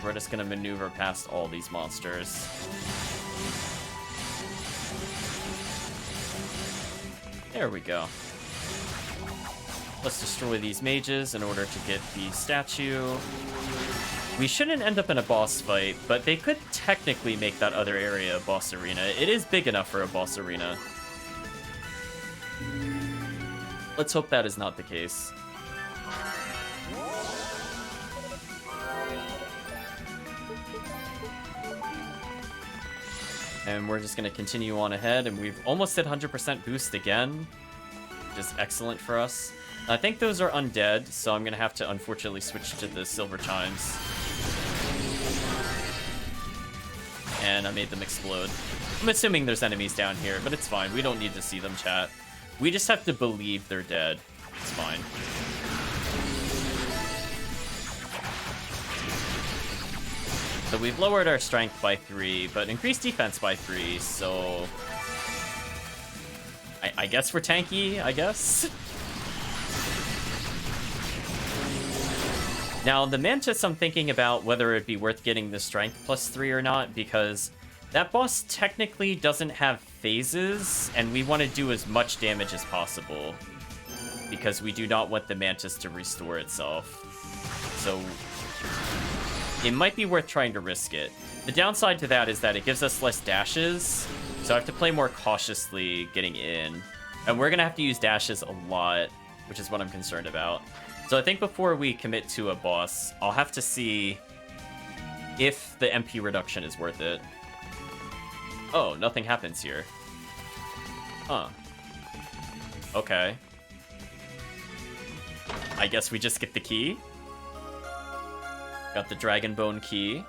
We're just gonna maneuver past all these monsters. There we go. Let's destroy these mages in order to get the statue. We shouldn't end up in a boss fight, but they could technically make that other area a boss arena. It is big enough for a boss arena. Let's hope that is not the case. And we're just going to continue on ahead, and we've almost hit 100% boost again, which is excellent for us. I think those are undead, so I'm going to have to unfortunately switch to the Silver Chimes. And I made them explode. I'm assuming there's enemies down here, but it's fine. We don't need to see them, chat. We just have to believe they're dead. It's fine. So we've lowered our strength by 3, but increased defense by 3, so... I guess we're tanky, I guess? Now, the Mantis, I'm thinking about whether it'd be worth getting the strength plus 3 or not, because that boss technically doesn't have phases, and we want to do as much damage as possible, because we do not want the Mantis to restore itself. So it might be worth trying to risk it. The downside to that is that it gives us less dashes, so I have to play more cautiously getting in. And we're going to have to use dashes a lot, which is what I'm concerned about. So I think before we commit to a boss, I'll have to see if the MP reduction is worth it. Oh, nothing happens here. Huh. Okay. I guess we just get the key. Got the Dragon Bone key.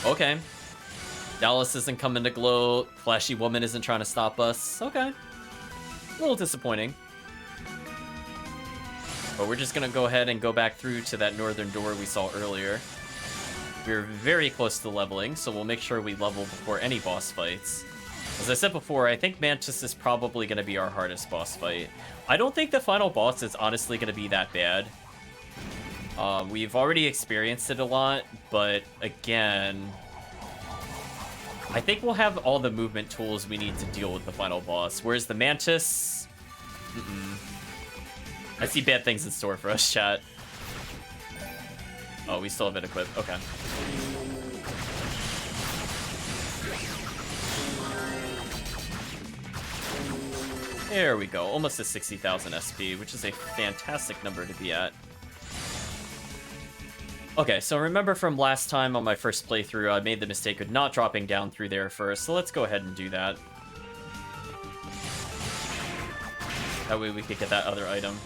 Okay. Dallas isn't coming to gloat. Flashy Woman isn't trying to stop us. Okay. A little disappointing. But we're just gonna go ahead and go back through to that northern door we saw earlier. We're very close to leveling, so we'll make sure we level before any boss fights. As I said before, I think Mantis is probably going to be our hardest boss fight. I don't think the final boss is honestly going to be that bad. We've already experienced it a lot, but again, I think we'll have all the movement tools we need to deal with the final boss. Whereas the Mantis... I see bad things in store for us, chat. Oh, we still have it equipped. Okay. There we go. Almost a 60,000 SP, which is a fantastic number to be at. Okay, so remember from last time on my first playthrough, I made the mistake of not dropping down through there first, so let's go ahead and do that. That way we could get that other item.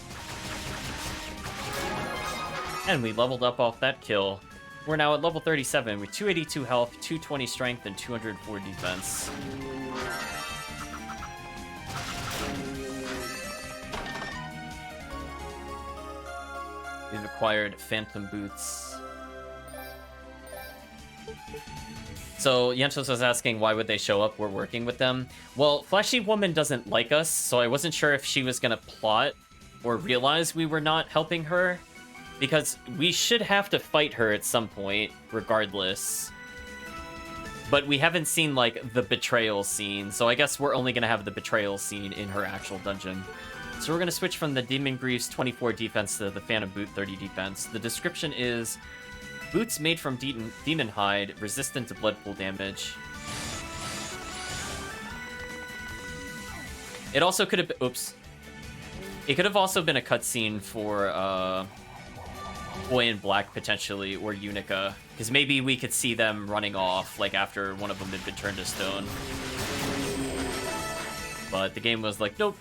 And we leveled up off that kill. We're now at level 37 with 282 health, 220 strength, and 204 defense. We've acquired Phantom Boots. So Yentos was asking why would they show up, we're working with them. Well, Flashy Woman doesn't like us, so I wasn't sure if she was gonna plot or realize we were not helping her. Because we should have to fight her at some point, regardless. But we haven't seen, like, the betrayal scene, so I guess we're only gonna have the betrayal scene in her actual dungeon. So we're going to switch from the Demon Greaves 24 defense to the Phantom Boot 30 defense. The description is, boots made from demon hide, resistant to blood pool damage. It also could have been, oops. It could have also been a cutscene for Boy in Black, potentially, or Unica. Because maybe we could see them running off, like, after one of them had been turned to stone. But the game was like, nope.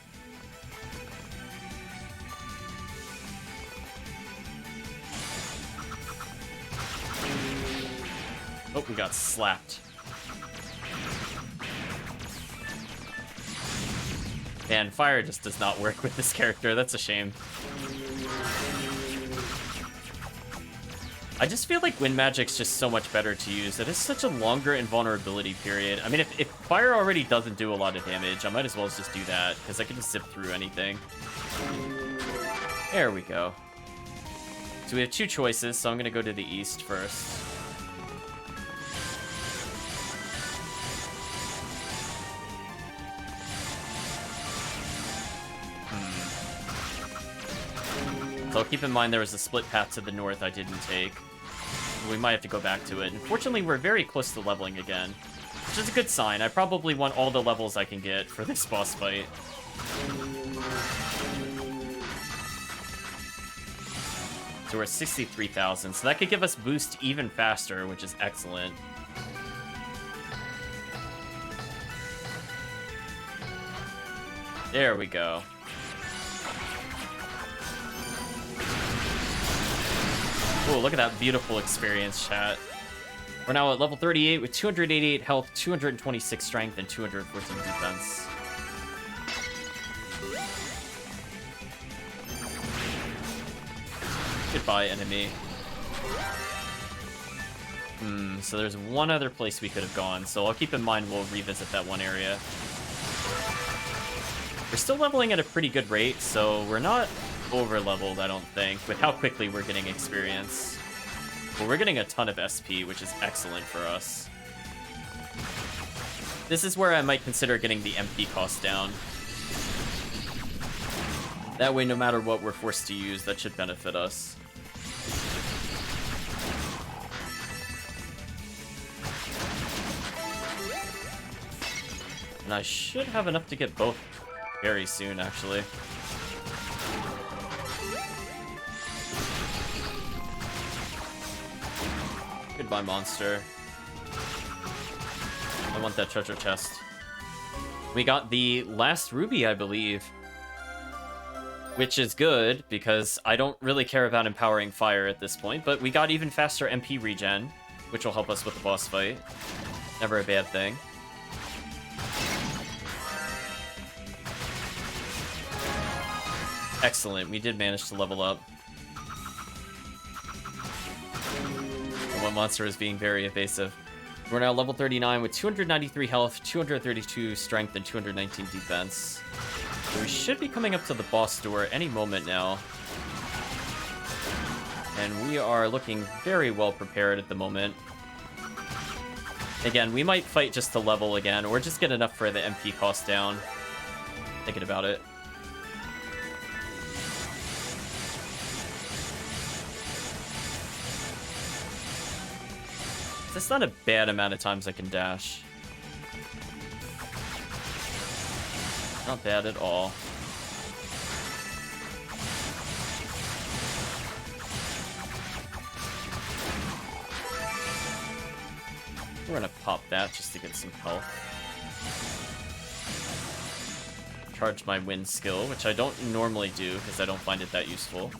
Oh, we got slapped. And fire just does not work with this character. That's a shame. I just feel like Wind Magic's just so much better to use. It has such a longer invulnerability period. I mean, if fire already doesn't do a lot of damage, I might as well just do that, because I can just zip through anything. There we go. So we have two choices, so I'm going to go to the east first. So keep in mind there was a split path to the north I didn't take. We might have to go back to it. Unfortunately, we're very close to leveling again, which is a good sign. I probably want all the levels I can get for this boss fight. So we're at 63,000, so that could give us boost even faster, which is excellent. There we go. Oh, look at that beautiful experience, chat. We're now at level 38 with 288 health, 226 strength, and 214 defense. Goodbye, enemy. So there's one other place we could have gone, so I'll keep in mind we'll revisit that one area. We're still leveling at a pretty good rate, so we're not over-leveled, I don't think, with how quickly we're getting experience. But we're getting a ton of SP, which is excellent for us. This is where I might consider getting the MP cost down. That way, no matter what we're forced to use, that should benefit us. And I should have enough to get both very soon, actually. Goodbye, monster. I want that treasure chest. We got the last ruby, I believe. Which is good, because I don't really care about empowering fire at this point, but we got even faster MP regen, which will help us with the boss fight. Never a bad thing. Excellent, we did manage to level up. The one monster is being very evasive. We're now level 39 with 293 health, 232 strength, and 219 defense. So we should be coming up to the boss door any moment now. And we are looking very well prepared at the moment. Again, we might fight just to level again, or just get enough for the MP cost down. Thinking about it. That's not a bad amount of times I can dash. Not bad at all. We're gonna pop that just to get some health. Charge my wind skill, which I don't normally do because I don't find it that useful.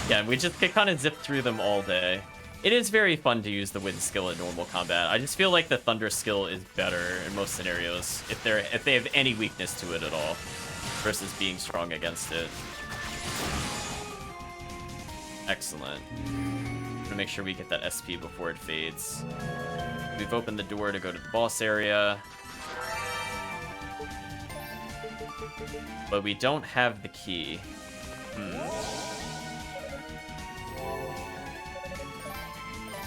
Yeah, we just kind of zip through them all day. It is very fun to use the wind skill in normal combat. I just feel like the thunder skill is better in most scenarios if they have any weakness to it at all, versus being strong against it. Excellent. I'm gonna make sure we get that SP before it fades. We've opened the door to go to the boss area, but we don't have the key.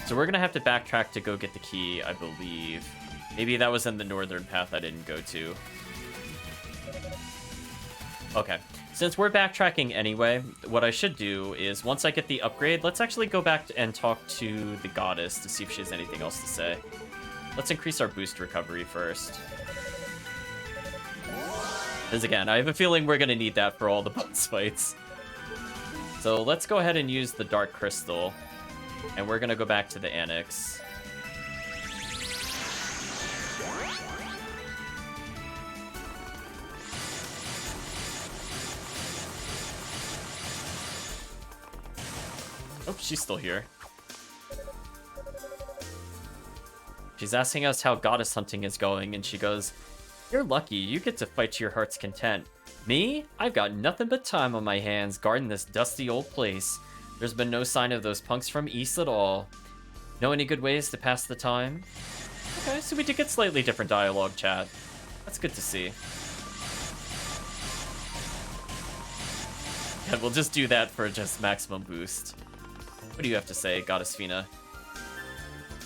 So we're gonna have to backtrack to go get the key, I believe. Maybe that was in the northern path I didn't go to. Okay, since we're backtracking anyway, what I should do is, once I get the upgrade, let's actually go back and talk to the goddess to see if she has anything else to say. Let's increase our boost recovery first. Because again, I have a feeling we're gonna need that for all the boss fights. So let's go ahead and use the Dark Crystal. And we're gonna go back to the Annex. Oh, she's still here. She's asking us how goddess hunting is going, and she goes, "You're lucky, you get to fight to your heart's content. Me? I've got nothing but time on my hands guarding this dusty old place. There's been no sign of those punks from East at all. Know any good ways to pass the time?" Okay, so we did get slightly different dialogue, chat. That's good to see. And we'll just do that for just maximum boost. What do you have to say, Goddess Fina?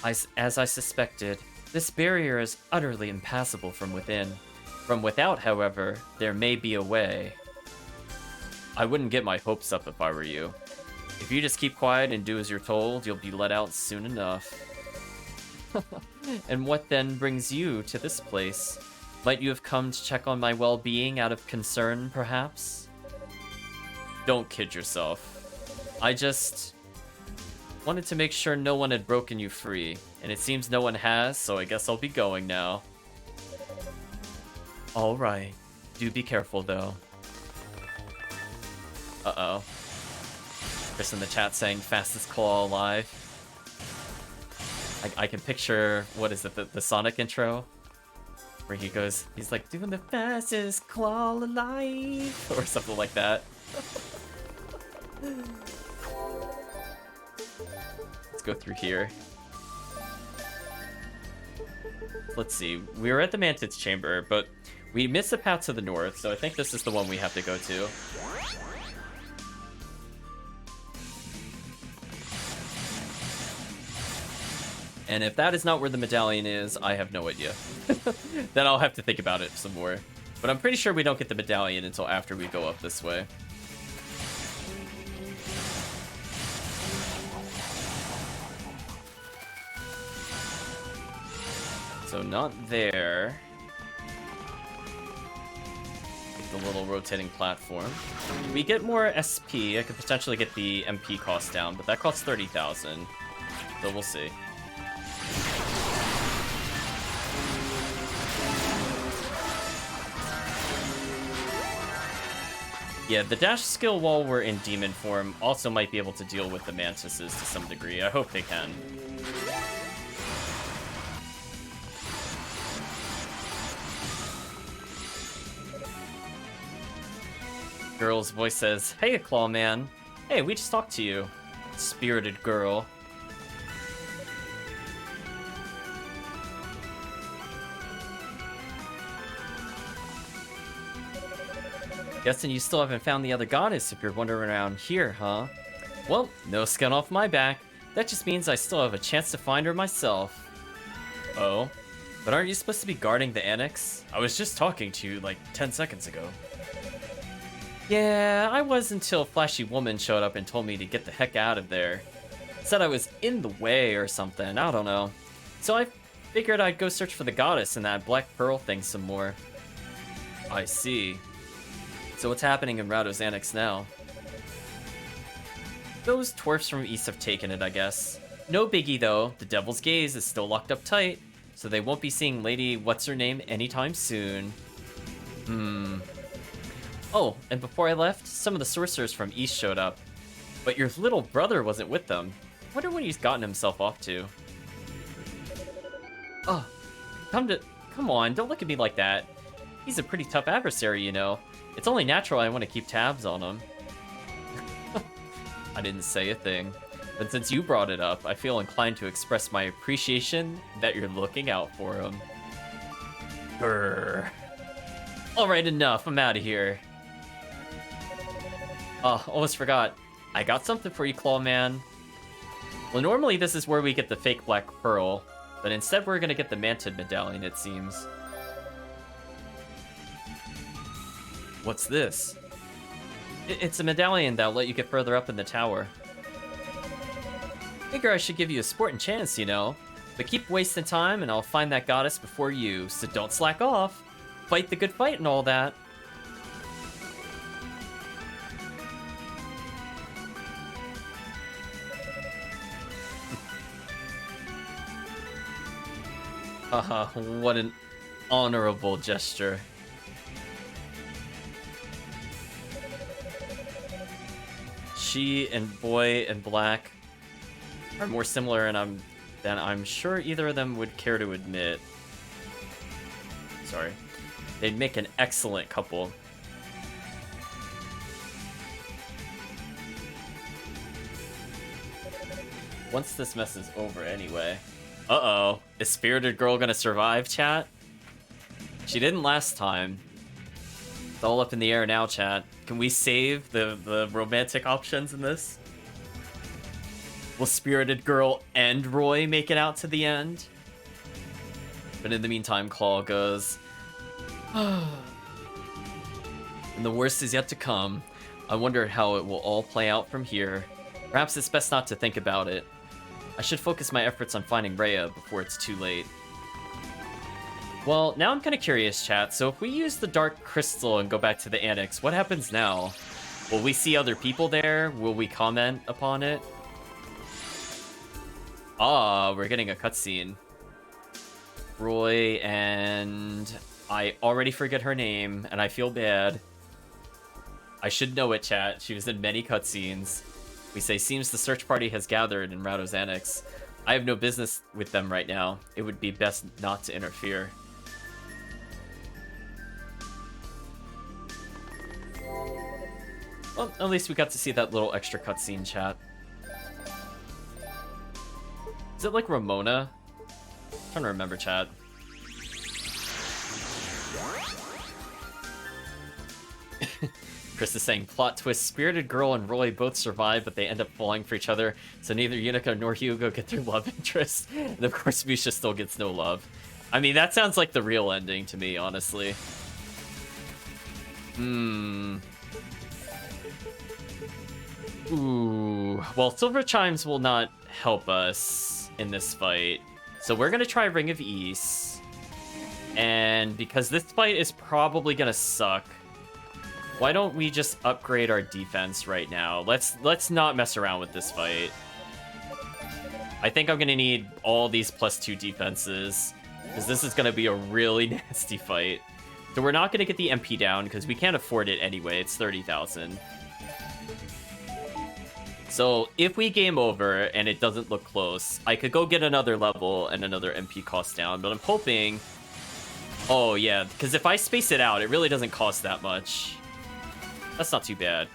As I suspected, this barrier is utterly impassable from within. From without, however, there may be a way. I wouldn't get my hopes up if I were you. If you just keep quiet and do as you're told, you'll be let out soon enough. And what then brings you to this place? Might you have come to check on my well-being out of concern, perhaps? Don't kid yourself. I just wanted to make sure no one had broken you free, and it seems no one has, so I guess I'll be going now. Alright. Do be careful, though. Uh-oh. Chris in the chat saying fastest claw alive. I can picture, what is it, the Sonic intro? Where he goes, he's like, doing the fastest claw alive, or something like that. Let's go through here. Let's see, we were at the Mantis Chamber, but we missed the path to the north, so I think this is the one we have to go to. And if that is not where the medallion is, I have no idea. Then I'll have to think about it some more. But I'm pretty sure we don't get the medallion until after we go up this way. So not there. The little rotating platform. We get more SP. I could potentially get the MP cost down, but that costs 30,000. So we'll see. Yeah, the dash skill while we're in demon form also might be able to deal with the mantises to some degree. I hope they can. Girl's voice says, "Hey, Claw Man. Hey, we just talked to you. Spirited girl." Guessing you still haven't found the other goddess if you're wandering around here, huh? Well, no skin off my back. That just means I still have a chance to find her myself. Oh? But aren't you supposed to be guarding the annex? I was just talking to you like 10 seconds ago. Yeah, I was until Flashy Woman showed up and told me to get the heck out of there. Said I was in the way or something, I don't know. So I figured I'd go search for the goddess and that Black Pearl thing some more. I see. So what's happening in Raudo's annex now? Those dwarfs from East have taken it, I guess. No biggie though, the Devil's Gaze is still locked up tight, so they won't be seeing Lady What's-Her-Name anytime soon. Oh, and before I left, some of the sorcerers from East showed up. But your little brother wasn't with them. Wonder what he's gotten himself off to. Oh, come on, don't look at me like that. He's a pretty tough adversary, you know. It's only natural I want to keep tabs on him. I didn't say a thing. But since you brought it up, I feel inclined to express my appreciation that you're looking out for him. Brr. Alright, enough. I'm out of here. Oh, almost forgot. I got something for you, Claw Man. Well, normally this is where we get the fake Black Pearl, but instead we're gonna get the Mantid Medallion, it seems. What's this? It's a medallion that'll let you get further up in the tower. Figure I should give you a sporting chance, you know. But keep wasting time and I'll find that goddess before you, so don't slack off. Fight the good fight and all that. Haha, what an honorable gesture. She and Boy and Black are more similar than I'm sure either of them would care to admit. Sorry. They'd make an excellent couple. Once this mess is over anyway. Uh-oh. Is Spirited Girl gonna survive, chat? She didn't last time. It's all up in the air now, chat. Can we save the romantic options in this? Will Spirited Girl and Roy make it out to the end? But in the meantime, Claw goes... And the worst is yet to come. I wonder how it will all play out from here. Perhaps it's best not to think about it. I should focus my efforts on finding Rhea before it's too late. Well, now I'm kind of curious, chat. So if we use the Dark Crystal and go back to the Annex, what happens now? Will we see other people there? Will we comment upon it? Ah, we're getting a cutscene. Roy and... I already forget her name, and I feel bad. I should know it, chat. She was in many cutscenes. We say, seems the search party has gathered in Raudo's Annex. I have no business with them right now. It would be best not to interfere. Well, at least we got to see that little extra cutscene, chat. Is it like Ramona? I'm trying to remember, chat. Chris is saying, plot twist, Spirited Girl and Roy both survive, but they end up falling for each other, so neither Unica nor Hugo get their love interest. And of course, Misha still gets no love. I mean, that sounds like the real ending to me, honestly. Ooh. Well, Silver Chimes will not help us in this fight. So we're going to try Ring of Ys. And because this fight is probably going to suck, why don't we just upgrade our defense right now? Let's not mess around with this fight. I think I'm going to need all these +2 defenses, because this is going to be a really nasty fight. So we're not going to get the MP down, because we can't afford it anyway. It's 30,000. So if we game over and it doesn't look close, I could go get another level and another MP cost down, but I'm hoping... Oh yeah, because if I space it out, it really doesn't cost that much. That's not too bad.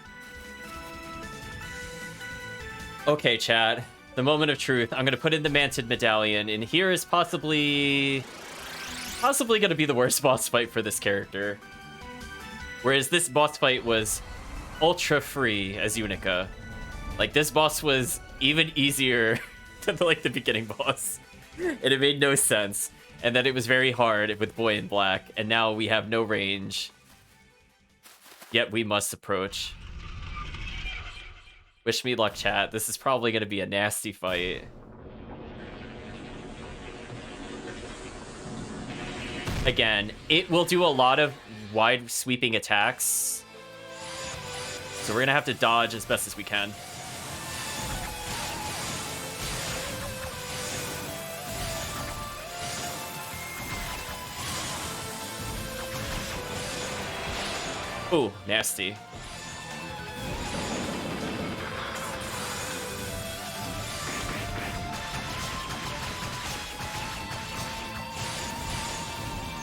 Okay, chat. The moment of truth. I'm gonna put in the Mantid Medallion, and here is possibly gonna be the worst boss fight for this character. Whereas this boss fight was ultra free as Unica. Like, this boss was even easier than like the beginning boss. And it made no sense. And then it was very hard with Boy in Black, and now we have no range. Yet we must approach. Wish me luck, chat. This is probably going to be a nasty fight. Again, it will do a lot of wide sweeping attacks. So we're going to have to dodge as best as we can. Ooh, nasty.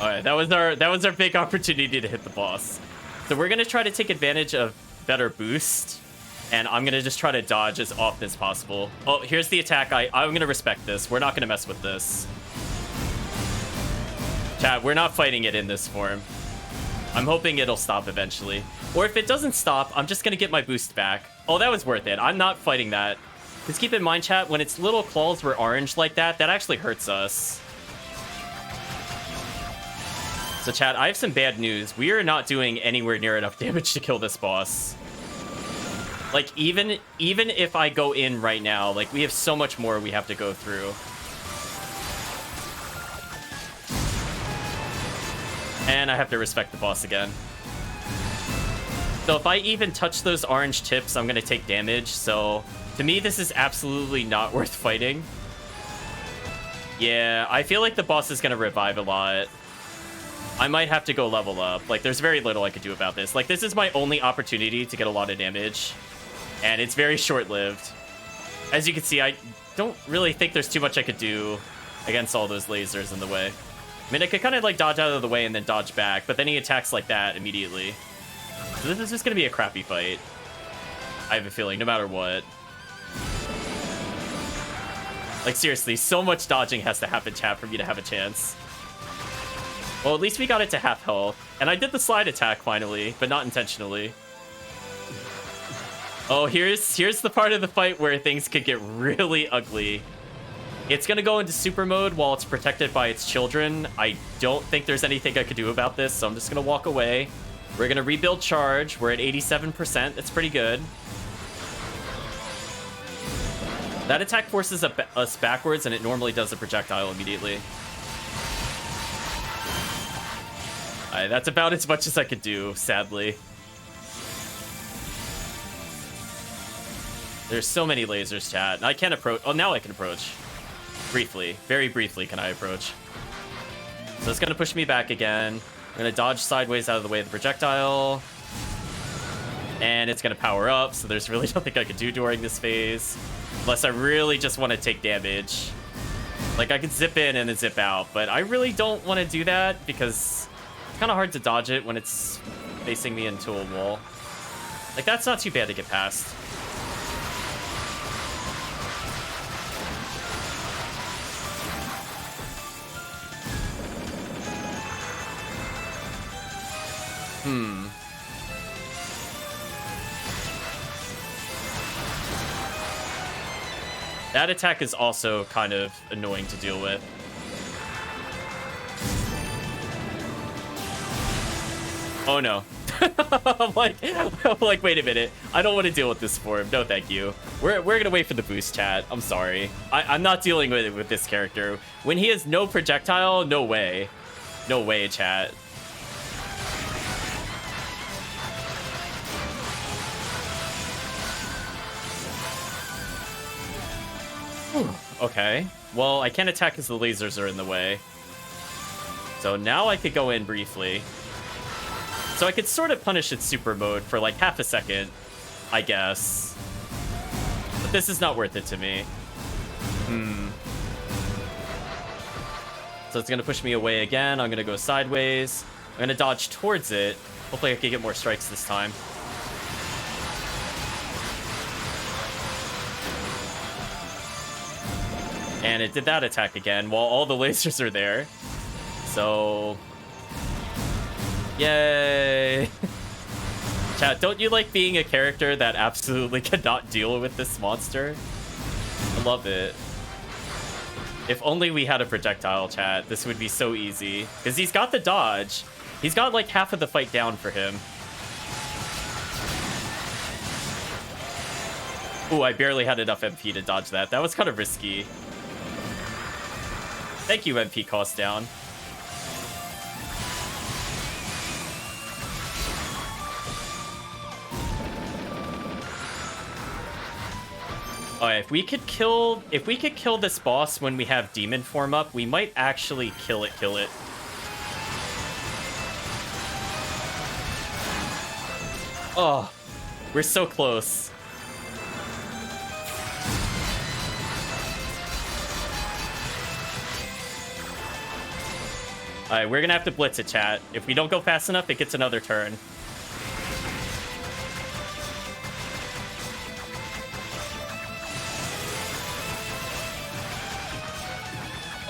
Alright, that was our big opportunity to hit the boss. So we're gonna try to take advantage of better boost, and I'm gonna just try to dodge as often as possible. Oh, here's the attack. I'm gonna respect this. We're not gonna mess with this. Chat, we're not fighting it in this form. I'm hoping it'll stop eventually. Or if it doesn't stop, I'm just gonna get my boost back. Oh, that was worth it. I'm not fighting that. Because keep in mind, chat, when its little claws were orange like that, that actually hurts us. So, chat, I have some bad news. We are not doing anywhere near enough damage to kill this boss. Like, even if I go in right now, like, we have so much more we have to go through. And I have to respect the boss again. So if I even touch those orange tips, I'm going to take damage. So, to me, this is absolutely not worth fighting. Yeah, I feel like the boss is going to revive a lot. I might have to go level up. Like, there's very little I could do about this. Like, this is my only opportunity to get a lot of damage. And it's very short-lived. As you can see, I don't really think there's too much I could do against all those lasers in the way. I mean, I could kind of, like, dodge out of the way and then dodge back, but then he attacks like that immediately. So this is just going to be a crappy fight. I have a feeling, no matter what. Like, seriously, so much dodging has to happen, chat, for me to have a chance. Well, at least we got it to half health. And I did the slide attack finally, but not intentionally. Oh, here's the part of the fight where things could get really ugly. It's going to go into super mode while it's protected by its children. I don't think there's anything I could do about this, so I'm just going to walk away. We're going to rebuild charge. We're at 87%. That's pretty good. That attack forces us backwards, and it normally does a projectile immediately. That's about as much as I could do, sadly. There's so many lasers, chat. I can't approach. Oh, now I can approach. Briefly. Very briefly can I approach. So it's going to push me back again. I'm going to dodge sideways out of the way of the projectile. And it's going to power up, so there's really nothing I can do during this phase. Unless I really just want to take damage. Like, I could zip in and then zip out, but I really don't want to do that because it's kind of hard to dodge it when it's facing me into a wall. Like, that's not too bad to get past. That attack is also kind of annoying to deal with. Oh no. I'm like, wait a minute. I don't want to deal with this form. No, thank you. We're gonna wait for the boost, chat. I'm sorry. I'm not dealing with it with this character. When he has no projectile, no way. No way, chat. Okay. Well, I can't attack because the lasers are in the way. So now I could go in briefly. So I could sort of punish its super mode for like half a second, I guess. But this is not worth it to me. So it's going to push me away again. I'm going to go sideways. I'm going to dodge towards it. Hopefully I can get more strikes this time. And it did that attack again while all the lasers are there. So... Yay! Chat, don't you like being a character that absolutely cannot deal with this monster? I love it. If only we had a projectile, chat, this would be so easy. Because he's got the dodge. He's got like half of the fight down for him. Ooh, I barely had enough MP to dodge that. That was kind of risky. Thank you, MP cost down. Alright, if we could kill this boss when we have demon form up, we might actually kill it. Oh, we're so close. Alright, we're gonna have to blitz it, chat. If we don't go fast enough, it gets another turn.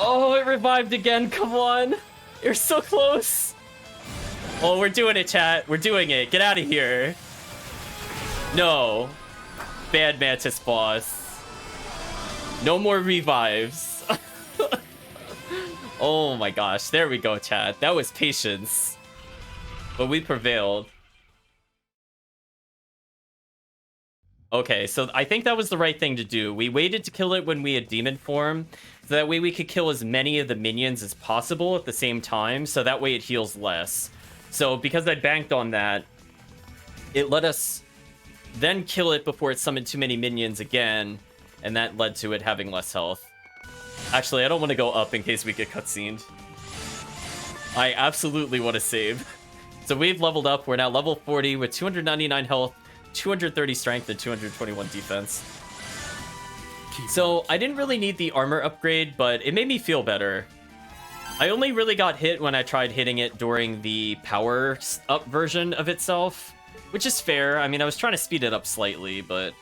Oh, it revived again. Come on. You're so close. Oh, we're doing it, chat. We're doing it. Get out of here. No. Bad Mantis boss. No more revives. Oh my gosh. There we go, chat. That was patience. But we prevailed. Okay, so I think that was the right thing to do. We waited to kill it when we had demon form, so that way we could kill as many of the minions as possible at the same time, so that way it heals less. So because I banked on that, it let us then kill it before it summoned too many minions again, and that led to it having less health. Actually, I don't want to go up in case we get cutscened. I absolutely want to save. So we've leveled up. We're now level 40 with 299 health, 230 strength, and 221 defense. So I didn't really need the armor upgrade, but it made me feel better. I only really got hit when I tried hitting it during the power up version of itself, which is fair. I mean, I was trying to speed it up slightly, but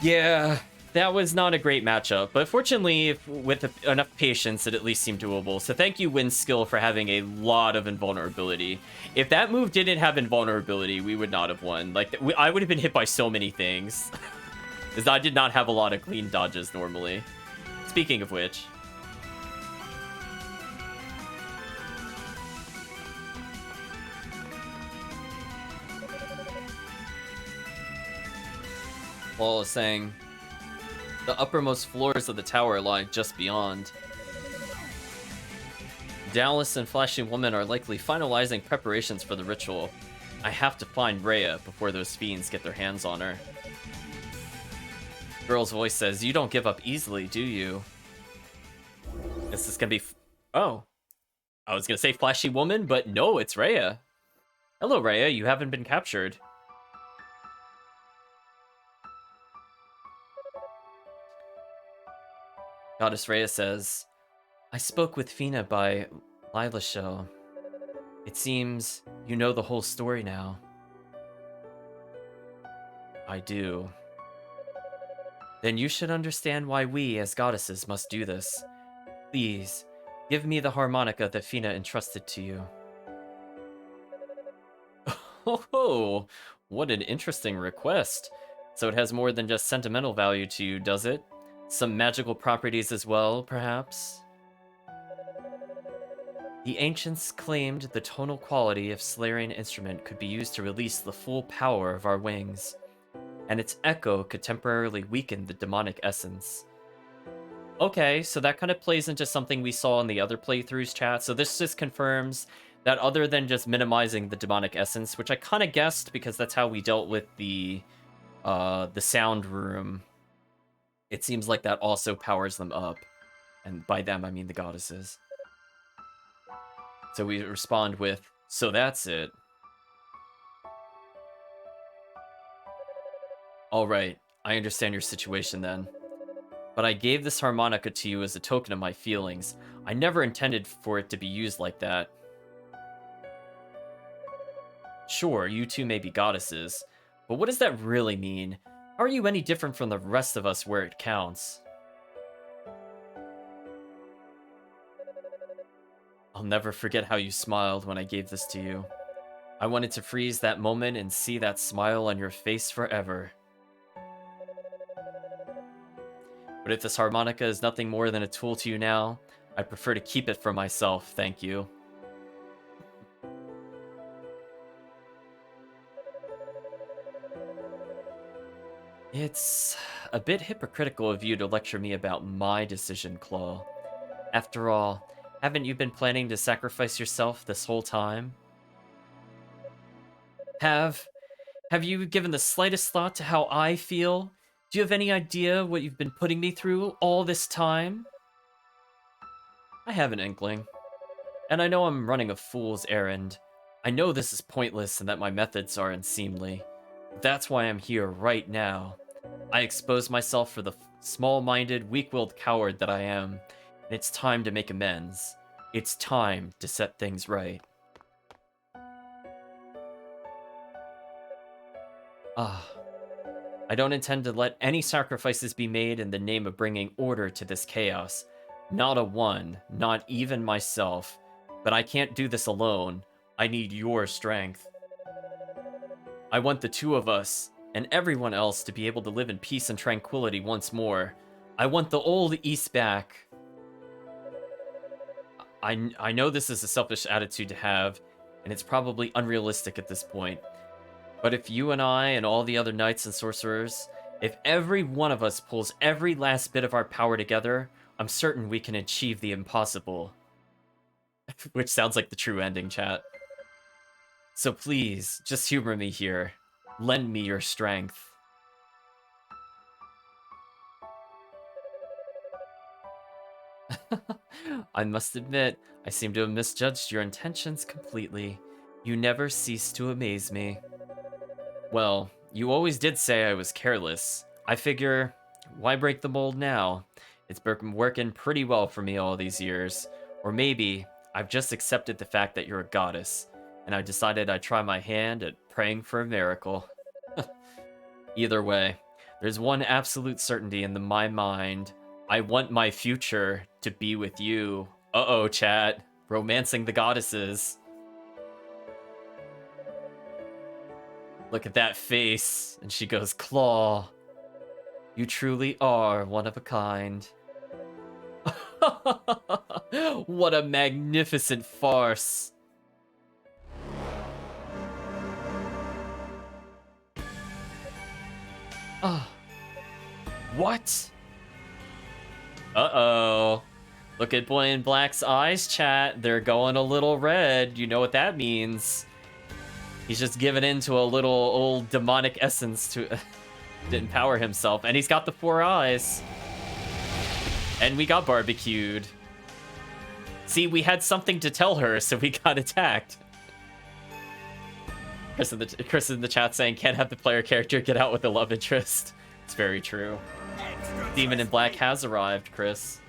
yeah, that was not a great matchup. But fortunately, with enough patience, it at least seemed doable. So thank you, Windskill, for having a lot of invulnerability. If that move didn't have invulnerability, we would not have won. Like, I would have been hit by so many things. Because I did not have a lot of clean dodges normally. Speaking of which... Paul is saying, the uppermost floors of the tower lie just beyond. Dallas and Flashing Woman are likely finalizing preparations for the ritual. I have to find Rhea before those fiends get their hands on her. Girl's voice says, you don't give up easily, do you? This is gonna be... Oh. I was gonna say Flashy Woman, but no, it's Rhea. Hello, Rhea, you haven't been captured. Goddess Rhea says, I spoke with Fina by Lila Show. It seems you know the whole story now. I do. Then you should understand why we, as goddesses, must do this. Please, give me the harmonica that Fina entrusted to you. Oh, what an interesting request. So it has more than just sentimental value to you, does it? Some magical properties as well, perhaps? The ancients claimed the tonal quality of Solarian instrument could be used to release the full power of our wings, and its echo could temporarily weaken the demonic essence. Okay, so that kind of plays into something we saw in the other playthroughs, chat. So this just confirms that other than just minimizing the demonic essence, which I kind of guessed because that's how we dealt with the sound room, it seems like that also powers them up. And by them, I mean the goddesses. So we respond with, so that's it. Alright, I understand your situation then. But I gave this harmonica to you as a token of my feelings. I never intended for it to be used like that. Sure, you two may be goddesses, but what does that really mean? How are you any different from the rest of us where it counts? I'll never forget how you smiled when I gave this to you. I wanted to freeze that moment and see that smile on your face forever. But if this harmonica is nothing more than a tool to you now, I prefer to keep it for myself, thank you. It's a bit hypocritical of you to lecture me about my decision, Claw. After all, haven't you been planning to sacrifice yourself this whole time? Have you given the slightest thought to how I feel? Do you have any idea what you've been putting me through all this time? I have an inkling. And I know I'm running a fool's errand. I know this is pointless and that my methods are unseemly. That's why I'm here right now. I expose myself for the small-minded, weak-willed coward that I am, and it's time to make amends. It's time to set things right. I don't intend to let any sacrifices be made in the name of bringing order to this chaos. Not a one, not even myself. But I can't do this alone. I need your strength. I want the two of us, and everyone else, to be able to live in peace and tranquility once more. I want the old East back. I know this is a selfish attitude to have, and it's probably unrealistic at this point. But if you and I and all the other knights and sorcerers, if every one of us pulls every last bit of our power together, I'm certain we can achieve the impossible. Which sounds like the true ending, chat. So please, just humor me here. Lend me your strength. I must admit, I seem to have misjudged your intentions completely. You never cease to amaze me. Well, you always did say I was careless. I figure, why break the mold now? It's been working pretty well for me all these years. Or maybe I've just accepted the fact that you're a goddess, and I decided I'd try my hand at praying for a miracle. Either way, there's one absolute certainty in my mind. I want my future to be with you. Uh-oh, chat. Romancing the goddesses. Look at that face. And she goes, Claw, you truly are one of a kind. What a magnificent farce. What? Uh-oh. Look at Boy in Black's eyes, chat. They're going a little red. You know what that means. He's just given into a little old demonic essence to empower himself. And he's got the 4 eyes. And we got barbecued. See, we had something to tell her, so we got attacked. Chris in the chat saying, can't have the player character get out with a love interest. It's very true. Demon in Black has arrived, Chris.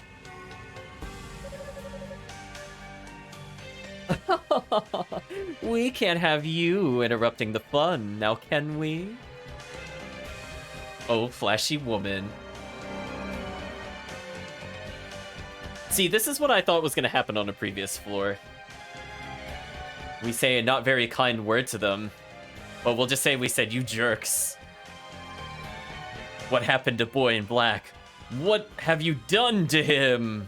We can't have you interrupting the fun, now can we? Oh, flashy woman. See, this is what I thought was going to happen on a previous floor. We say a not very kind word to them, but we'll just say we said, you jerks. What happened to Boy in Black? What have you done to him?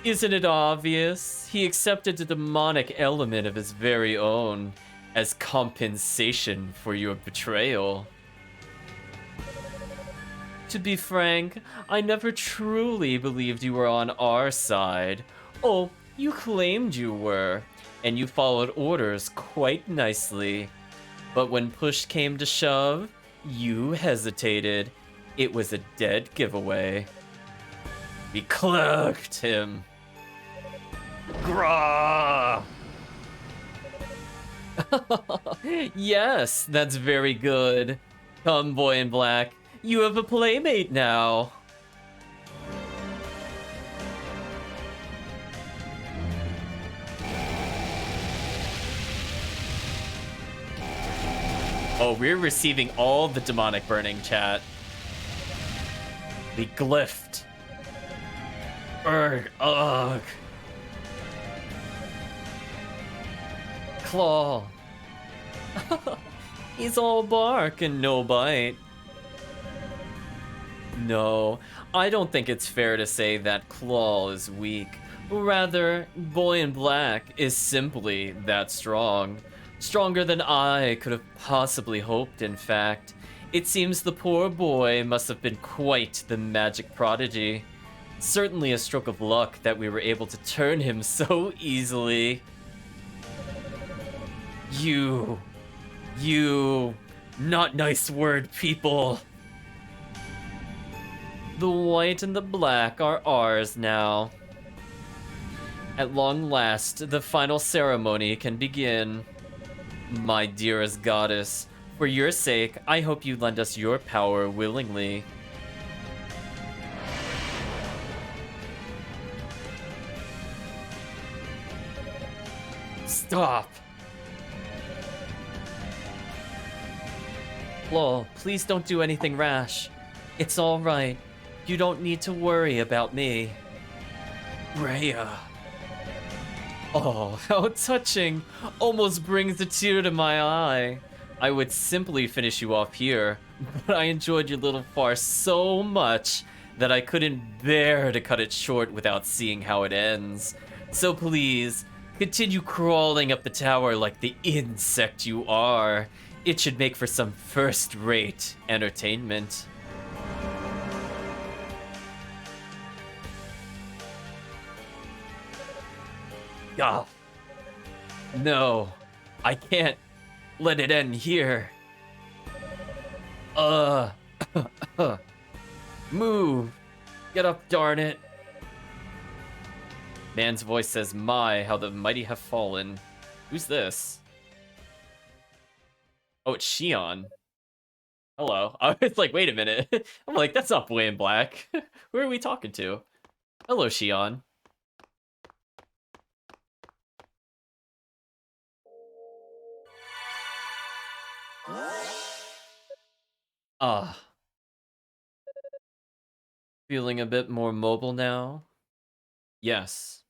Isn't it obvious? He accepted the demonic element of his very own as compensation for your betrayal. To be frank, I never truly believed you were on our side. Oh, you claimed you were, and you followed orders quite nicely. But when push came to shove, you hesitated. It was a dead giveaway. We cloaked him. Grah! Yes, that's very good. Come, Boy in Black. You have a playmate now. Oh, we're receiving all the demonic burning, chat. The glyph. Ugh. Claw. He's all bark and no bite. No, I don't think it's fair to say that Claw is weak. Rather, Boy in Black is simply that strong. Stronger than I could have possibly hoped, in fact. It seems the poor boy must have been quite the magic prodigy. Certainly a stroke of luck that we were able to turn him so easily. You, not nice word, people. The white and the black are ours now. At long last, the final ceremony can begin. My dearest goddess, for your sake, I hope you lend us your power willingly. Stop! Lol, please don't do anything rash. It's alright. You don't need to worry about me. Rhea. Oh, how touching. Almost brings a tear to my eye. I would simply finish you off here, but I enjoyed your little farce so much that I couldn't bear to cut it short without seeing how it ends. So please, continue crawling up the tower like the insect you are. It should make for some first-rate entertainment. Ah, no, I can't let it end here. Move, get up, darn it. Man's voice says, my, how the mighty have fallen. Who's this? Oh, it's Xion. Hello. I was like, wait a minute. I'm like, that's not Boy in Black. Who are we talking to? Hello, Xion. Ah. Feeling a bit more mobile now? Yes.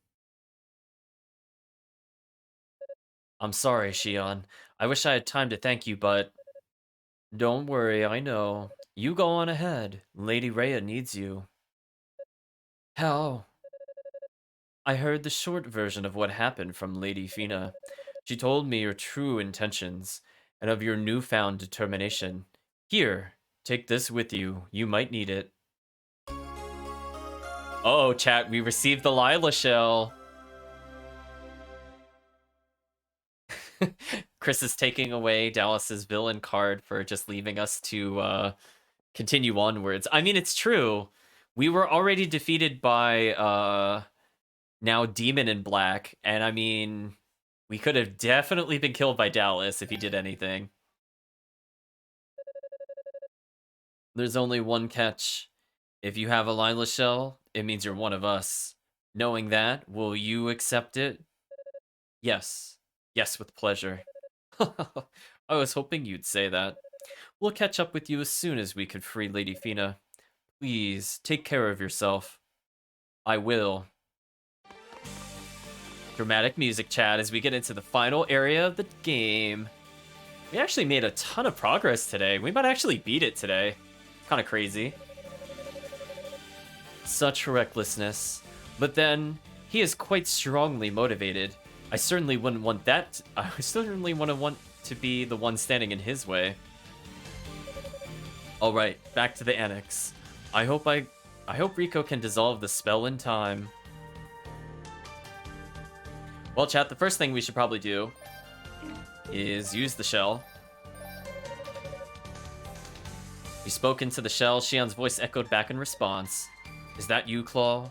I'm sorry, Xion. I wish I had time to thank you, but... Don't worry, I know. You go on ahead. Lady Rhea needs you. How? I heard the short version of what happened from Lady Fina. She told me your true intentions, and of your newfound determination. Here, take this with you. You might need it. Oh, chat, we received the Lila shell. Chris is taking away Dallas's villain card for just leaving us to continue onwards. I mean, it's true. We were already defeated by now Demon in Black, and I mean, we could have definitely been killed by Dallas if he did anything. There's only one catch. If you have a Lila shell, it means you're one of us. Knowing that, will you accept it? Yes. Yes, with pleasure. I was hoping you'd say that. We'll catch up with you as soon as we can free Lady Fina. Please, take care of yourself. I will. Dramatic music, chat, as we get into the final area of the game. We actually made a ton of progress today. We might actually beat it today. Kind of crazy. Such recklessness. But then, he is quite strongly motivated. I certainly wouldn't want that. I certainly wouldn't want to be the one standing in his way. All right, back to the annex. I hope Rico can dissolve the spell in time. Well, chat, the first thing we should probably do is use the shell. We spoke into the shell. Xion's voice echoed back in response. Is that you, Claw?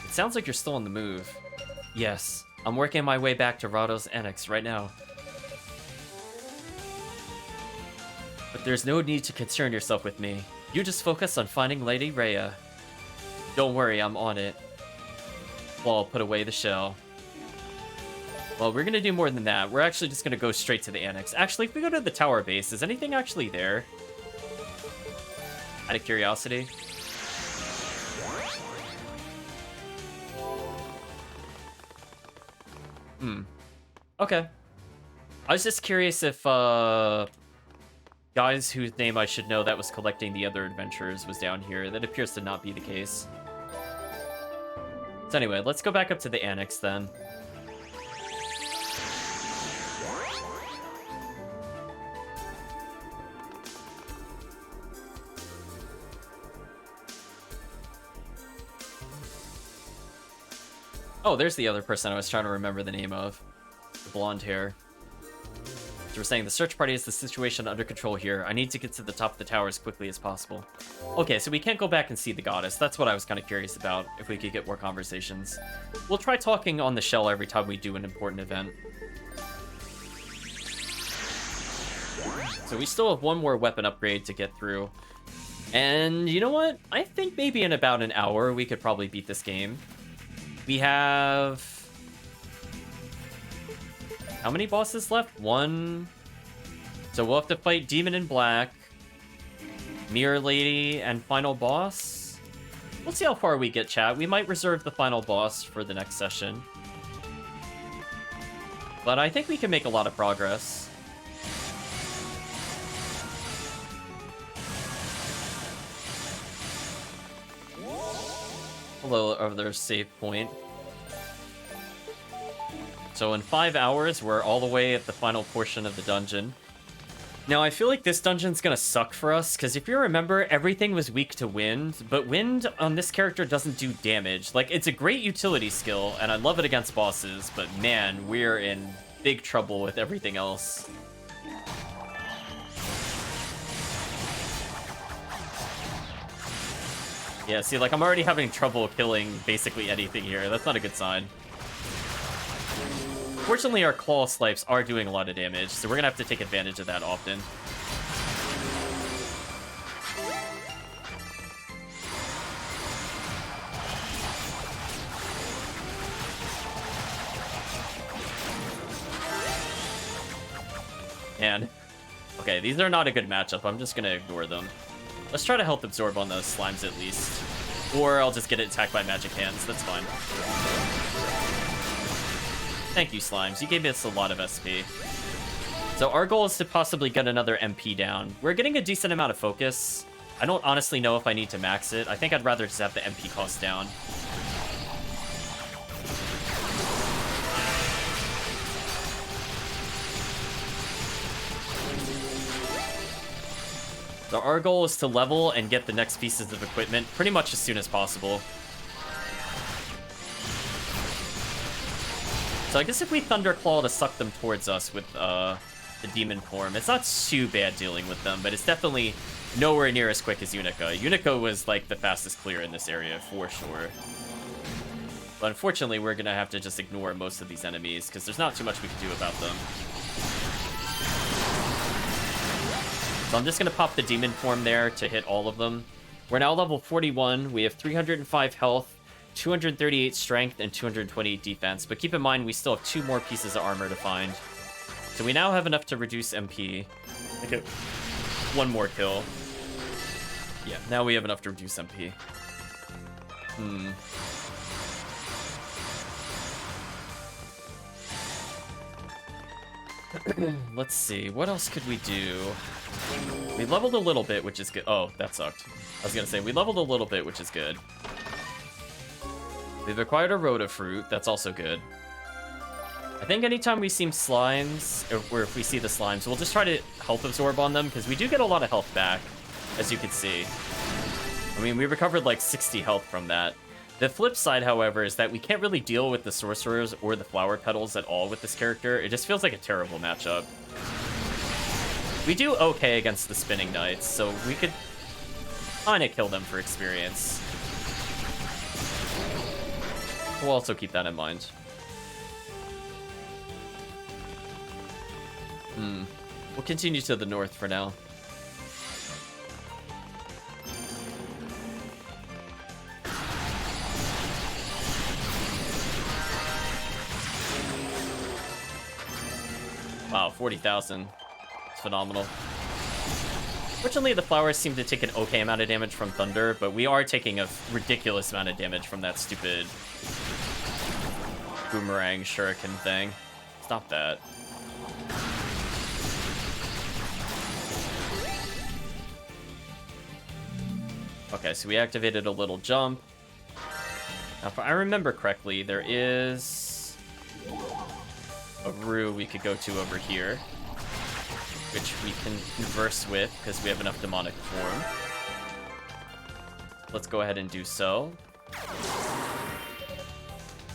It sounds like you're still on the move. Yes, I'm working my way back to Rado's annex right now. But there's no need to concern yourself with me. You just focus on finding Lady Rhea. Don't worry, I'm on it. Well, I'll put away the shell. Well, we're gonna do more than that. We're actually just gonna go straight to the annex. Actually, if we go to the tower base, is anything actually there? Out of curiosity. Okay. I was just curious if, guys whose name I should know that was collecting the other adventures was down here. That appears to not be the case. So anyway, let's go back up to the annex then. Oh, there's the other person I was trying to remember the name of. The blonde hair. So we're saying the search party has the situation under control here. I need to get to the top of the tower as quickly as possible. Okay, so we can't go back and see the goddess. That's what I was kind of curious about, if we could get more conversations. We'll try talking on the shell every time we do an important event. So we still have one more weapon upgrade to get through. And you know what? I think maybe in about an hour we could probably beat this game. We have... how many bosses left? One. So we'll have to fight Demon in Black, Mirror Lady, and final boss. We'll see how far we get, chat. We might reserve the final boss for the next session. But I think we can make a lot of progress. Hello, other save point. So in 5 hours, we're all the way at the final portion of the dungeon. Now, I feel like this dungeon's gonna suck for us, because if you remember, everything was weak to wind, but wind on this character doesn't do damage. Like, it's a great utility skill, and I love it against bosses, but man, we're in big trouble with everything else. Yeah, see, like, I'm already having trouble killing basically anything here. That's not a good sign. Fortunately, our claw swipes are doing a lot of damage, so we're gonna have to take advantage of that often. And, okay, these are not a good matchup. I'm just gonna ignore them. Let's try to health absorb on those slimes at least. Or I'll just get it attacked by magic hands. That's fine. Thank you, slimes. You gave us a lot of SP. So our goal is to possibly get another MP down. We're getting a decent amount of focus. I don't honestly know if I need to max it. I think I'd rather just have the MP cost down. So our goal is to level and get the next pieces of equipment pretty much as soon as possible. So I guess if we Thunderclaw to suck them towards us with the demon form, it's not too bad dealing with them, but it's definitely nowhere near as quick as Unica. Unica was like the fastest clear in this area for sure. But unfortunately, we're gonna have to just ignore most of these enemies because there's not too much we can do about them. So I'm just gonna pop the demon form there to hit all of them. We're now level 41. We have 305 health. 238 strength and 228 defense, but keep in mind we still have 2 more pieces of armor to find. So we now have enough to reduce MP. Okay, 1 more kill. Yeah, now we have enough to reduce MP. Let's see, what else could we do? We leveled a little bit, which is good. Oh, that sucked. I was gonna say, we leveled a little bit, which is good. We've acquired a Rotafruit, that's also good. I think anytime we see slimes, or if we see the slimes, we'll just try to health absorb on them, because we do get a lot of health back, as you can see. I mean, we recovered like 60 health from that. The flip side, however, is that we can't really deal with the sorcerers or the flower petals at all with this character. It just feels like a terrible matchup. We do okay against the spinning knights, so we could kind of kill them for experience. We'll also keep that in mind. We'll continue to the north for now. Wow, 40,000. It's phenomenal. Fortunately, the flowers seem to take an okay amount of damage from thunder, but we are taking a ridiculous amount of damage from that stupid boomerang shuriken thing. Stop that. Okay, so we activated a little jump. Now, if I remember correctly, there is a Rue we could go to over here, which we can converse with because we have enough demonic form. Let's go ahead and do so.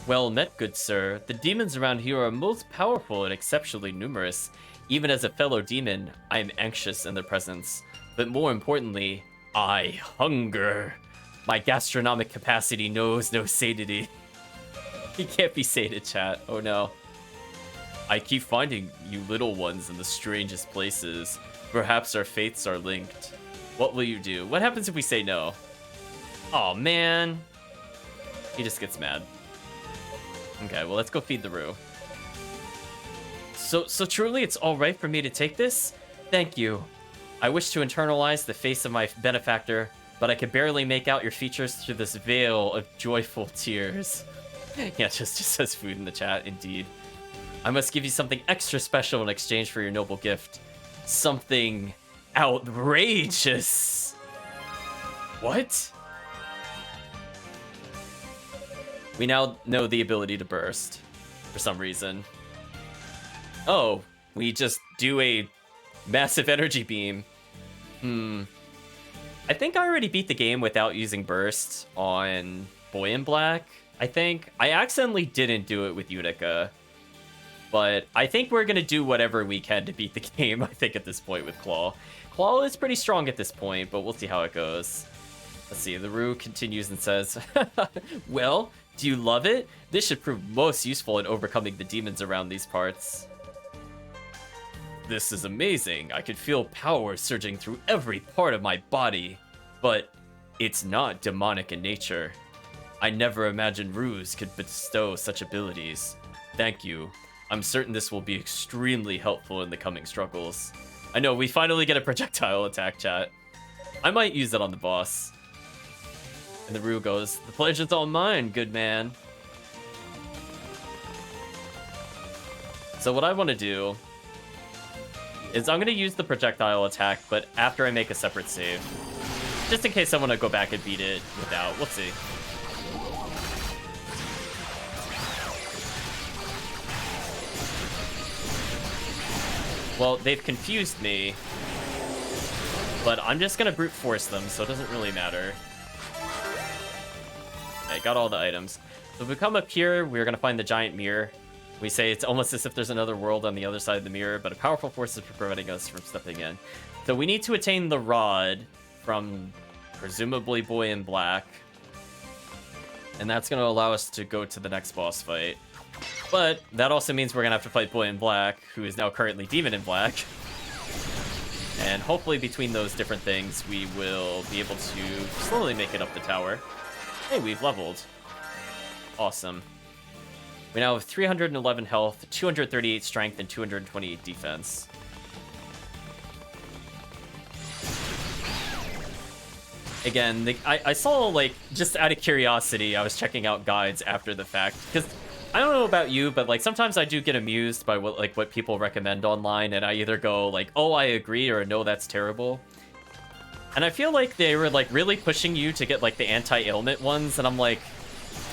Well met, good sir. The demons around here are most powerful and exceptionally numerous. Even as a fellow demon, I am anxious in their presence. But more importantly, I hunger. My gastronomic capacity knows no satiety. He can't be sated, chat. Oh no. I keep finding you little ones in the strangest places. Perhaps our fates are linked. What will you do? What happens if we say no? Oh man. He just gets mad. Okay, well, let's go feed the Rue. So truly it's alright for me to take this? Thank you. I wish to internalize the face of my benefactor, but I can barely make out your features through this veil of joyful tears. Yeah, just says food in the chat, indeed. I must give you something extra special in exchange for your noble gift. Something outrageous. What? We now know the ability to burst, for some reason. Oh, we just do a massive energy beam. I think I already beat the game without using burst on Boy in Black, I think. I accidentally didn't do it with Unica, but I think we're gonna do whatever we can to beat the game, I think, at this point with Claw. Claw is pretty strong at this point, but we'll see how it goes. Let's see, the Rue continues and says, well, do you love it? This should prove most useful in overcoming the demons around these parts. This is amazing. I can feel power surging through every part of my body, but it's not demonic in nature. I never imagined Ruse could bestow such abilities. Thank you. I'm certain this will be extremely helpful in the coming struggles. I know, we finally get a projectile attack, chat. I might use it on the boss. And the Rue goes, the pleasure's all mine, good man. So what I want to do is I'm going to use the projectile attack, but after I make a separate save. Just in case I want to go back and beat it without. We'll see. Well, they've confused me, but I'm just going to brute force them, so it doesn't really matter. Okay, got all the items. So if we come up here, we're going to find the giant mirror. We say it's almost as if there's another world on the other side of the mirror, but a powerful force is preventing us from stepping in. So we need to attain the rod from presumably Boy in Black. And that's going to allow us to go to the next boss fight. But that also means we're going to have to fight Boy in Black, who is now currently Demon in Black. And hopefully between those different things, we will be able to slowly make it up the tower. Hey, we've leveled. Awesome. We now have 311 health, 238 strength, and 228 defense. Again, I saw, like, just out of curiosity, I was checking out guides after the fact, because I don't know about you, but, like, sometimes I do get amused by what people recommend online, and I either go, like, oh, I agree, or no, that's terrible. And I feel like they were, like, really pushing you to get, like, the anti-ailment ones, and I'm like,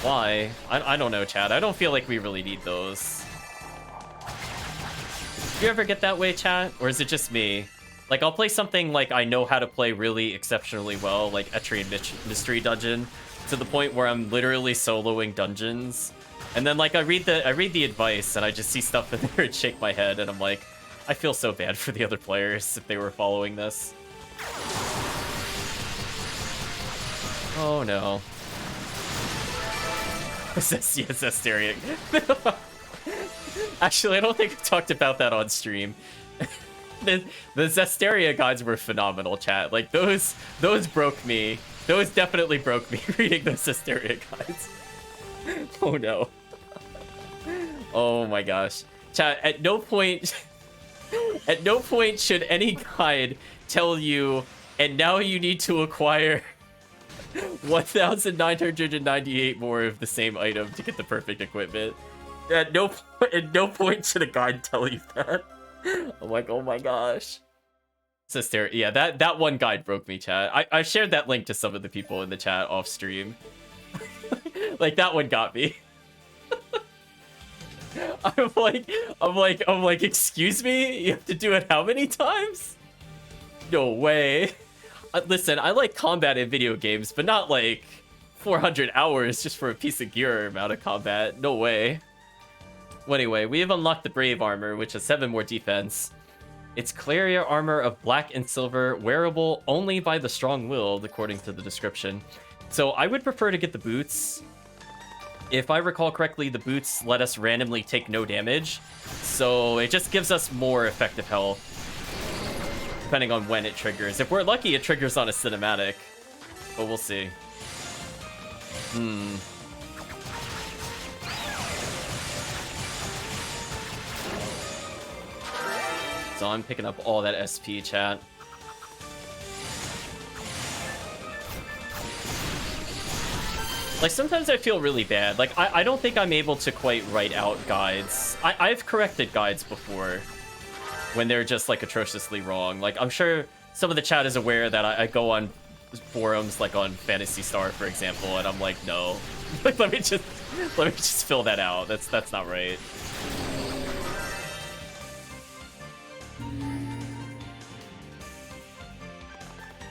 why? I don't know, chat. I don't feel like we really need those. Do you ever get that way, chat? Or is it just me? Like, I'll play something like I know how to play really exceptionally well, like Etrian Mystery Dungeon, to the point where I'm literally soloing dungeons. And then, like, I read the advice, and I just see stuff in there and shake my head, and I'm like, I feel so bad for the other players if they were following this. Oh no. Zestiria. Actually, I don't think we talked about that on stream. The Zestiria guides were phenomenal, chat. Like, those broke me. Those definitely broke me, reading those Zestiria guides. Oh no. Oh my gosh. Chat, at no point should any guide tell you, and now you need to acquire 1,998 more of the same item to get the perfect equipment. At no point should a guide tell you that. I'm like, oh my gosh. Sister, yeah, that one guide broke me, chat. I shared that link to some of the people in the chat off stream. Like, that one got me. I'm like, excuse me? You have to do it how many times? No way. Listen, I like combat in video games, but not like 400 hours just for a piece of gear amount of combat. No way. Well, anyway, we have unlocked the Brave Armor, which has 7 more defense. It's Claria armor of black and silver, wearable only by the strong-willed, according to the description. So I would prefer to get the boots. If I recall correctly, the boots let us randomly take no damage, so it just gives us more effective health, depending on when it triggers. If we're lucky, it triggers on a cinematic, but we'll see. So I'm picking up all that SP, chat. Like, sometimes I feel really bad. Like, I don't think I'm able to quite write out guides. I've corrected guides before when they're just, like, atrociously wrong. Like, I'm sure some of the chat is aware that I go on forums, like on Phantasy Star, for example, and I'm like, no. Like, let me just fill that out. That's not right.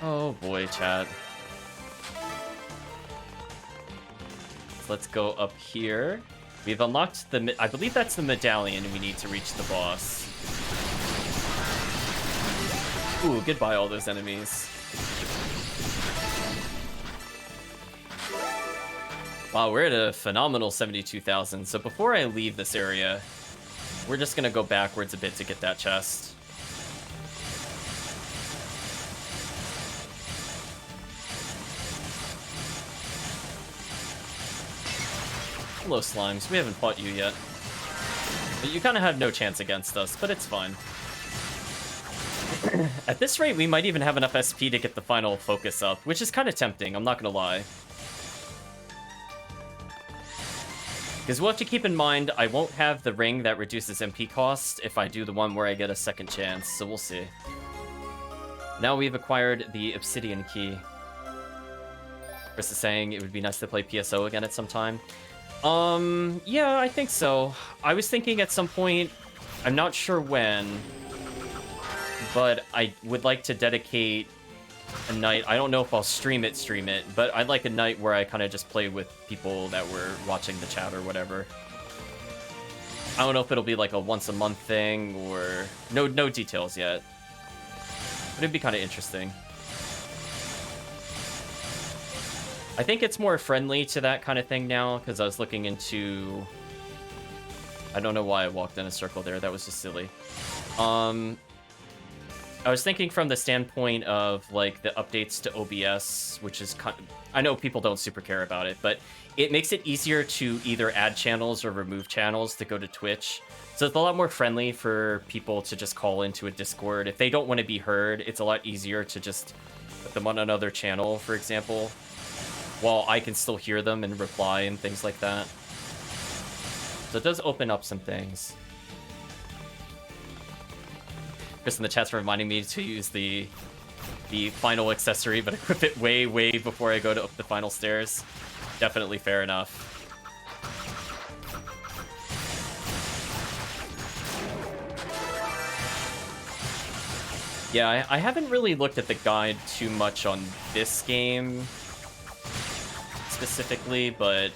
Oh boy, chat. Let's go up here. We've unlocked the... I believe that's the medallion we need to reach the boss. Ooh, goodbye all those enemies. Wow, we're at a phenomenal 72,000. So before I leave this area, we're just gonna go backwards a bit to get that chest. Hello, Slimes. We haven't fought you yet. But you kind of have no chance against us, but it's fine. At this rate, we might even have enough SP to get the final focus up, which is kind of tempting, I'm not gonna lie. Because we'll have to keep in mind, I won't have the ring that reduces MP cost if I do the one where I get a second chance, so we'll see. Now we've acquired the Obsidian Key. Chris is saying it would be nice to play PSO again at some time. Yeah, I think so. I was thinking at some point, I'm not sure when, but I would like to dedicate a night. I don't know if I'll stream it, but I'd like a night where I kind of just play with people that were watching the chat or whatever. I don't know if it'll be like a once a month thing or no details yet, but it'd be kind of interesting. I think it's more friendly to that kind of thing now, because I was looking into... I don't know why I walked in a circle there, that was just silly. I was thinking from the standpoint of, like, the updates to OBS, which is kind of... I know people don't super care about it, but it makes it easier to either add channels or remove channels to go to Twitch. So it's a lot more friendly for people to just call into a Discord. If they don't want to be heard, it's a lot easier to just put them on another channel, for example, while I can still hear them and reply and things like that. So it does open up some things. Chris in the chat's reminding me to use the final accessory, but equip it way before I go to up the final stairs. Definitely fair enough. Yeah, I haven't really looked at the guide too much on this game specifically, but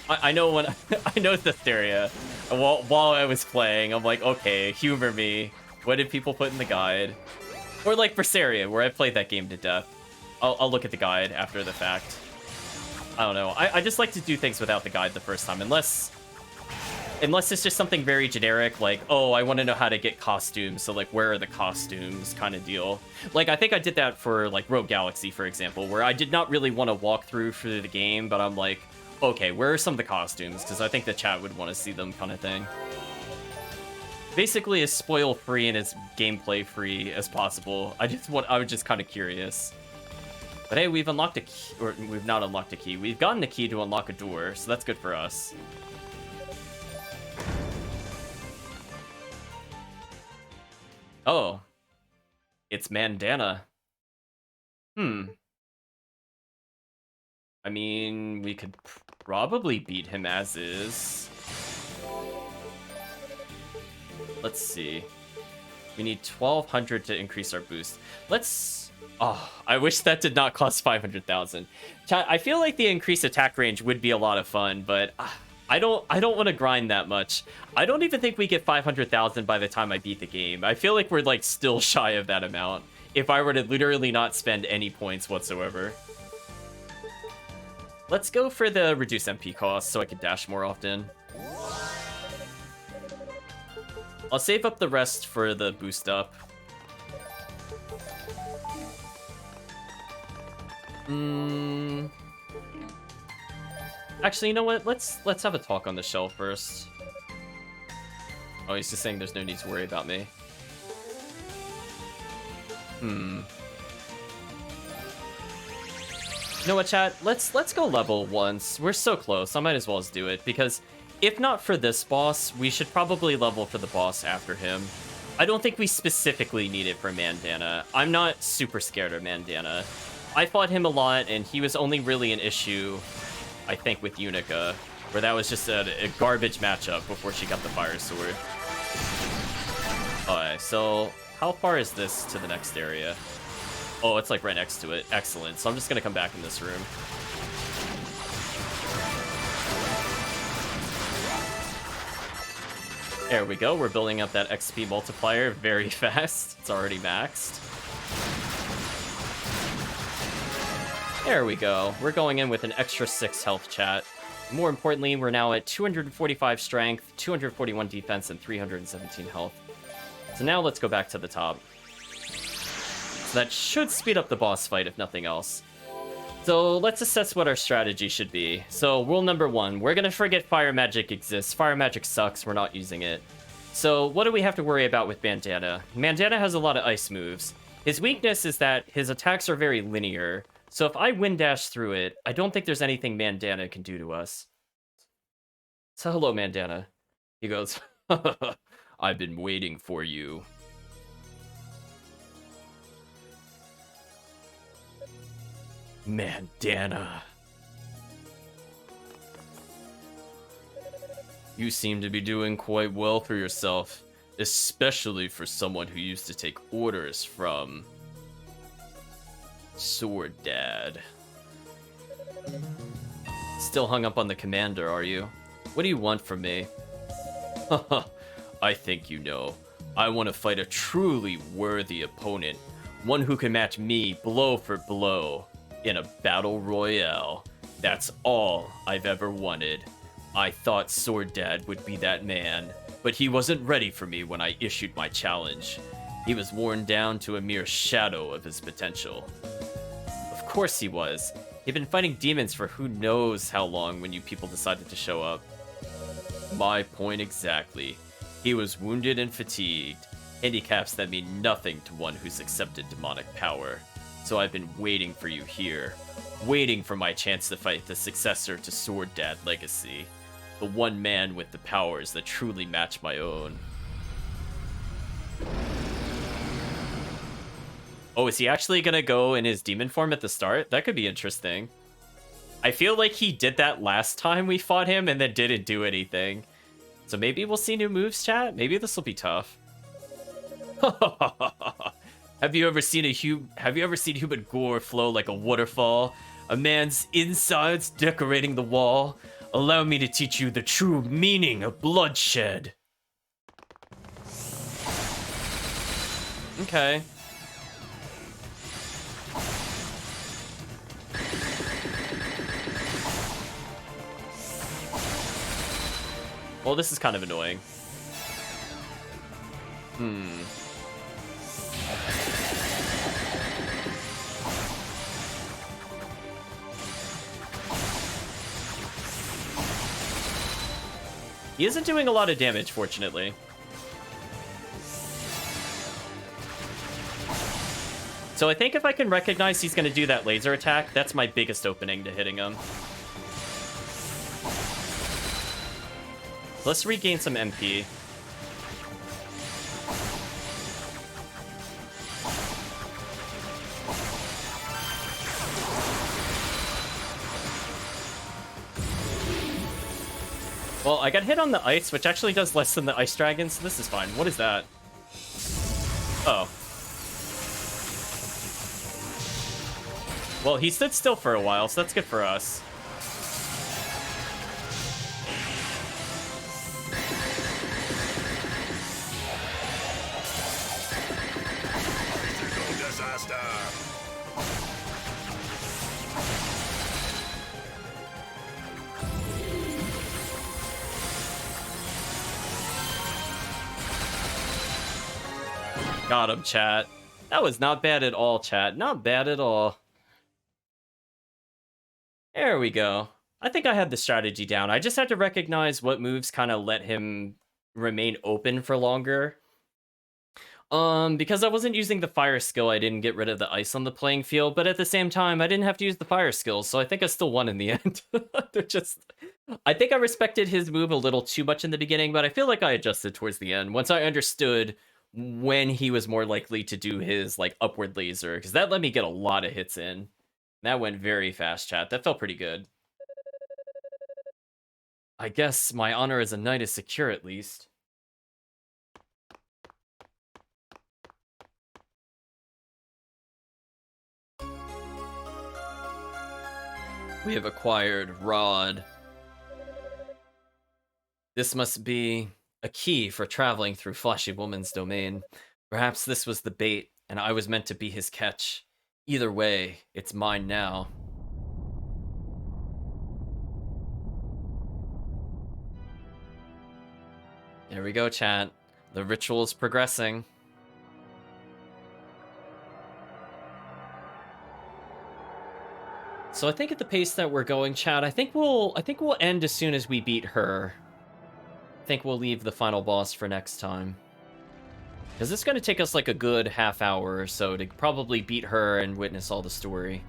I know when I know Thesteria. While I was playing, I'm like, okay, humor me. What did people put in the guide? Or like Berseria, where I played that game to death. I'll look at the guide after the fact. I don't know. I just like to do things without the guide the first time, unless it's just something very generic, like, oh, I want to know how to get costumes, so like, where are the costumes kind of deal. Like, I think I did that for like Rogue Galaxy, for example, where I did not really want to walk through the game, but I'm like, okay, where are some of the costumes? Because I think the chat would want to see them, kind of thing. Basically as spoil-free and as gameplay-free as possible. I was just kind of curious. But hey, we've unlocked a key, or we've not unlocked a key. We've gotten a key to unlock a door, so that's good for us. Oh. It's Mandana. I mean, we could probably beat him as is. Let's see. We need 1,200 to increase our boost. Let's... Oh, I wish that did not cost 500,000. Chat, I feel like the increased attack range would be a lot of fun, but I don't want to grind that much. I don't even think we get 500,000 by the time I beat the game. I feel like we're like still shy of that amount if I were to literally not spend any points whatsoever. Let's go for the reduced MP cost so I can dash more often. I'll save up the rest for the boost up. Actually, you know what? Let's have a talk on the shell first. Oh, he's just saying there's no need to worry about me. You know what, chat? Let's go level once. We're so close. I might as well just do it because if not for this boss, we should probably level for the boss after him. I don't think we specifically need it for Mandana. I'm not super scared of Mandana. I fought him a lot, and he was only really an issue, I think, with Unica, where that was just a garbage matchup before she got the Fire Sword. Alright, so how far is this to the next area? Oh, it's like right next to it. Excellent. So I'm just gonna come back in this room. There we go. We're building up that XP multiplier very fast. It's already maxed. There we go. We're going in with an extra 6 health, chat. More importantly, we're now at 245 strength, 241 defense, and 317 health. So now let's go back to the top. So that should speed up the boss fight, if nothing else. So let's assess what our strategy should be. So rule number 1, we're gonna forget fire magic exists. Fire magic sucks, we're not using it. So what do we have to worry about with Mandana? Mandana has a lot of ice moves. His weakness is that his attacks are very linear. So if I wind dash through it, I don't think there's anything Mandana can do to us. So hello, Mandana. He goes, I've been waiting for you. Mandana. You seem to be doing quite well for yourself, especially for someone who used to take orders from Sword Dad. Still hung up on the commander, are you? What do you want from me? Haha, I think you know. I want to fight a truly worthy opponent, one who can match me blow for blow in a battle royale. That's all I've ever wanted. I thought Sword Dad would be that man, but he wasn't ready for me when I issued my challenge. He was worn down to a mere shadow of his potential. Of course he was. He'd been fighting demons for who knows how long when you people decided to show up. My point exactly. He was wounded and fatigued, handicaps that mean nothing to one who's accepted demonic power. So I've been waiting for you here, waiting for my chance to fight the successor to Sword Dad Legacy, the one man with the powers that truly match my own. Oh, is he actually gonna go in his demon form at the start? That could be interesting. I feel like he did that last time we fought him and then didn't do anything. So maybe we'll see new moves, chat? Maybe this will be tough. Have you ever seen human gore flow like a waterfall? A man's insides decorating the wall? Allow me to teach you the true meaning of bloodshed. Okay. Well, this is kind of annoying. He isn't doing a lot of damage, fortunately. So I think if I can recognize he's going to do that laser attack, that's my biggest opening to hitting him. Let's regain some MP. Well, I got hit on the ice, which actually does less than the ice dragon, so this is fine. What is that? Oh. Well, he stood still for a while, so that's good for us. Got him, chat. That was not bad at all, chat. Not bad at all. There we go. I think I had the strategy down. I just had to recognize what moves kind of let him remain open for longer. Because I wasn't using the fire skill, I didn't get rid of the ice on the playing field, but at the same time, I didn't have to use the fire skill, so I think I still won in the end. I think I respected his move a little too much in the beginning, but I feel like I adjusted towards the end once I understood when he was more likely to do his like upward laser, because that let me get a lot of hits in. That went very fast, chat. That felt pretty good. I guess my honor as a knight is secure at least. We have acquired Rod. This must be a key for traveling through Flashy Woman's domain. Perhaps this was the bait, and I was meant to be his catch. Either way, it's mine now. There we go, chat. The ritual is progressing. So I think at the pace that we're going, chat, I think we'll end as soon as we beat her. I think we'll leave the final boss for next time. Because it's going to take us like a good half hour or so to probably beat her and witness all the story.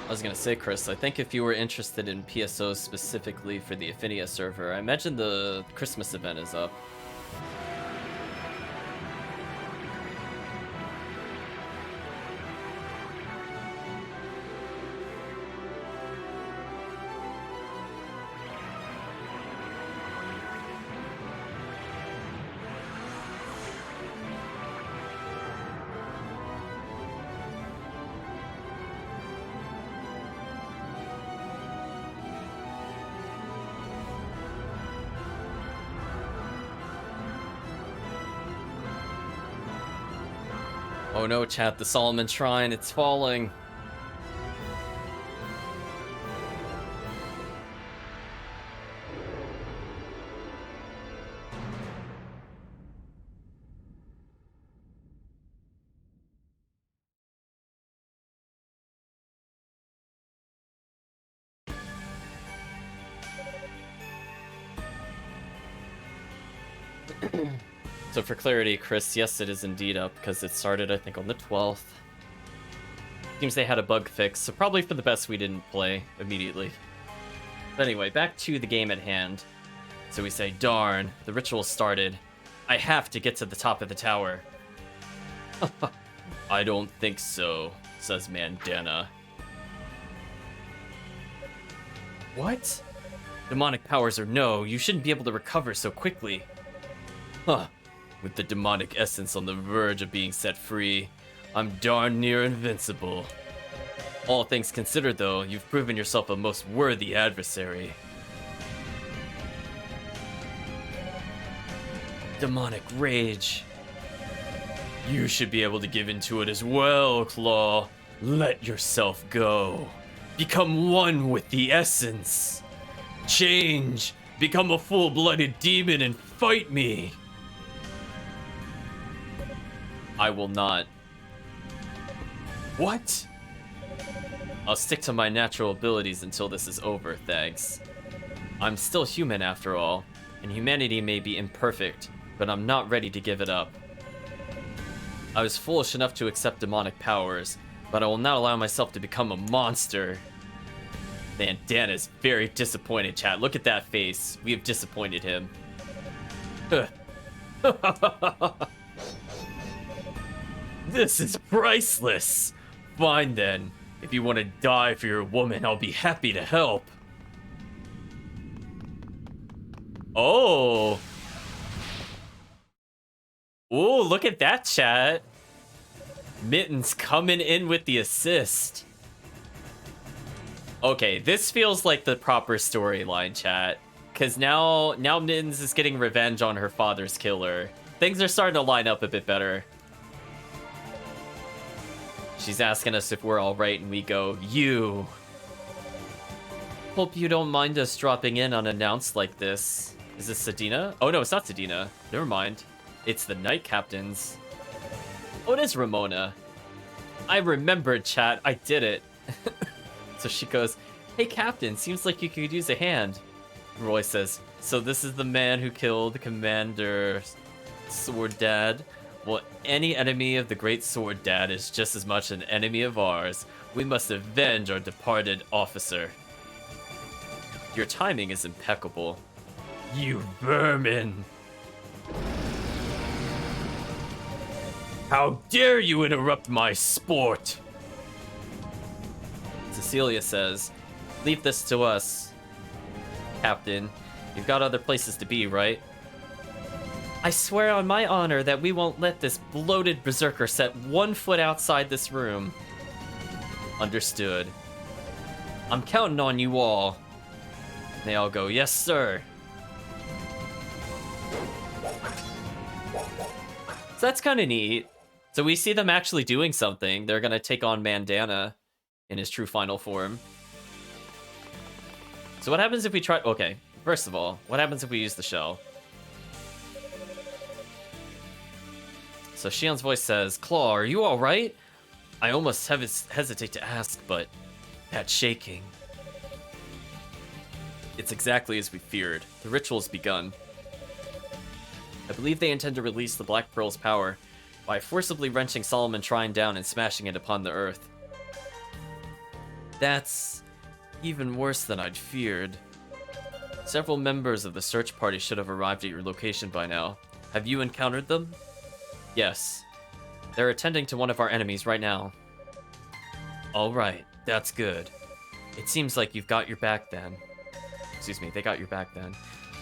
I was gonna say, Chris, I think if you were interested in PSO specifically for the Affinia server, I imagine the Christmas event is up. Oh no, chat, the Solomon Shrine, it's falling. So for clarity, Chris, yes, it is indeed up, because it started, I think, on the 12th. Seems they had a bug fix, so probably for the best we didn't play immediately. But anyway, back to the game at hand. So we say, darn, the ritual started. I have to get to the top of the tower. I don't think so, says Mandana. What? Demonic powers or no, you shouldn't be able to recover so quickly. Huh. With the demonic essence on the verge of being set free, I'm darn near invincible. All things considered, though, you've proven yourself a most worthy adversary. Demonic rage. You should be able to give into it as well, Claw. Let yourself go. Become one with the essence. Change. Become a full-blooded demon and fight me. I will not. What? I'll stick to my natural abilities until this is over, thanks. I'm still human after all, and humanity may be imperfect, but I'm not ready to give it up. I was foolish enough to accept demonic powers, But I will not allow myself to become a monster. Man, Dan is very disappointed, chat. Look at that face. We have disappointed him. This is priceless. Fine then. If you want to die for your woman, I'll be happy to help. Oh. Ooh, look at that, chat. Mittens coming in with the assist. Okay, this feels like the proper storyline, chat. Because now Mittens is getting revenge on her father's killer. Things are starting to line up a bit better. She's asking us if we're alright, and we go, you. Hope you don't mind us dropping in unannounced like this. Is this Sedina? Oh no, it's not Sedina. Never mind. It's the Knight Captains. Oh, it is Ramona. I remembered, chat. I did it. So she goes, hey, Captain, seems like you could use a hand. Roy says, so this is the man who killed Commander Sword Dad? Well, any enemy of the great Sword Dad is just as much an enemy of ours. We must avenge our departed officer. Your timing is impeccable. You vermin! How dare you interrupt my sport! Cecilia says, leave this to us. Captain, you've got other places to be, right? I swear on my honor that we won't let this bloated berserker set 1 foot outside this room. Understood. I'm counting on you all. They all go, yes, sir. So that's kind of neat. So we see them actually doing something. They're going to take on Mandana in his true final form. So what happens if we try... Okay, first of all, what happens if we use the shell? So Shion's voice says, Claw, are you alright? I almost hesitate to ask, but that shaking... It's exactly as we feared. The ritual's begun. I believe they intend to release the Black Pearl's power by forcibly wrenching Solomon Shrine down and smashing it upon the earth. That's even worse than I'd feared. Several members of the search party should have arrived at your location by now. Have you encountered them? Yes. They're attending to one of our enemies right now. Alright, that's good. It seems like you've got your back then. Excuse me, they got your back then.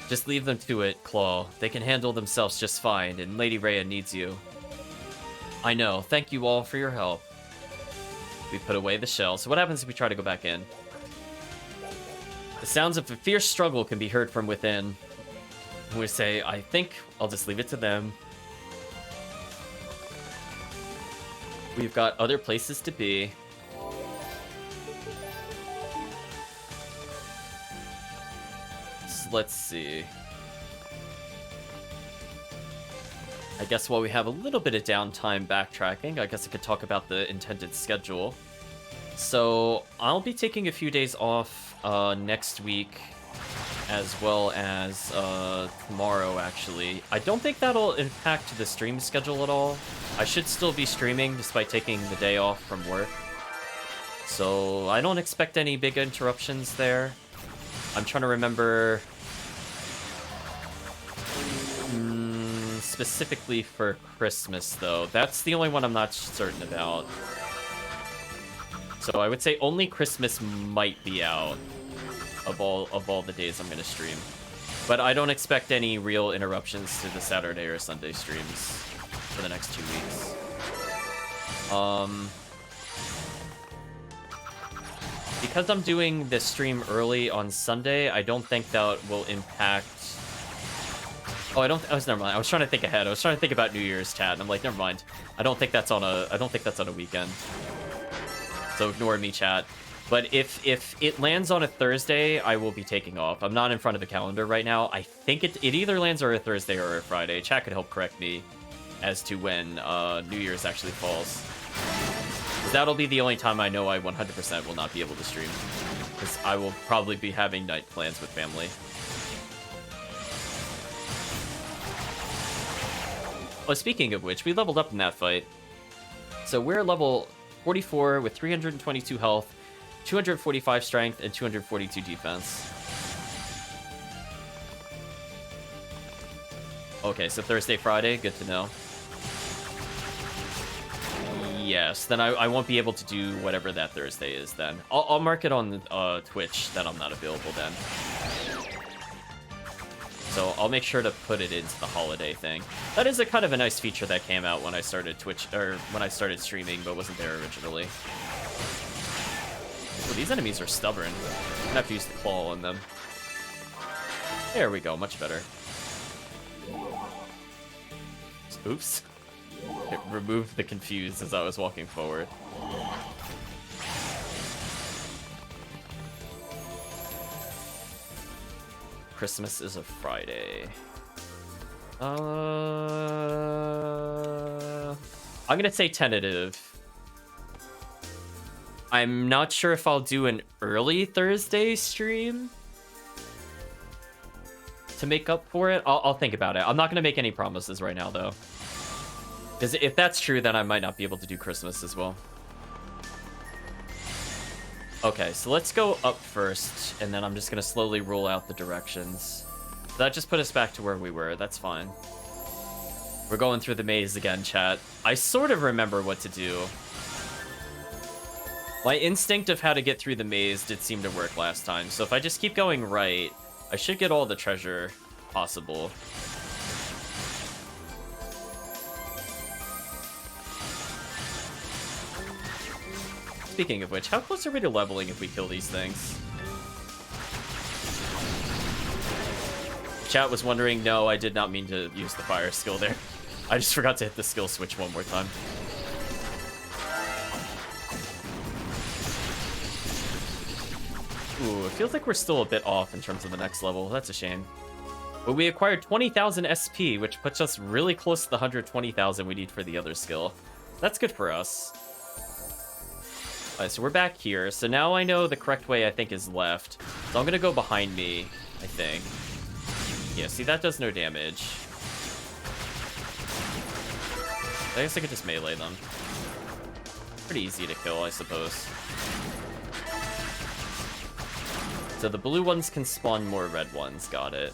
Just leave them to it, Claw. They can handle themselves just fine, and Lady Rhea needs you. I know. Thank you all for your help. We put away the shell. So what happens if we try to go back in? The sounds of a fierce struggle can be heard from within. And we say, I think I'll just leave it to them. We've got other places to be. So let's see. I guess while we have a little bit of downtime backtracking, I guess I could talk about the intended schedule. So I'll be taking a few days off next week, as well as tomorrow, actually. I don't think that'll impact the stream schedule at all. I should still be streaming despite taking the day off from work. So I don't expect any big interruptions there. I'm trying to remember... specifically for Christmas, though. That's the only one I'm not certain about. So I would say only Christmas might be out of all the days I'm going to stream. But I don't expect any real interruptions to the Saturday or Sunday streams for the next 2 weeks. Because I'm doing the stream early on Sunday, I don't think that will impact... Oh, never mind. I was trying to think ahead. I was trying to think about New Year's, chat, and I'm like, never mind. I don't think that's on a weekend. So ignore me, chat. But if it lands on a Thursday, I will be taking off. I'm not in front of a calendar right now. I think it either lands on a Thursday or a Friday. Chat could help correct me as to when New Year's actually falls. That'll be the only time I know I 100% will not be able to stream. Because I will probably be having night plans with family. Oh, speaking of which, we leveled up in that fight. So we're level 44 with 322 health, 245 strength, and 242 defense. Okay, so Thursday, Friday, good to know. Yes, then I won't be able to do whatever that Thursday is then. I'll mark it on Twitch that I'm not available then. So I'll make sure to put it into the holiday thing. That is a kind of a nice feature that came out when I started Twitch, or when I started streaming, but wasn't there originally. Well, these enemies are stubborn. I'm gonna have to use the claw on them. There we go, much better. Oops. It removed the confused as I was walking forward. Christmas is a Friday. I'm gonna say tentative. I'm not sure if I'll do an early Thursday stream to make up for it. I'll think about it. I'm not gonna make any promises right now, though. Because if that's true, then I might not be able to do Christmas as well. Okay, so let's go up first, and then I'm just gonna slowly roll out the directions. That just put us back to where we were. That's fine. We're going through the maze again, chat. I sort of remember what to do. My instinct of how to get through the maze did seem to work last time, so if I just keep going right, I should get all the treasure possible. Speaking of which, how close are we to leveling if we kill these things? Chat was wondering, no, I did not mean to use the fire skill there. I just forgot to hit the skill switch one more time. Ooh, it feels like we're still a bit off in terms of the next level. That's a shame. But we acquired 20,000 SP, which puts us really close to the 120,000 we need for the other skill. That's good for us. Alright, so we're back here. So now I know the correct way, I think, is left. So I'm gonna go behind me, I think. Yeah, see, that does no damage. I guess I could just melee them. Pretty easy to kill, I suppose. So the blue ones can spawn more red ones. Got it.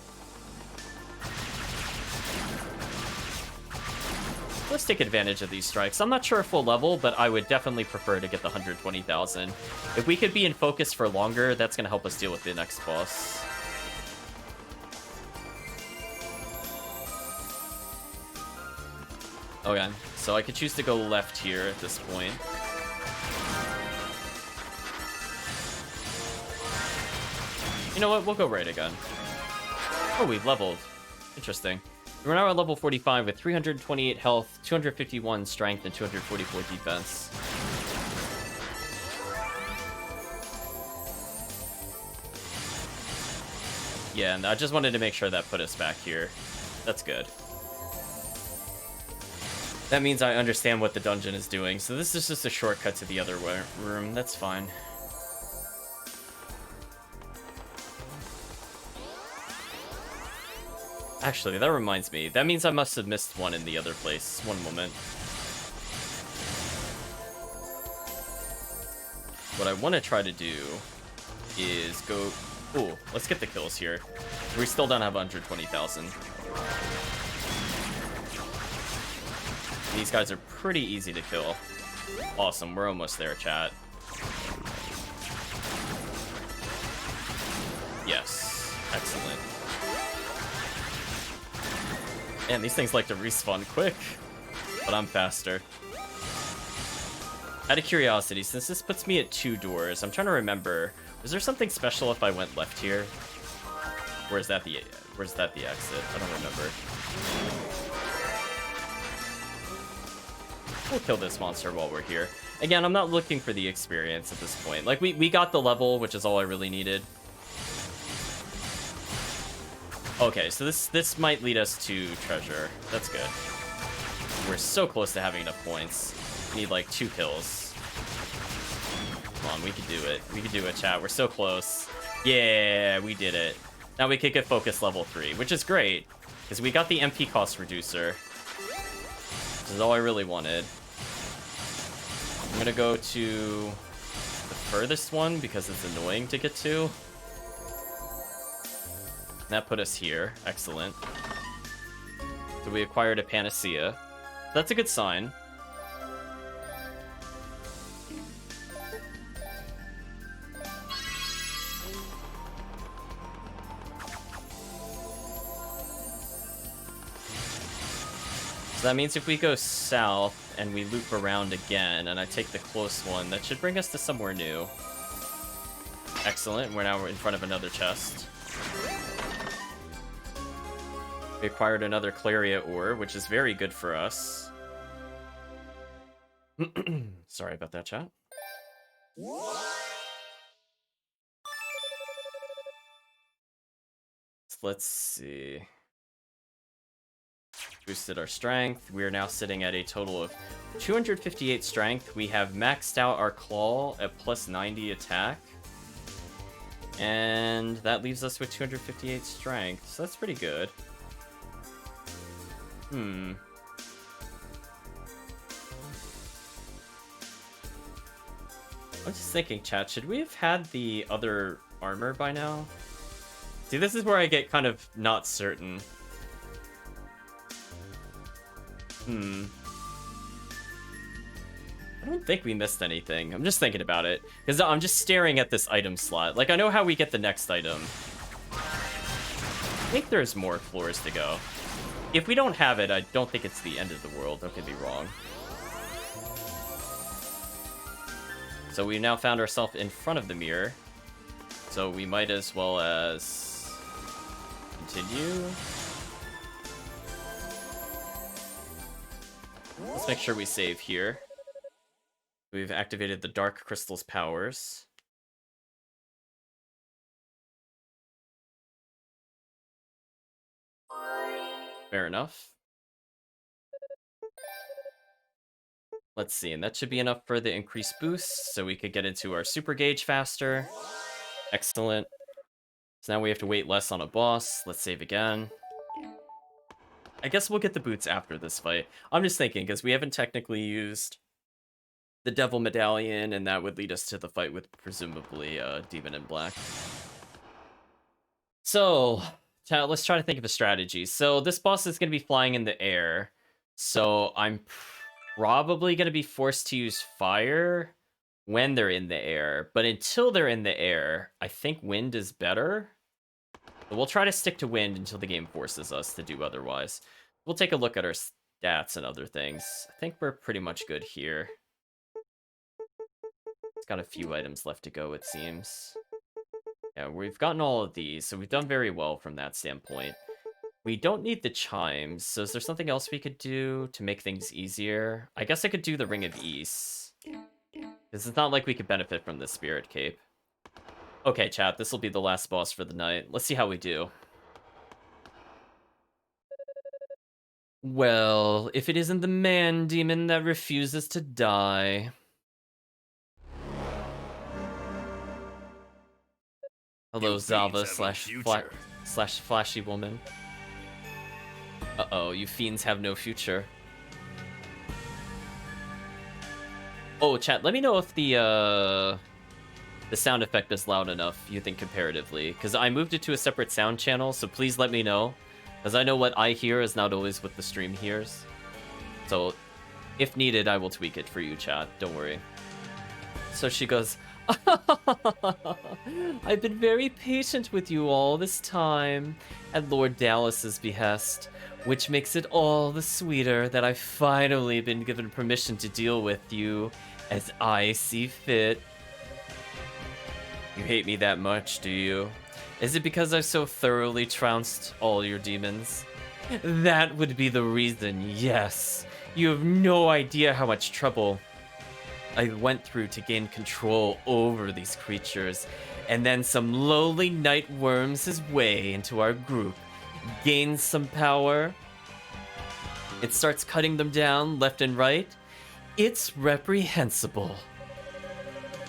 Let's take advantage of these strikes. I'm not sure if we'll level, but I would definitely prefer to get the 120,000. If we could be in focus for longer, that's going to help us deal with the next boss. Okay, so I could choose to go left here at this point. You know what? We'll go right again. Oh, we've leveled. Interesting. We're now at level 45 with 328 health, 251 strength, and 244 defense. Yeah, and I just wanted to make sure that put us back here. That's good. That means I understand what the dungeon is doing, so this is just a shortcut to the other room. That's fine. Actually, that reminds me. That means I must have missed one in the other place. One moment. What I want to try to do is go... Ooh, let's get the kills here. We still don't have 120,000. These guys are pretty easy to kill. Awesome, we're almost there, chat. Yes, excellent. Man, these things like to respawn quick, but I'm faster. Out of curiosity, since this puts me at 2 doors, I'm trying to remember, is there something special if I went left here? Where's that the exit? I don't remember. We'll kill this monster while we're here. Again, I'm not looking for the experience at this point. Like, we got the level, which is all I really needed. Okay, so this might lead us to treasure. That's good. We're so close to having enough points. We need like 2 kills. Come on, we can do it. We can do it, chat. We're so close. Yeah, we did it. Now we could get focus level 3, which is great, because we got the MP cost reducer. This is all I really wanted. I'm gonna go to the furthest one because it's annoying to get to. That put us here. Excellent. So we acquired a Panacea. That's a good sign. So that means if we go south and we loop around again and I take the close one, that should bring us to somewhere new. Excellent. We're now in front of another chest. We acquired another Claria ore, which is very good for us. Sorry about that, chat. Let's see. Boosted our strength. We are now sitting at a total of 258 strength. We have maxed out our claw at plus 90 attack. And that leaves us with 258 strength. So that's pretty good. I'm just thinking, chat, should we have had the other armor by now? See, this is where I get kind of not certain. I don't think we missed anything. I'm just thinking about it. Because I'm just staring at this item slot. Like, I know how we get the next item. I think there's more floors to go. If we don't have it, I don't think it's the end of the world. Don't get me wrong. So we now found ourselves in front of the mirror. So we might as well as continue. Let's make sure we save here. We've activated the Dark Crystal's powers. Fair enough. Let's see, and that should be enough for the increased boost, so we could get into our super gauge faster. Excellent. So now we have to wait less on a boss. Let's save again. I guess we'll get the boots after this fight. I'm just thinking, because we haven't technically used the Devil Medallion, and that would lead us to the fight with, presumably, Demon in Black. So, let's try to think of a strategy. So, this boss is going to be flying in the air. So, I'm probably going to be forced to use fire when they're in the air. But until they're in the air, I think wind is better. But we'll try to stick to wind until the game forces us to do otherwise. We'll take a look at our stats and other things. I think we're pretty much good here. It's got a few items left to go, it seems. Yeah, we've gotten all of these, so we've done very well from that standpoint. We don't need the chimes, so is there something else we could do to make things easier? I guess I could do the Ring of Ys. Because it's not like we could benefit from the Spirit Cape. Okay, chat, this will be the last boss for the night. Let's see how we do. Well, if it isn't the man demon that refuses to die. Hello, Zava slash Flashy Woman. Uh-oh, you fiends have no future. Oh, chat, let me know if the sound effect is loud enough, you think, comparatively. Because I moved it to a separate sound channel, so please let me know. Because I know what I hear is not always what the stream hears. So, if needed, I will tweak it for you, chat. Don't worry. So she goes, I've been very patient with you all this time, at Lord Dallas's behest, which makes it all the sweeter that I've finally been given permission to deal with you as I see fit. You hate me that much, do you? Is it because I've so thoroughly trounced all your demons? That would be the reason, yes. You have no idea how much trouble I went through to gain control over these creatures, and then some lowly night worms his way into our group, gains some power. It starts cutting them down left and right. It's reprehensible.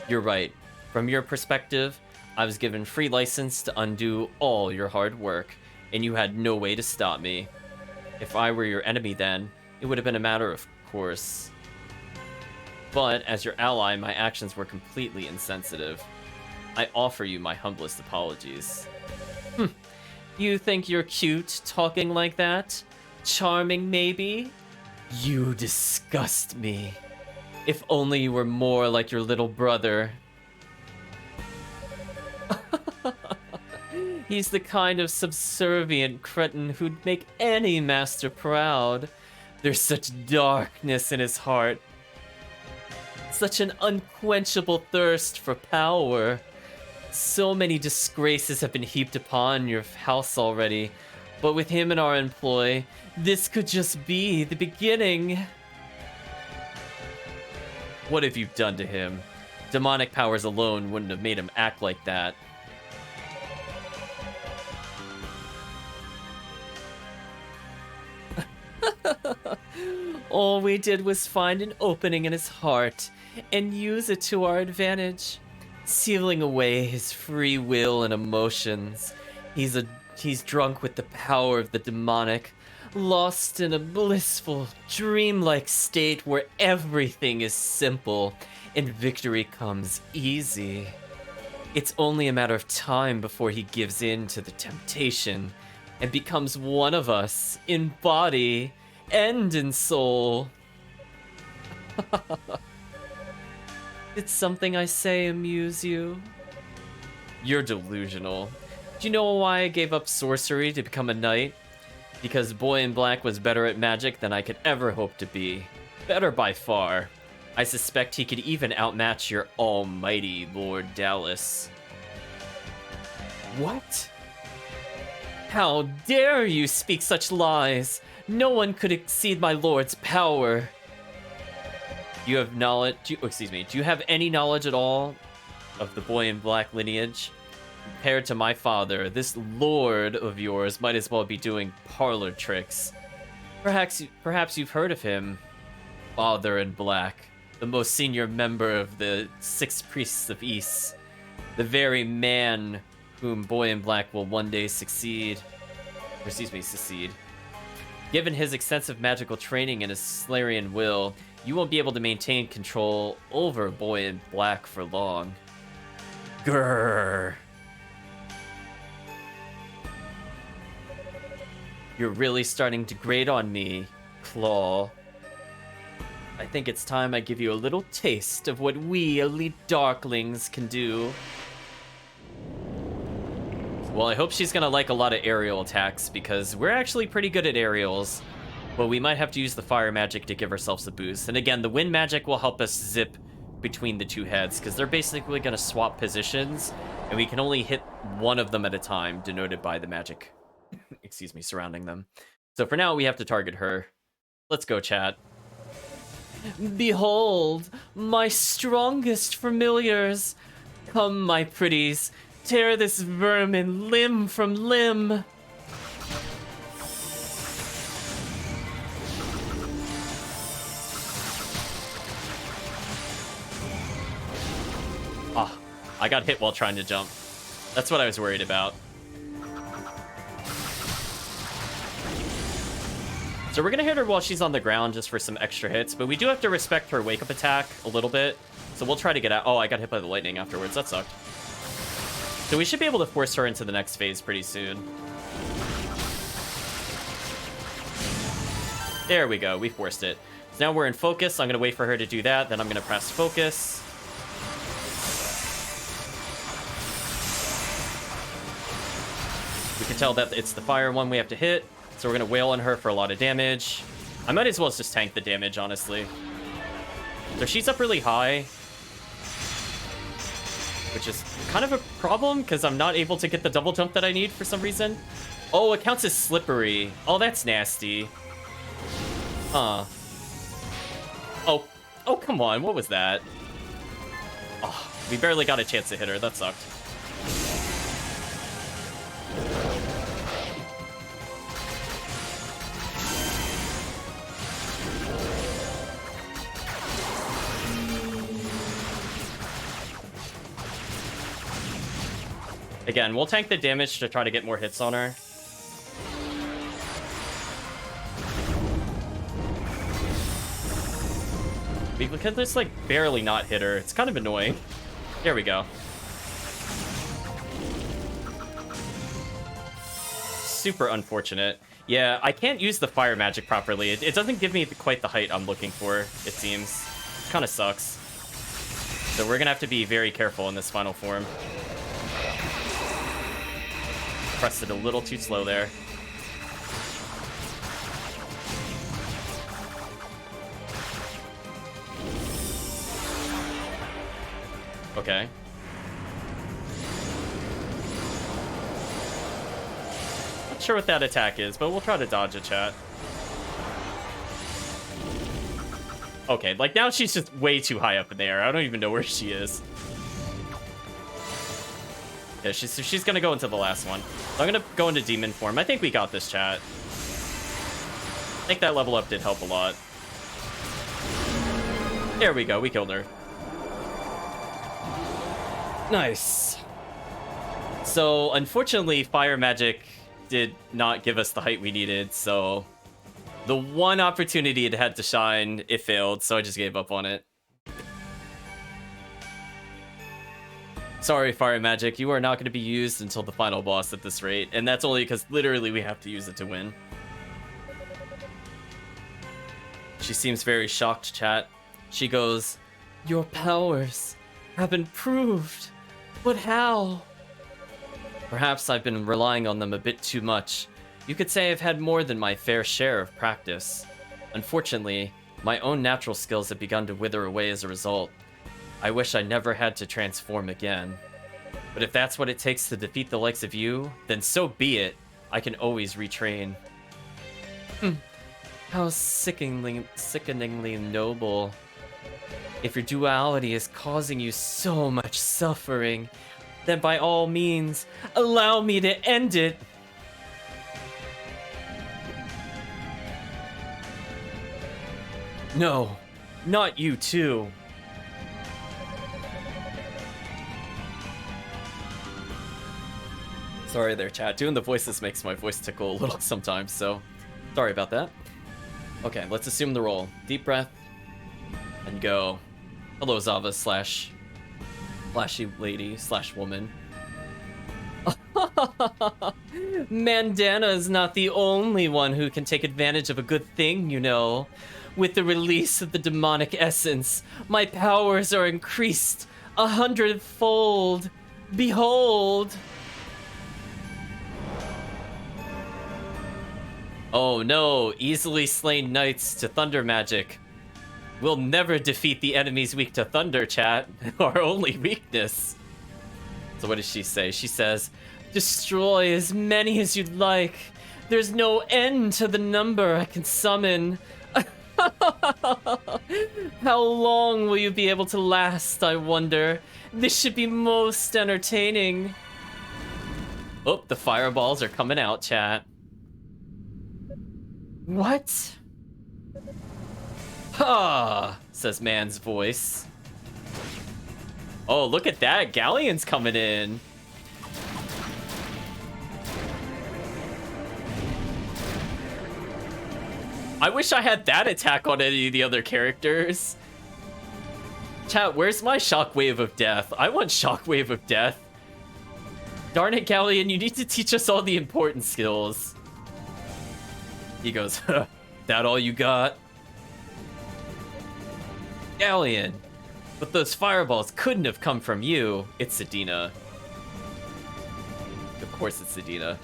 You're right. From your perspective, I was given free license to undo all your hard work, and you had no way to stop me. If I were your enemy then, it would have been a matter of course. But as your ally, my actions were completely insensitive. I offer you my humblest apologies. You think you're cute talking like that? Charming, maybe? You disgust me. If only you were more like your little brother. He's the kind of subservient cretin who'd make any master proud. There's such darkness in his heart. Such an unquenchable thirst for power. So many disgraces have been heaped upon your house already, but with him in our employ, this could just be the beginning. What have you done to him? Demonic powers alone wouldn't have made him act like that. All we did was find an opening in his heart and use it to our advantage, sealing away his free will and emotions. He's drunk with the power of the demonic, lost in a blissful, dreamlike state where everything is simple and victory comes easy. It's only a matter of time before he gives in to the temptation and becomes one of us in body and in soul. Did something I say amuse you? You're delusional. Do you know why I gave up sorcery to become a knight? Because Boy in Black was better at magic than I could ever hope to be. Better by far. I suspect he could even outmatch your almighty Lord Dallas. What? How dare you speak such lies? No one could exceed my lord's power. Do you have knowledge? Do you have any knowledge at all of the Boy in Black lineage? Compared to my father, this lord of yours might as well be doing parlor tricks. Perhaps you've heard of him, Father in Black, the most senior member of the Six Priests of Ys, the very man whom Boy in Black will one day succeed. Given his extensive magical training and his Slayerian will, you won't be able to maintain control over Boy in Black for long. Grrr. You're really starting to grate on me, Claw. I think it's time I give you a little taste of what we elite Darklings can do. Well, I hope she's gonna like a lot of aerial attacks, because we're actually pretty good at aerials. But we might have to use the fire magic to give ourselves a boost. And again, the wind magic will help us zip between the two heads, because they're basically gonna swap positions, and we can only hit one of them at a time, denoted by the magic, surrounding them. So for now, we have to target her. Let's go, chat. Behold, my strongest familiars. Come, my pretties. Tear this vermin limb from limb. Ah, I got hit while trying to jump. That's what I was worried about. So we're gonna hit her while she's on the ground just for some extra hits, but we do have to respect her wake-up attack a little bit. So we'll try to get out. Oh, I got hit by the lightning afterwards. That sucked. So we should be able to force her into the next phase pretty soon. There we go. We forced it. So now we're in focus. I'm going to wait for her to do that. Then I'm going to press focus. We can tell that it's the fire one we have to hit. So we're going to wail on her for a lot of damage. I might as well just tank the damage, honestly. So she's up really high, which is kind of a problem because I'm not able to get the double jump that I need for some reason. Oh, it counts as slippery. Oh, that's nasty. Huh. Oh, come on. What was that? Oh, we barely got a chance to hit her. That sucked. Again, we'll tank the damage to try to get more hits on her. Because it's like barely not hit her. It's kind of annoying. There we go. Super unfortunate. Yeah, I can't use the fire magic properly. It doesn't give me quite the height I'm looking for, it seems. Kind of sucks. So we're gonna have to be very careful in this final form. Pressed it a little too slow there. Okay. Not sure what that attack is, but we'll try to dodge it, chat. Okay, like now she's just way too high up in the air. I don't even know where she is. Yeah, she's gonna go into the last one. So I'm gonna go into demon form. I think we got this, chat. I think that level up did help a lot. There we go, we killed her. Nice. So, unfortunately, fire magic did not give us the height we needed, so the one opportunity it had to shine, it failed, so I just gave up on it. Sorry, fire magic, you are not going to be used until the final boss at this rate, and that's only because literally we have to use it to win. She seems very shocked, chat. She goes, "Your powers have improved. But how?" Perhaps I've been relying on them a bit too much. You could say I've had more than my fair share of practice. Unfortunately, my own natural skills have begun to wither away as a result. I wish I never had to transform again. But if that's what it takes to defeat the likes of you, then so be it. I can always retrain. How sickeningly noble. If your duality is causing you so much suffering, then by all means, allow me to end it. No, not you too. Sorry there, chat. Doing the voices makes my voice tickle a little sometimes, so sorry about that. Okay, let's assume the role. Deep breath, and go. Hello, Zava slash flashy lady slash woman. Mandana is not the only one who can take advantage of a good thing, you know. With the release of the demonic essence, my powers are increased 100-fold. Behold! Oh no, easily slain knights to thunder magic. We'll never defeat the enemies weak to thunder, chat. Our only weakness. So what does she say? She says, destroy as many as you'd like. There's no end to the number I can summon. How long will you be able to last, I wonder? This should be most entertaining. Oh, the fireballs are coming out, chat. What? Ha! Says man's voice. Oh, look at that. Galleon's coming in. I wish I had that attack on any of the other characters. Chat, where's my Shockwave of Death? I want Shockwave of Death. Darn it, Galleon, you need to teach us all the important skills. He goes, huh, that all you got? Galleon, but those fireballs couldn't have come from you. It's Sedina. Of course it's Sedina.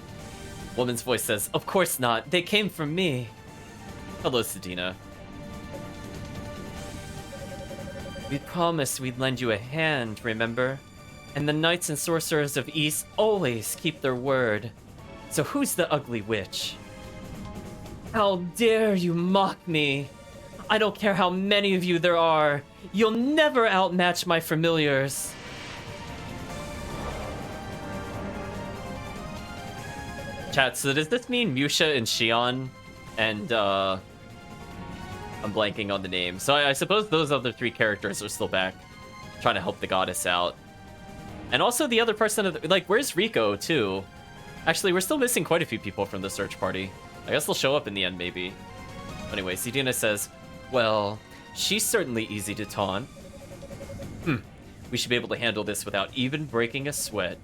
Woman's voice says, of course not. They came from me. Hello, Sedina. We promised we'd lend you a hand, remember? And the knights and sorcerers of East always keep their word. So who's the ugly witch? How dare you mock me? I don't care how many of you there are. You'll never outmatch my familiars. Chat, so does this mean Musha and Xion? And, I'm blanking on the name. So I suppose those other three characters are still back, trying to help the goddess out. And also the other person, like, where's Rico, too? Actually, we're still missing quite a few people from the search party. I guess they'll show up in the end, maybe. Anyway, Sedina says, well, She's certainly easy to taunt. We should be able to handle this without even breaking a sweat.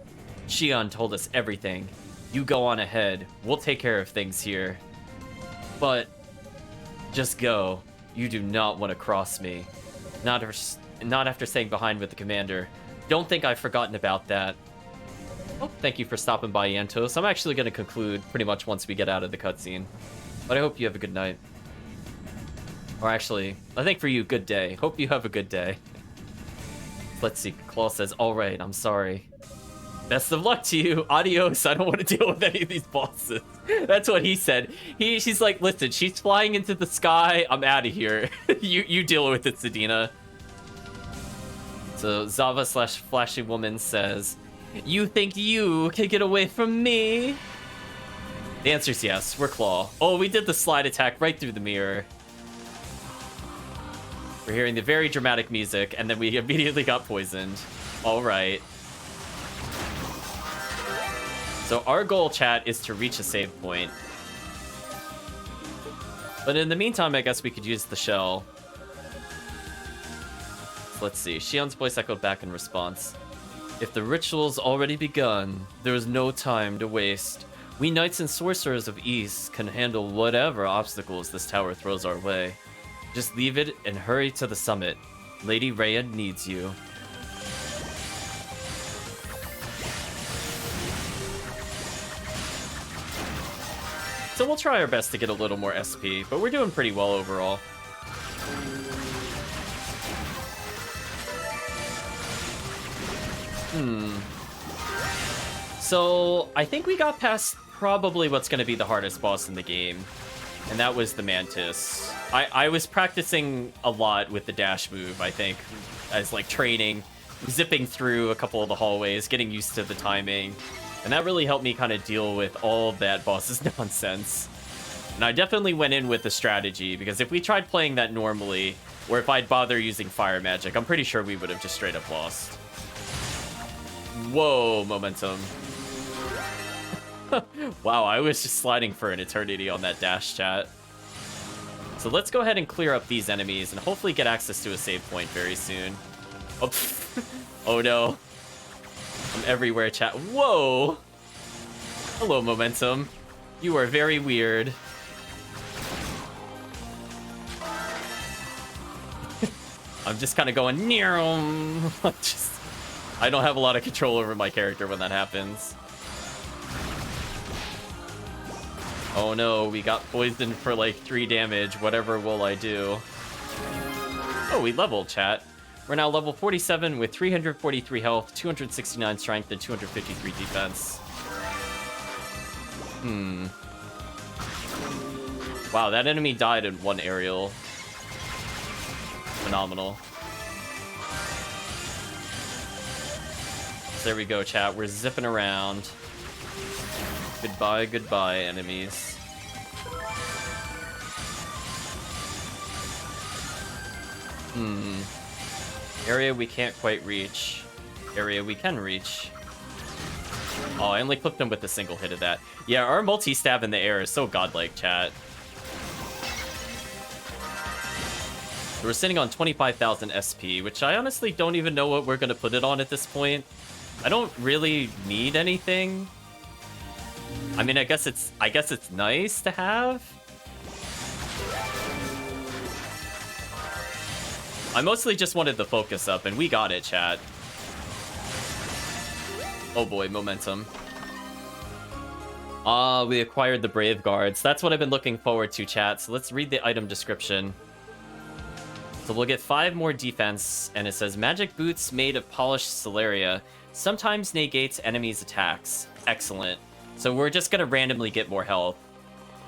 Shion told us everything. You go on ahead. We'll take care of things here. But just go. You do not want to cross me. Not after staying behind with the commander. Don't think I've forgotten about that. Well, thank you for stopping by, Yantos. I'm actually going to conclude pretty much once we get out of the cutscene. But I hope you have a good night. Or actually, I think for you, good day. Hope you have a good day. Let's see. Claw says, all right, I'm sorry. Best of luck to you. Adios. I don't want to deal with any of these bosses. That's what he said. She's like, listen, she's flying into the sky. I'm out of here. you deal with it, Sedina. So Zava / Flashy Woman says, you think you can get away from me? The answer's yes. We're Claw. Oh, we did the slide attack right through the mirror. We're hearing the very dramatic music, and then we immediately got poisoned. All right. So our goal, chat, is to reach a save point. But in the meantime, I guess we could use the shell. Let's see. Shion's voice echoed back in response. If the ritual's already begun, there is no time to waste. We knights and sorcerers of East can handle whatever obstacles this tower throws our way. Just leave it and hurry to the summit. Lady Rhea needs you. So we'll try our best to get a little more SP, but we're doing pretty well overall. So I think we got past probably what's going to be the hardest boss in the game. And that was the Mantis. I was practicing a lot with the dash move, I think, as like training, zipping through a couple of the hallways, getting used to the timing. And that really helped me kind of deal with all of that boss's nonsense. And I definitely went in with a strategy, because if we tried playing that normally, or if I'd bother using fire magic, I'm pretty sure we would have just straight up lost. Whoa, momentum. Wow, I was just sliding for an eternity on that dash, chat. So let's go ahead and clear up these enemies and hopefully get access to a save point very soon. Oh, oh no. I'm everywhere, chat. Whoa! Hello, momentum. You are very weird. I'm just kind of going, I don't have a lot of control over my character when that happens. Oh no, we got poisoned for like 3 damage. Whatever will I do? Oh, we leveled, chat. We're now level 47 with 343 health, 269 strength, and 253 defense. Wow, that enemy died in 1 aerial. Phenomenal. So there we go, chat. We're zipping around. Goodbye, goodbye, enemies. Area we can't quite reach. Area we can reach. Oh, I only clipped him with a single hit of that. Yeah, our multi-stab in the air is so godlike, chat. We're sitting on 25,000 SP, which I honestly don't even know what we're going to put it on at this point. I don't really need anything. I mean, I guess it's nice to have. I mostly just wanted the focus up, and we got it, chat. Oh boy, momentum. We acquired the Brave Guards. That's what I've been looking forward to, chat. So let's read the item description. So we'll get 5 more defense, and it says, magic boots made of polished Celeria sometimes negates enemies' attacks. Excellent. So we're just gonna randomly get more health.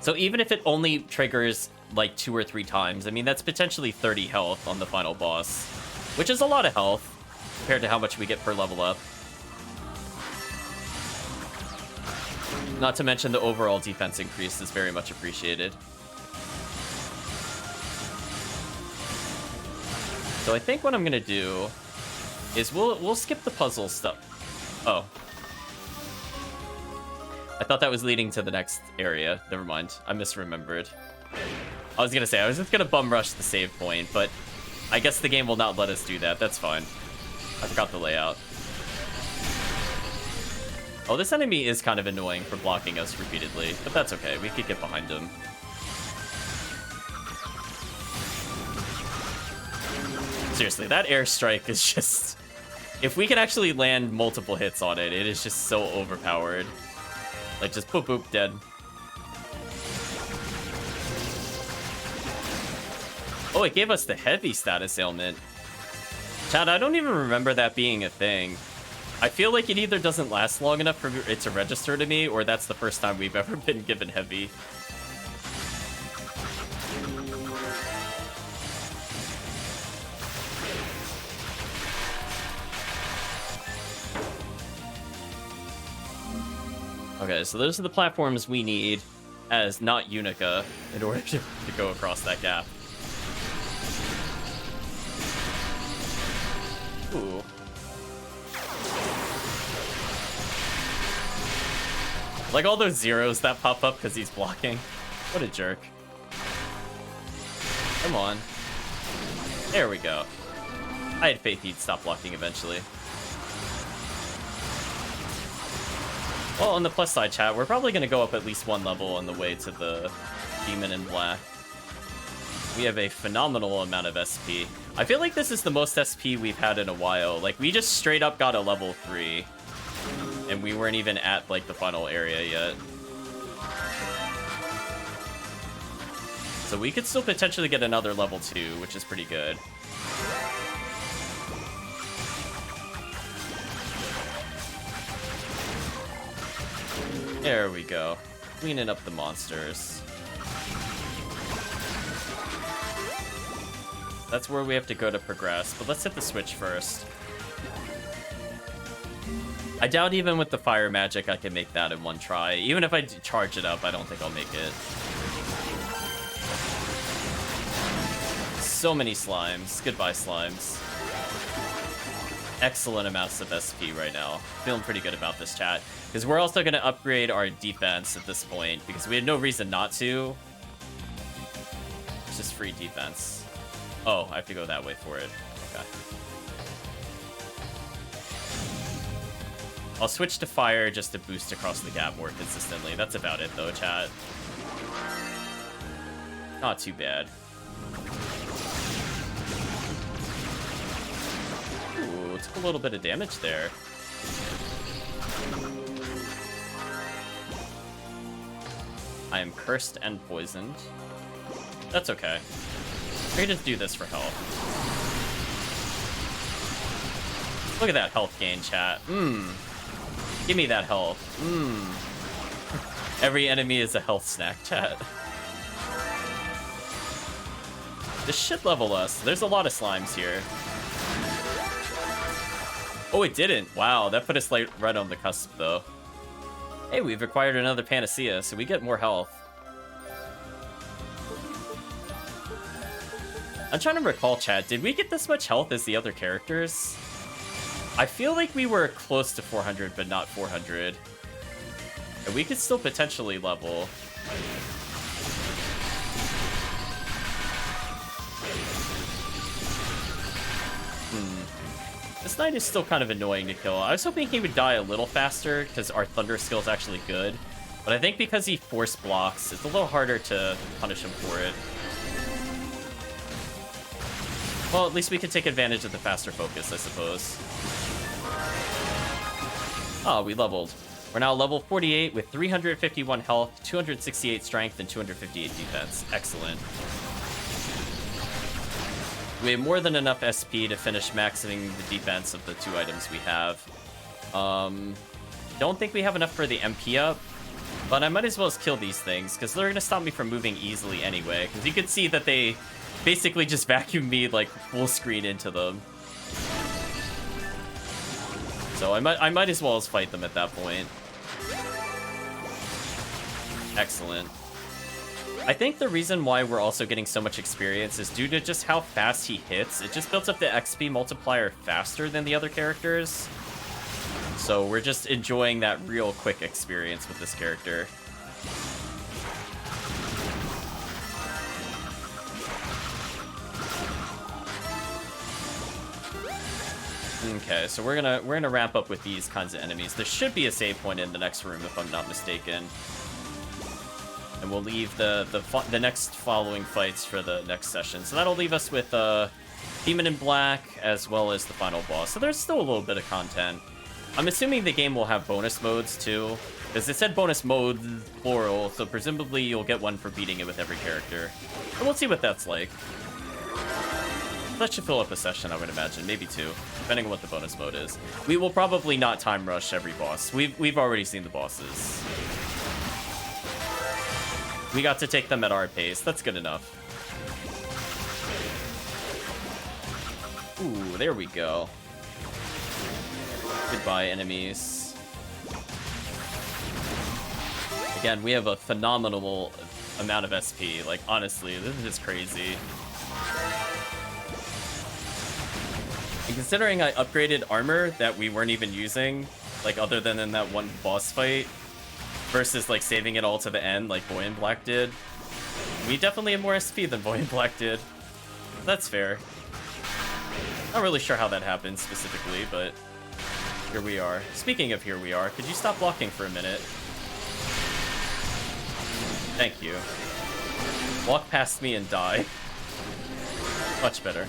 So even if it only triggers like 2 or 3 times, I mean, that's potentially 30 health on the final boss, which is a lot of health compared to how much we get per level up. Not to mention the overall defense increase is very much appreciated. So I think what I'm gonna do is we'll skip the puzzle stuff. Oh. I thought that was leading to the next area. Never mind. I misremembered. I was gonna say, I was just gonna bum rush the save point, but I guess the game will not let us do that. That's fine. I forgot the layout. Oh, this enemy is kind of annoying for blocking us repeatedly, but that's okay. We could get behind him. Seriously, that airstrike is just... If we can actually land multiple hits on it, it is just so overpowered. Like, just boop boop, dead. Oh, it gave us the heavy status ailment. Chad, I don't even remember that being a thing. I feel like it either doesn't last long enough for it to register to me, or that's the first time we've ever been given heavy. Okay, so those are the platforms we need as not Unica in order to go across that gap. Ooh. Like all those zeros that pop up because he's blocking. What a jerk. Come on. There we go. I had faith he'd stop blocking eventually. Well, on the plus side, chat, we're probably going to go up at least one level on the way to the Demon in Black. We have a phenomenal amount of SP. I feel like this is the most SP we've had in a while. Like, we just straight up got a level 3. And we weren't even at, like, the final area yet. So we could still potentially get another level 2, which is pretty good. There we go. Cleaning up the monsters. That's where we have to go to progress, but let's hit the switch first. I doubt even with the fire magic I can make that in one try. Even if I charge it up, I don't think I'll make it. So many slimes. Goodbye, slimes. Excellent amounts of SP right now. Feeling pretty good about this, chat. Because we're also going to upgrade our defense at this point, because we had no reason not to. It's just free defense. Oh, I have to go that way for it. Okay. I'll switch to fire just to boost across the gap more consistently. That's about it, though, chat. Not too bad. Ooh, took a little bit of damage there. I am cursed and poisoned. That's okay. We can just do this for health. Look at that health gain, chat. Give me that health. Every enemy is a health snack, chat. This should level us. There's a lot of slimes here. Oh, it didn't. Wow, that put us like right on the cusp, though. Hey, we've acquired another Panacea, so we get more health. I'm trying to recall, chat. Did we get this much health as the other characters? I feel like we were close to 400, but not 400. And we could still potentially level. This knight is still kind of annoying to kill. I was hoping he would die a little faster, because our thunder skill is actually good. But I think because he force blocks, it's a little harder to punish him for it. Well, at least we can take advantage of the faster focus, I suppose. Oh, we leveled. We're now level 48 with 351 health, 268 strength, and 258 defense. Excellent. We have more than enough SP to finish maxing the defense of the 2 items we have. Don't think we have enough for the MP up, but I might as well just kill these things, because they're going to stop me from moving easily anyway, because you can see that they basically just vacuum me like full screen into them. So I might as well as fight them at that point. Excellent. I think the reason why we're also getting so much experience is due to just how fast he hits. It just builds up the XP multiplier faster than the other characters. So we're just enjoying that real quick experience with this character. Okay, so we're gonna wrap up with these kinds of enemies. There should be a save point in the next room, if I'm not mistaken. And we'll leave the next following fights for the next session. So that'll leave us with Demon in Black, as well as the final boss. So there's still a little bit of content. I'm assuming the game will have bonus modes, too. Because it said bonus modes, plural, so presumably you'll get one for beating it with every character. And we'll see what that's like. That should fill up a session, I would imagine. Maybe two, depending on what the bonus mode is. We will probably not time rush every boss. We've already seen the bosses. We got to take them at our pace. That's good enough. Ooh, there we go. Goodbye, enemies. Again, we have a phenomenal amount of SP. Like, honestly, this is just crazy. And considering I upgraded armor that we weren't even using, like, other than in that one boss fight, versus, like, saving it all to the end like Boy in Black did, we definitely have more SP than Boy in Black did. That's fair. Not really sure how that happened specifically, but here we are. Speaking of here we are, could you stop blocking for a minute? Thank you. Walk past me and die. Much better.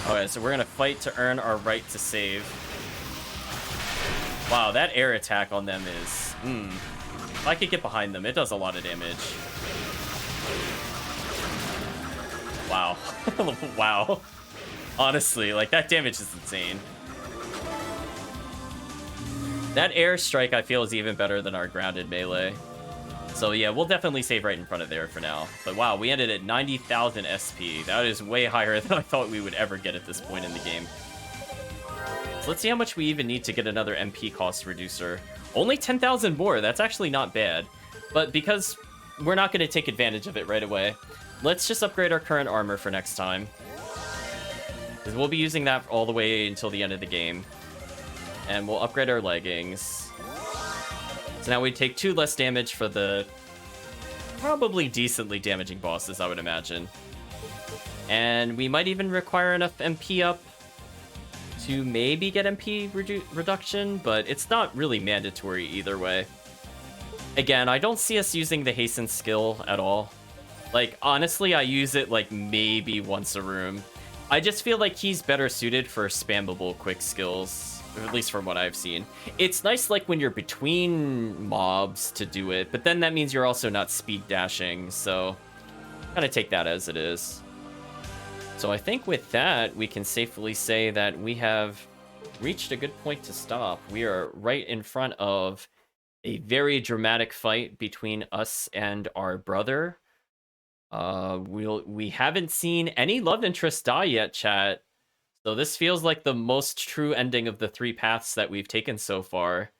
Okay, so we're gonna fight to earn our right to save. Wow, that air attack on them is... If I could get behind them, it does a lot of damage. Wow. Wow. Honestly, like, that damage is insane. That air strike, I feel, is even better than our grounded melee. So yeah, we'll definitely save right in front of there for now. But wow, we ended at 90,000 SP. That is way higher than I thought we would ever get at this point in the game. So let's see how much we even need to get another MP cost reducer. Only 10,000 more, that's actually not bad. But because we're not going to take advantage of it right away, let's just upgrade our current armor for next time. Because we'll be using that all the way until the end of the game. And we'll upgrade our leggings. So now we take 2 less damage for the probably decently damaging bosses, I would imagine. And we might even require enough MP up to maybe get MP reduction, but it's not really mandatory either way. Again, I don't see us using the hasten skill at all. Like, honestly, I use it like maybe once a room. I just feel like he's better suited for spammable quick skills. At least from what I've seen. It's nice like when you're between mobs to do it, but then that means you're also not speed dashing, so kind of take that as it is. So I think with that, we can safely say that we have reached a good point to stop. We are right in front of a very dramatic fight between us and our brother. We haven't seen any love interest die yet, chat. So this feels like the most true ending of the 3 paths that we've taken so far.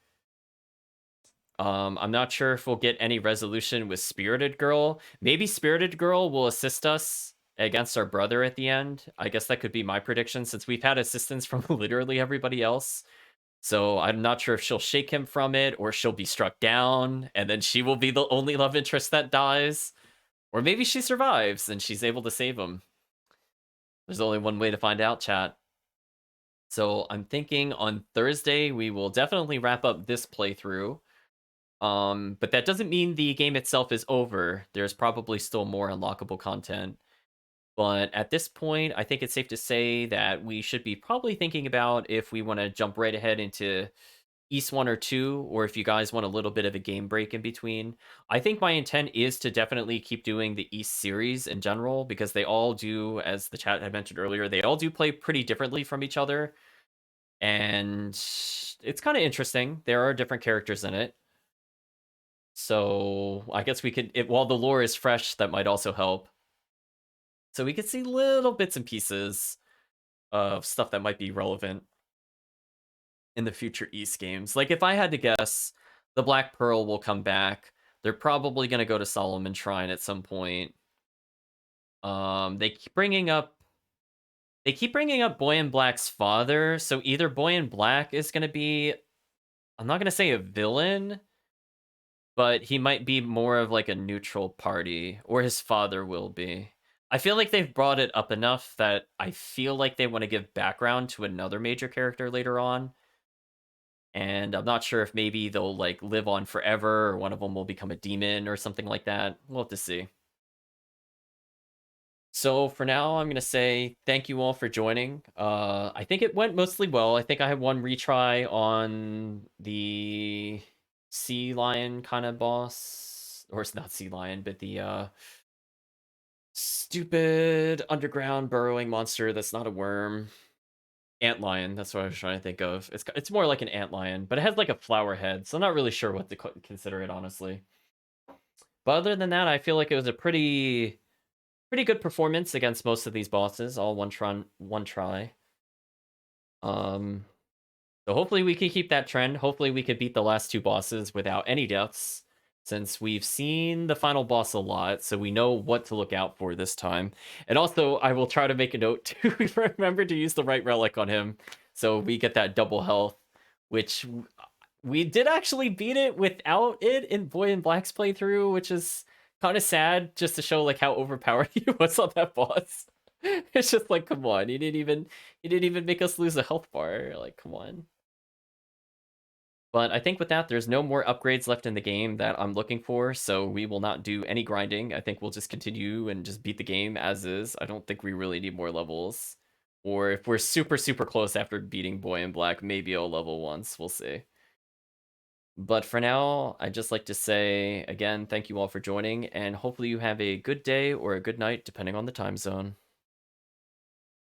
I'm not sure if we'll get any resolution with Spirited Girl. Maybe Spirited Girl will assist us against our brother at the end. I guess that could be my prediction, since we've had assistance from literally everybody else. So I'm not sure if she'll shake him from it, or she'll be struck down, and then she will be the only love interest that dies. Or maybe she survives, and she's able to save him. There's only one way to find out, chat. So I'm thinking on Thursday, we will definitely wrap up this playthrough. But that doesn't mean the game itself is over. There's probably still more unlockable content. But at this point, I think it's safe to say that we should be probably thinking about if we want to jump right ahead into East 1 or 2, or if you guys want a little bit of a game break in between. I think my intent is to definitely keep doing the East series in general, because they all do, as the chat had mentioned earlier, they all do play pretty differently from each other. And it's kind of interesting. There are different characters in it. So I guess we could, while the lore is fresh, that might also help. So we could see little bits and pieces of stuff that might be relevant in the future East games. Like, if I had to guess, the Black Pearl will come back. They're probably going to go to Solomon Shrine at some point. They keep bringing up Boy in Black's father, so either Boy in Black is going to be, I'm not going to say a villain, but he might be more of like a neutral party, or his father will be. I feel like they've brought it up enough that I feel like they want to give background to another major character later on. And I'm not sure if maybe they'll like live on forever or one of them will become a demon or something like that. We'll have to see. So for now, I'm gonna say thank you all for joining. I think it went mostly well. I think I had one retry on the sea lion kind of boss, or it's not sea lion, but the stupid underground burrowing monster that's not a worm. Antlion, that's what I was trying to think of. It's more like an antlion, but it has like a flower head, so I'm not really sure what to consider it, honestly. But other than that, I feel like it was a pretty good performance against most of these bosses, all one try. So hopefully we can keep that trend. Hopefully we could beat the last two bosses without any deaths, since we've seen the final boss a lot, so we know what to look out for this time. And also, I will try to make a note to remember to use the right relic on him, so we get that double health, which we did actually beat it without it in Boy in Black's playthrough, which is kind of sad, just to show like how overpowered he was on that boss. It's just like, come on, you didn't even make us lose a health bar. Like, come on. But I think with that, there's no more upgrades left in the game that I'm looking for, so we will not do any grinding. I think we'll just continue and just beat the game as is. I don't think we really need more levels. Or if we're super, super close after beating Boy in Black, maybe I'll level once. We'll see. But for now, I'd just like to say, again, thank you all for joining, and hopefully you have a good day or a good night, depending on the time zone.